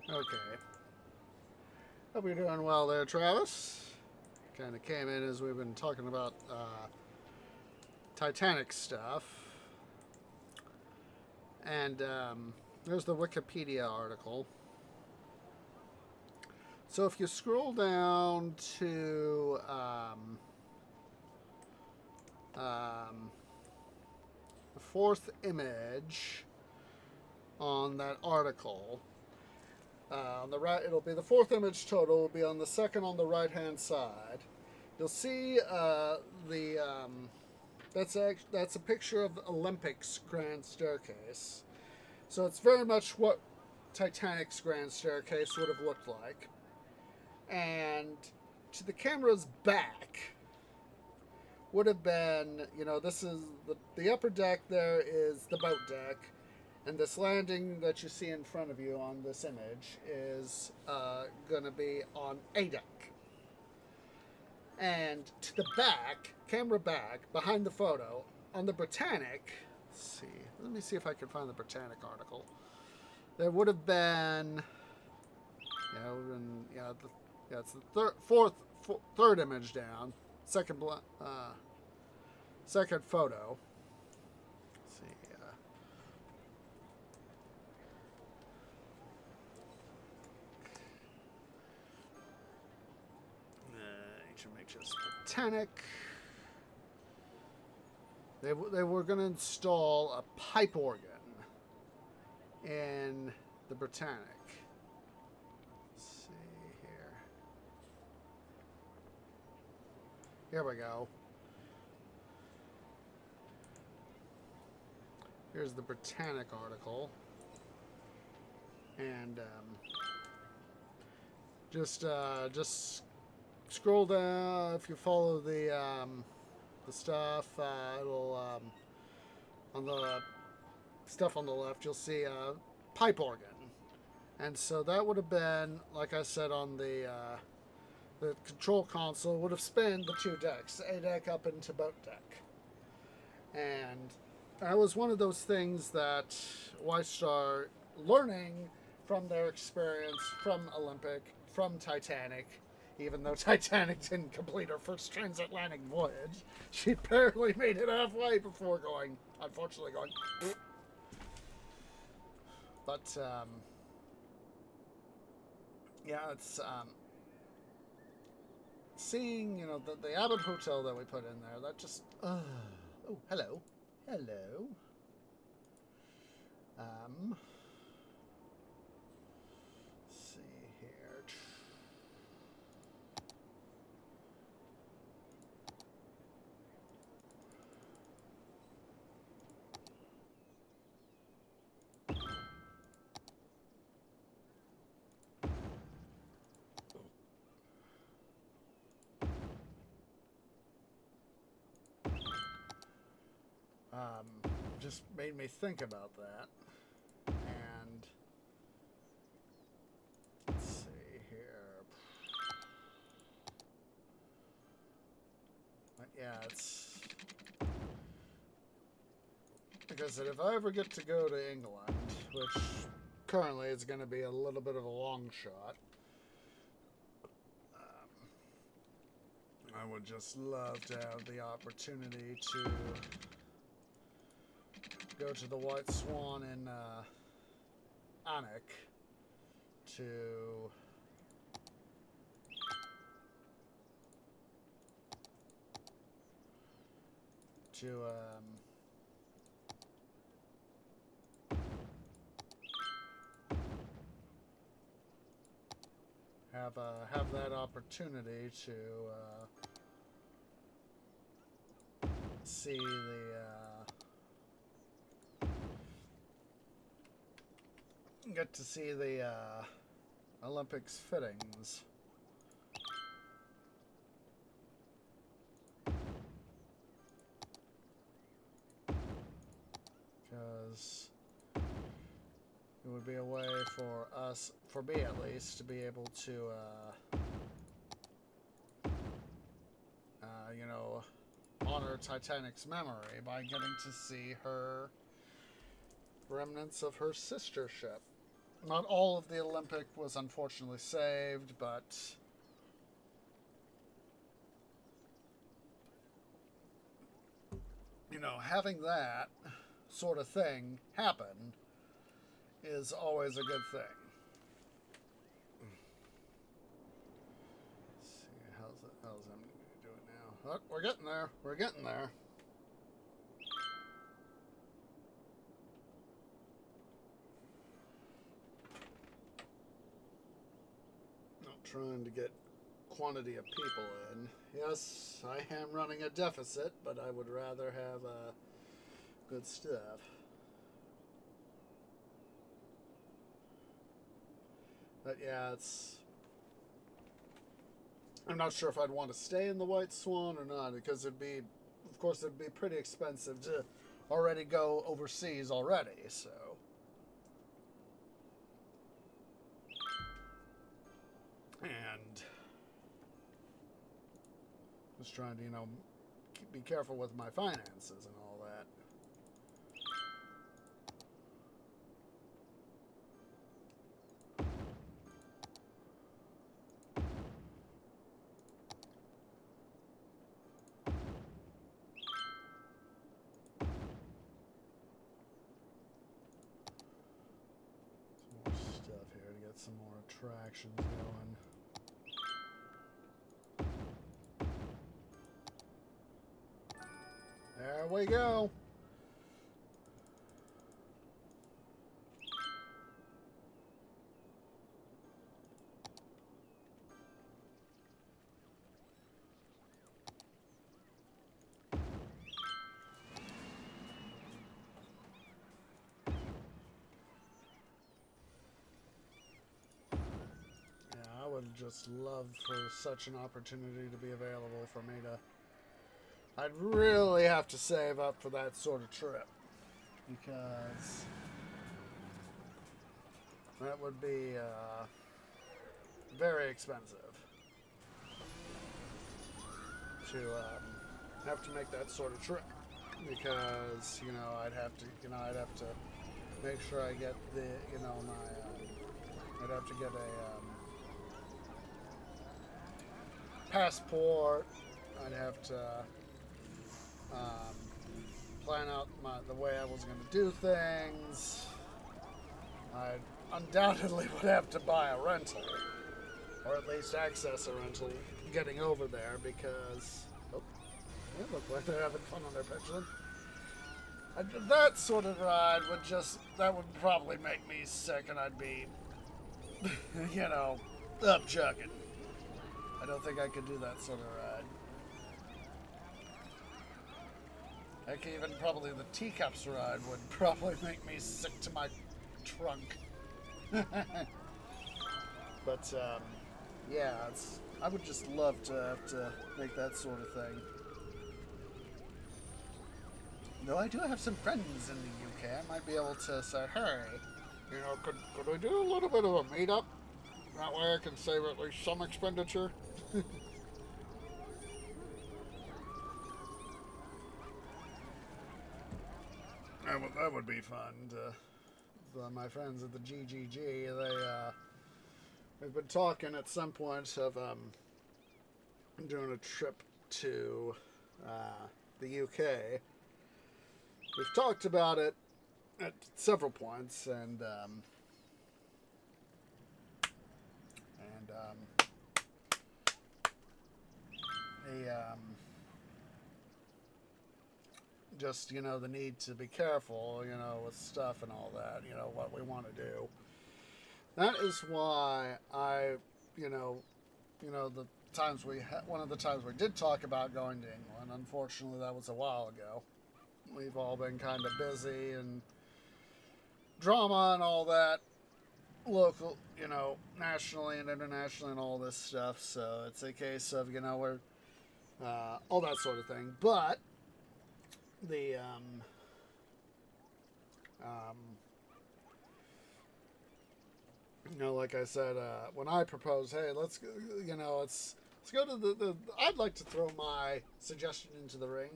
Okay. Hope you're doing well there, Travis. Kind of came in as we've been talking about Titanic stuff. And there's the Wikipedia article. So if you scroll down to the fourth image on that article, on the right, it'll be the fourth image total. Will be on the second on the right-hand side. You'll see that's a picture of the Olympic's Grand Staircase. So it's very much what Titanic's Grand Staircase would have looked like. And to the camera's back would have been, this is the upper deck. There is the boat deck. And this landing that you see in front of you on this image is going to be on a deck. And to the back, camera back, behind the photo, on the Britannic, let me see if I can find the Britannic article. There would have been, it's the third image down, second photo. Let's see. HMHS Britannic. They were going to install a pipe organ in the Britannic. Let's see here. Here we go. Here's the Britannic article. And just scroll down. If you follow the stuff, it'll on the stuff on the left, you'll see a pipe organ. And so that would have been, like I said, on the control console, would have spanned the two decks, A deck up into boat deck. And that was one of those things that White Star, learning from their experience from Olympic, from Titanic, even though Titanic didn't complete her first transatlantic voyage, she barely made it halfway before unfortunately going. But, it's, seeing, the Abbott Hotel that we put in there, that just, oh, hello. Hello. Let's see here. Just made me think about that. And let's see here. But yeah, it's like I said, if I ever get to go to England, which currently is going to be a little bit of a long shot, I would just love to have the opportunity to go to the White Swan in Anik to have that opportunity to see get to see the Olympics fittings. Because it would be a way for us, for me at least, to be able to, you know, honor Titanic's memory by getting to see her remnants of her sister ship. Not all of the Olympic was unfortunately saved, but you know, having that sort of thing happen is always a good thing. Let's see, how's that doing now? Oh, we're getting there. We're getting there. Trying to get quantity of people in. Yes, I am running a deficit, but I would rather have good stuff. But yeah, I'm not sure if I'd want to stay in the White Swan or not, because of course, it'd be pretty expensive to already go overseas already, so. And just trying to, you know, be careful with my finances and all that. Some more stuff here to get some more attractions going. There we go. Yeah, I would just love for such an opportunity to be available for me to. I'd really have to save up for that sort of trip, because that would be very expensive to have to make that sort of trip, because you know I'd have to make sure I get the I'd have to get a passport. I'd have to plan out the way I was going to do things. I undoubtedly would have to buy a rental, or at least access a rental getting over there, because they look like they're having fun on their pendulum. That sort of ride that would probably make me sick, and I'd be, you know, up chugging. I don't think I could do that sort of ride. Heck, even probably the teacups ride would probably make me sick to my trunk. But, yeah, I would just love to have to make that sort of thing. Though I do have some friends in the UK, I might be able to say, hey, you know, could we do a little bit of a meetup? That way I can save at least some expenditure. That would be fun. My friends at the GGG, they've been talking at some point of doing a trip to the UK. We've talked about it at several points, and just, you know, the need to be careful, you know, with stuff and all that, you know, what we want to do. That is why the times one of the times we did talk about going to England, unfortunately that was a while ago. We've all been kind of busy and drama and all that, local, nationally and internationally and all this stuff. So it's a case of, we're all that sort of thing. But the um, like I said, when I proposed, hey, let's go to the I'd like to throw my suggestion into the ring.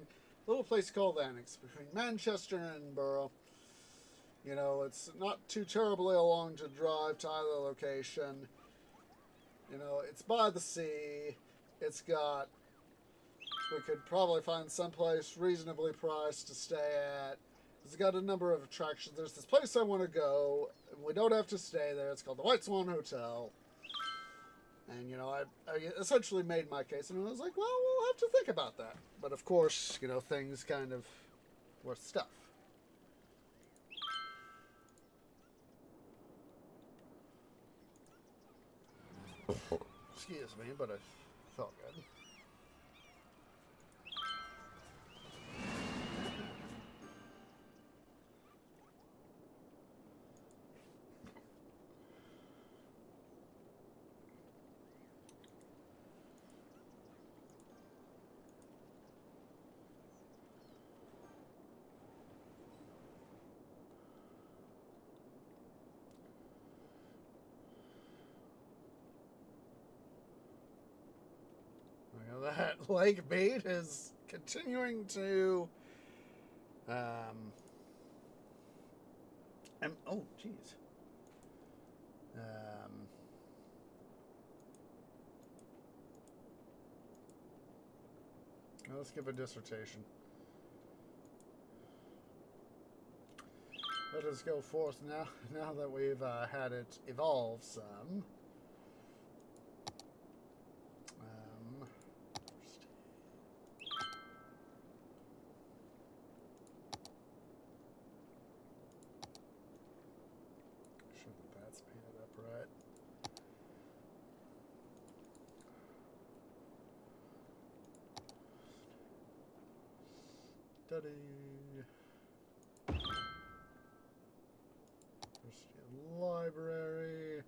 A little place called Annex between Manchester and Edinburgh. It's not too terribly long to drive to either location. It's by the sea. We could probably find someplace reasonably priced to stay at. It's got a number of attractions. There's this place I want to go. We don't have to stay there. It's called the White Swan Hotel. And, I essentially made my case. And I was like, well, we'll have to think about that. But, of course, things kind of were stuff. Excuse me, but it felt good. That lake beat is continuing to oh jeez let's give a dissertation. Let us go forth now that we've had it evolve some. Study. Library.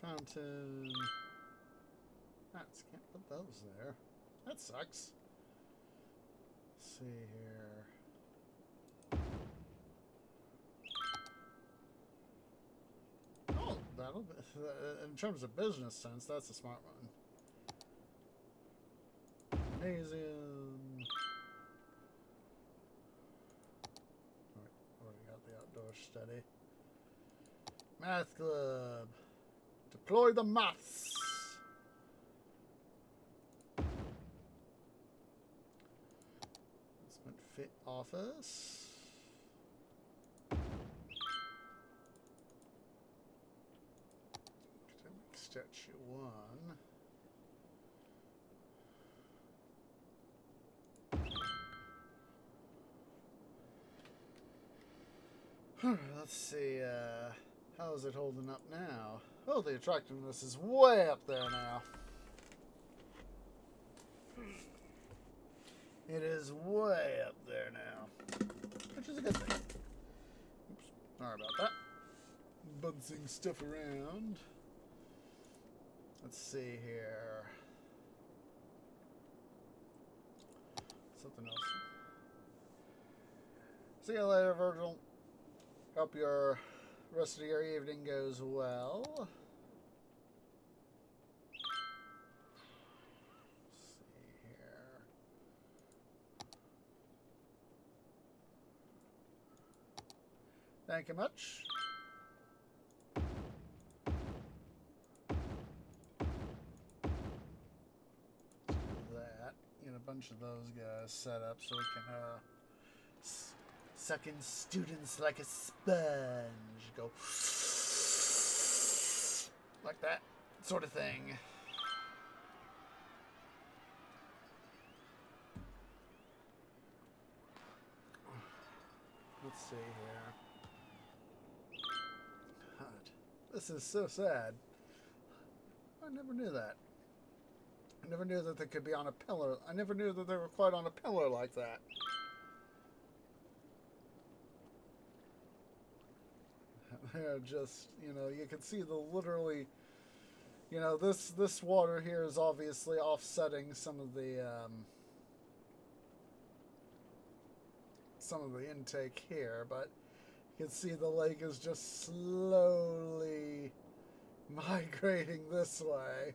Fountain. Can't put those there. That sucks. Let's see here. Oh, that'll be, in terms of business sense, that's a smart one. Gymnasium. Already got the outdoor study. Math club. Deploy the maths. Investment fit office. Academic statue 1. Let's see, how is it holding up now? Oh, the attractiveness is way up there now. It is way up there now, which is a good thing. Oops, sorry about that. Bouncing stuff around. Let's see here. Something else. See you later, Virgil. Hope your rest of your evening goes well. Let's see here. Thank you much. That. Get a bunch of those guys set up so we can suck in students like a sponge. Go like that sort of thing. Let's see here. God, this is so sad. I never knew that. I never knew that they could be on a pillar. I never knew that they were quite on a pillar like that. They're just, you can see the literally, this water here is obviously offsetting some of the intake here, but you can see the lake is just slowly migrating this way.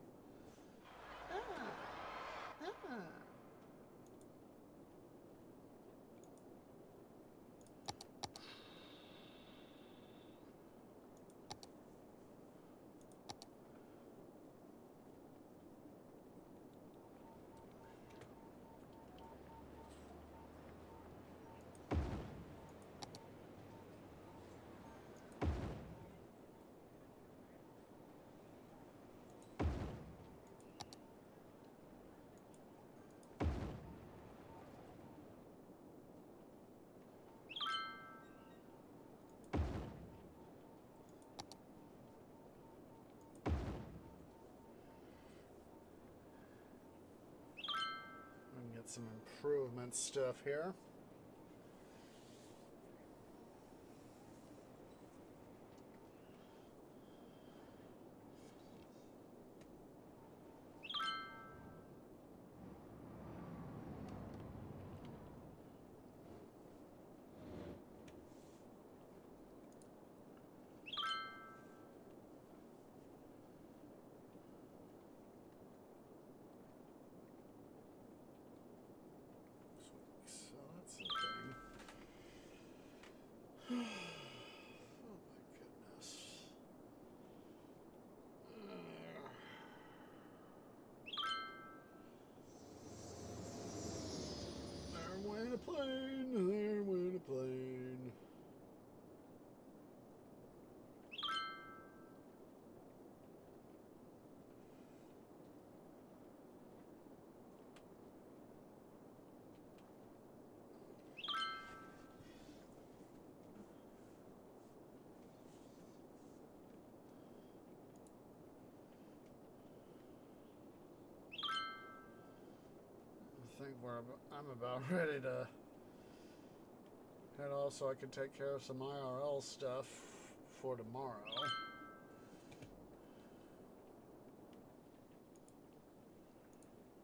Get some improvement stuff here. So that's the thing. Oh my goodness. There went a plane. There went a plane. I think I'm about ready to head off so I can take care of some IRL stuff for tomorrow.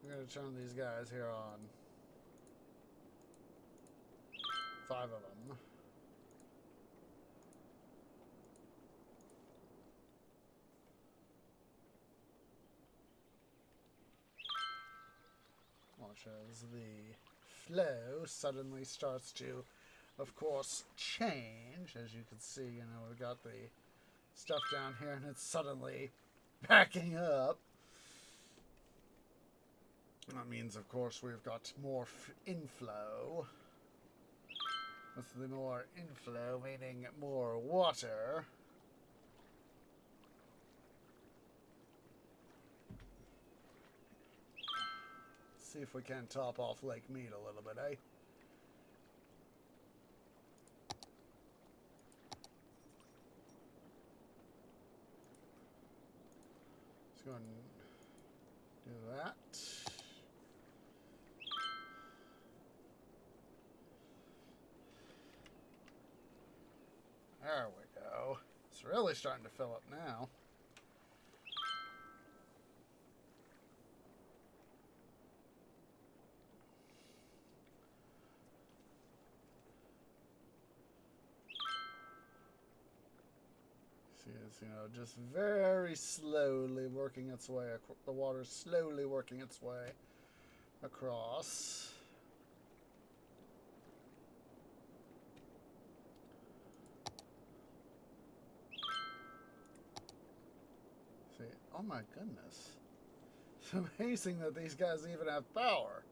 I'm going to turn these guys here on. 5 of them. Watch as the flow suddenly starts to, of course, change. As you can see, we've got the stuff down here and it's suddenly backing up. That means, of course, we've got more inflow. With the more inflow meaning more water. See if we can top off Lake Mead a little bit, eh? Let's go and do that. There we go. It's really starting to fill up now. See, it's, just very slowly working its way. The water's slowly working its way across. See, oh my goodness. It's amazing that these guys even have power.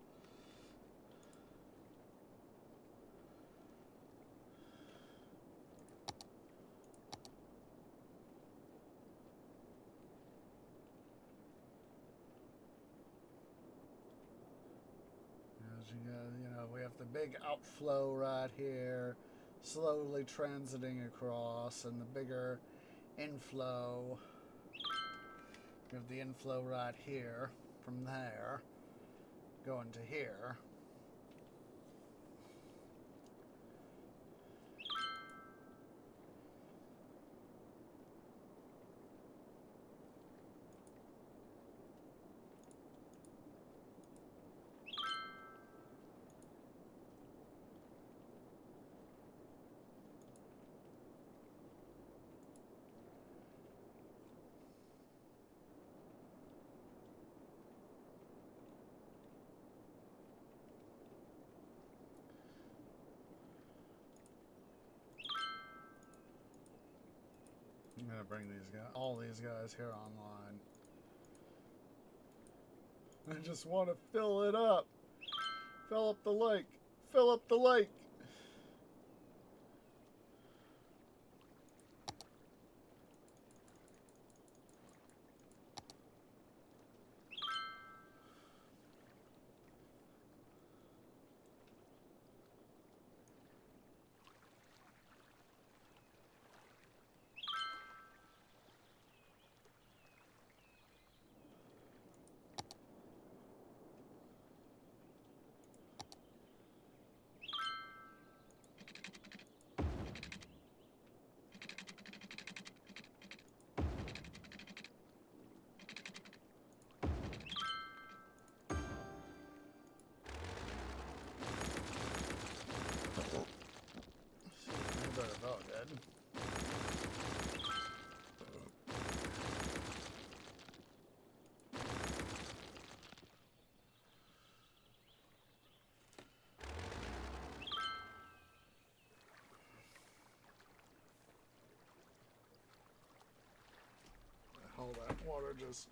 We have the big outflow right here, slowly transiting across, and the bigger inflow. We have the inflow right here, from there, going to here. bring these guys, all these guys here online. I just want to fill it up. Fill up the lake. Fill up the lake. All that water just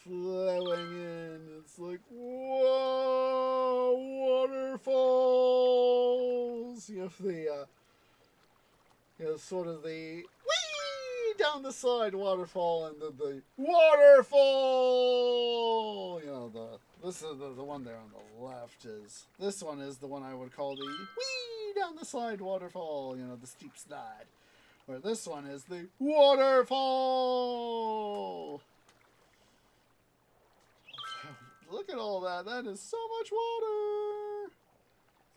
flowing in. It's like, whoa, waterfalls. You have the, sort of the whee down the side waterfall, and the waterfall. This is the one there on the left is. This one is the one I would call the whee down the side waterfall. The steep slide. Where this one is the waterfall. Look at all that. That is so much water.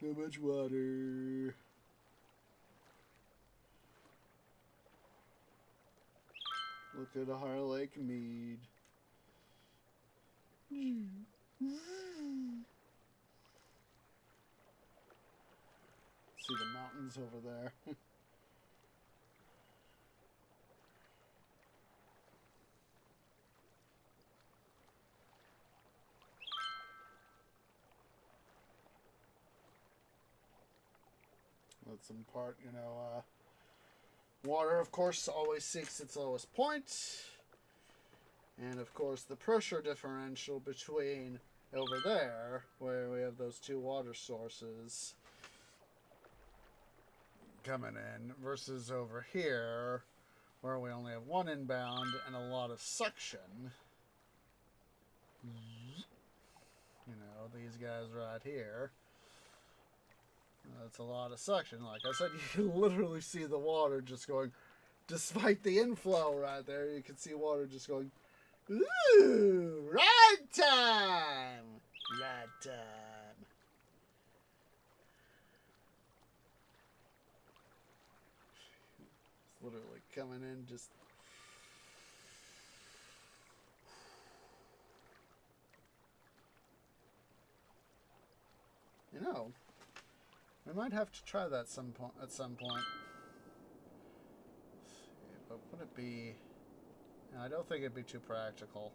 So much water. Look at our Lake Mead. See the mountains over there. Let's impart, water, of course, always seeks its lowest point. And, of course, the pressure differential between over there, where we have those two water sources coming in, versus over here, where we only have one inbound and a lot of suction. These guys right here. That's a lot of suction. Like I said, you can literally see the water just going, despite the inflow right there, you can see water just going, ooh, right time! Right time. It's literally coming in just... we might have to try that at some point. But would it be... I don't think it'd be too practical.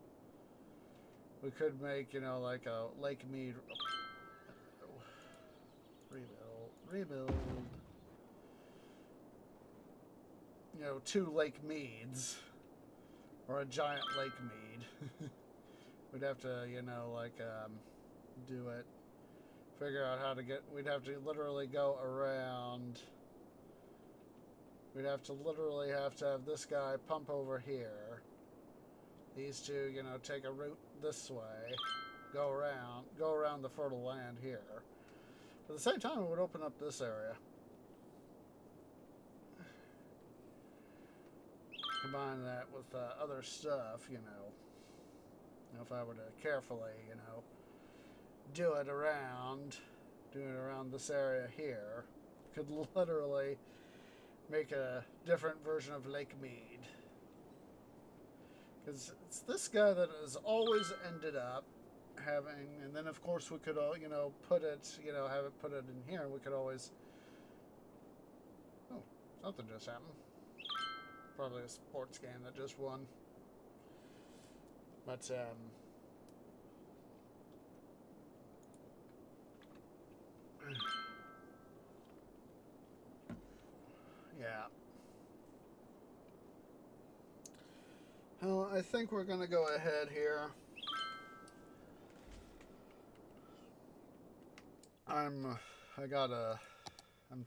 We could make, like a Lake Mead... Rebuild. 2 Lake Meads. Or a giant Lake Mead. We'd have to, do it. Figure out how to get... We'd have to literally go around. We'd have to literally have this guy pump over here. These two, take a route this way. Go around the fertile land here. But at the same time, it would open up this area. Combine that with other stuff, if I were to carefully, do it around this area here, could literally make a different version of Lake Mead. Because it's this guy that has always ended up having, and then of course we could, put it, have it put it in here. We could always, oh, something just happened. Probably a sports game that just won. But, yeah. I think we're going to go ahead here. I'm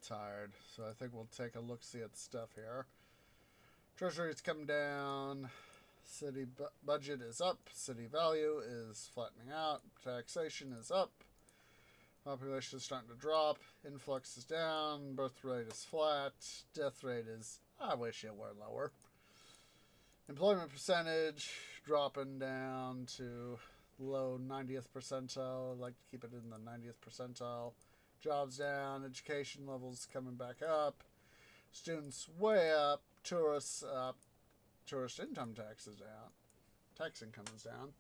tired, so I think we'll take a look-see at the stuff here. Treasury's come down. City budget is up. City value is flattening out. Taxation is up. Population is starting to drop. Influx is down. Birth rate is flat. Death rate is, I wish it were lower. Employment percentage dropping down to low 90th percentile. I'd like to keep it in the 90th percentile. Jobs down. Education levels coming back up. Students way up. Tourists up. Tourist income tax is down. Tax income is down.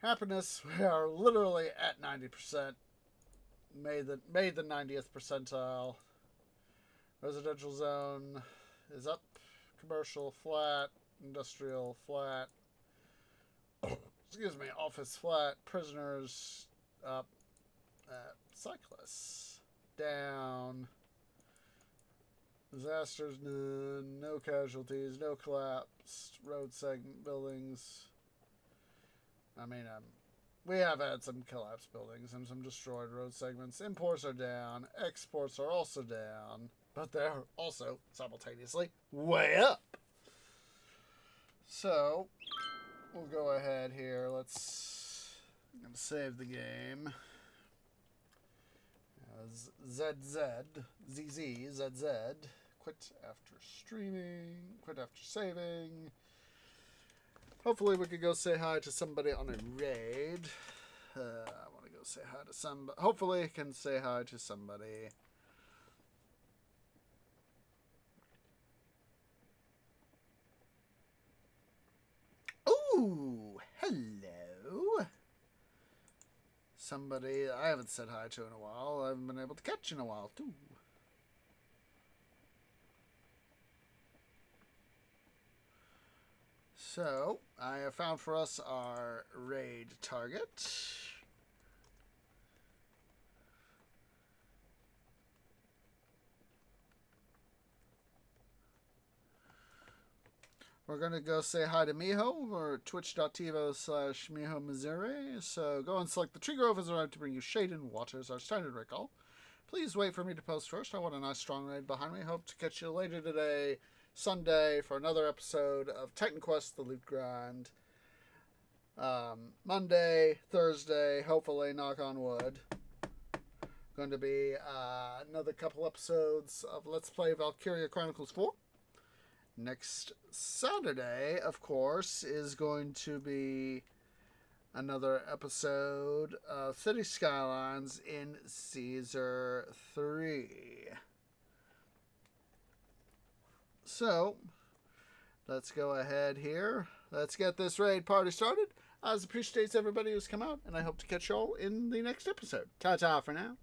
Happiness, we are literally at 90%. Made the 90th percentile. Residential zone is up. Commercial flat. Industrial flat. Excuse me. Office flat. Prisoners up. Cyclists down. Disasters none. No casualties. No collapsed road segment buildings. I mean, we have had some collapsed buildings and some destroyed road segments. Imports are down. Exports are also down. But they're also simultaneously way up. So, we'll go ahead here. I'm going to save the game. ZZ. Quit after streaming. Quit after saving. Hopefully we could go say hi to somebody on a raid. I want to go say hi to somebody. Hopefully I can say hi to somebody. Ooh, hello. Somebody I haven't said hi to in a while. I haven't been able to catch in a while, too. So, I have found for us our raid target. We're going to go say hi to Miho or twitch.tv/Miho Missouri. So go and select the Tree Grove has arrived to bring you shade and water as our standard recall. Please wait for me to post first. I want a nice strong raid behind me. Hope to catch you later today, Sunday, for another episode of Titan Quest: The Loot Grind. Monday, Thursday, hopefully, knock on wood. Going to be another couple episodes of Let's Play Valkyria Chronicles 4. Next Saturday, of course, is going to be another episode of City Skylines in Caesar 3. So, let's go ahead here. Let's get this raid party started. I appreciate everybody who's come out, and I hope to catch y'all in the next episode. Ta-ta for now.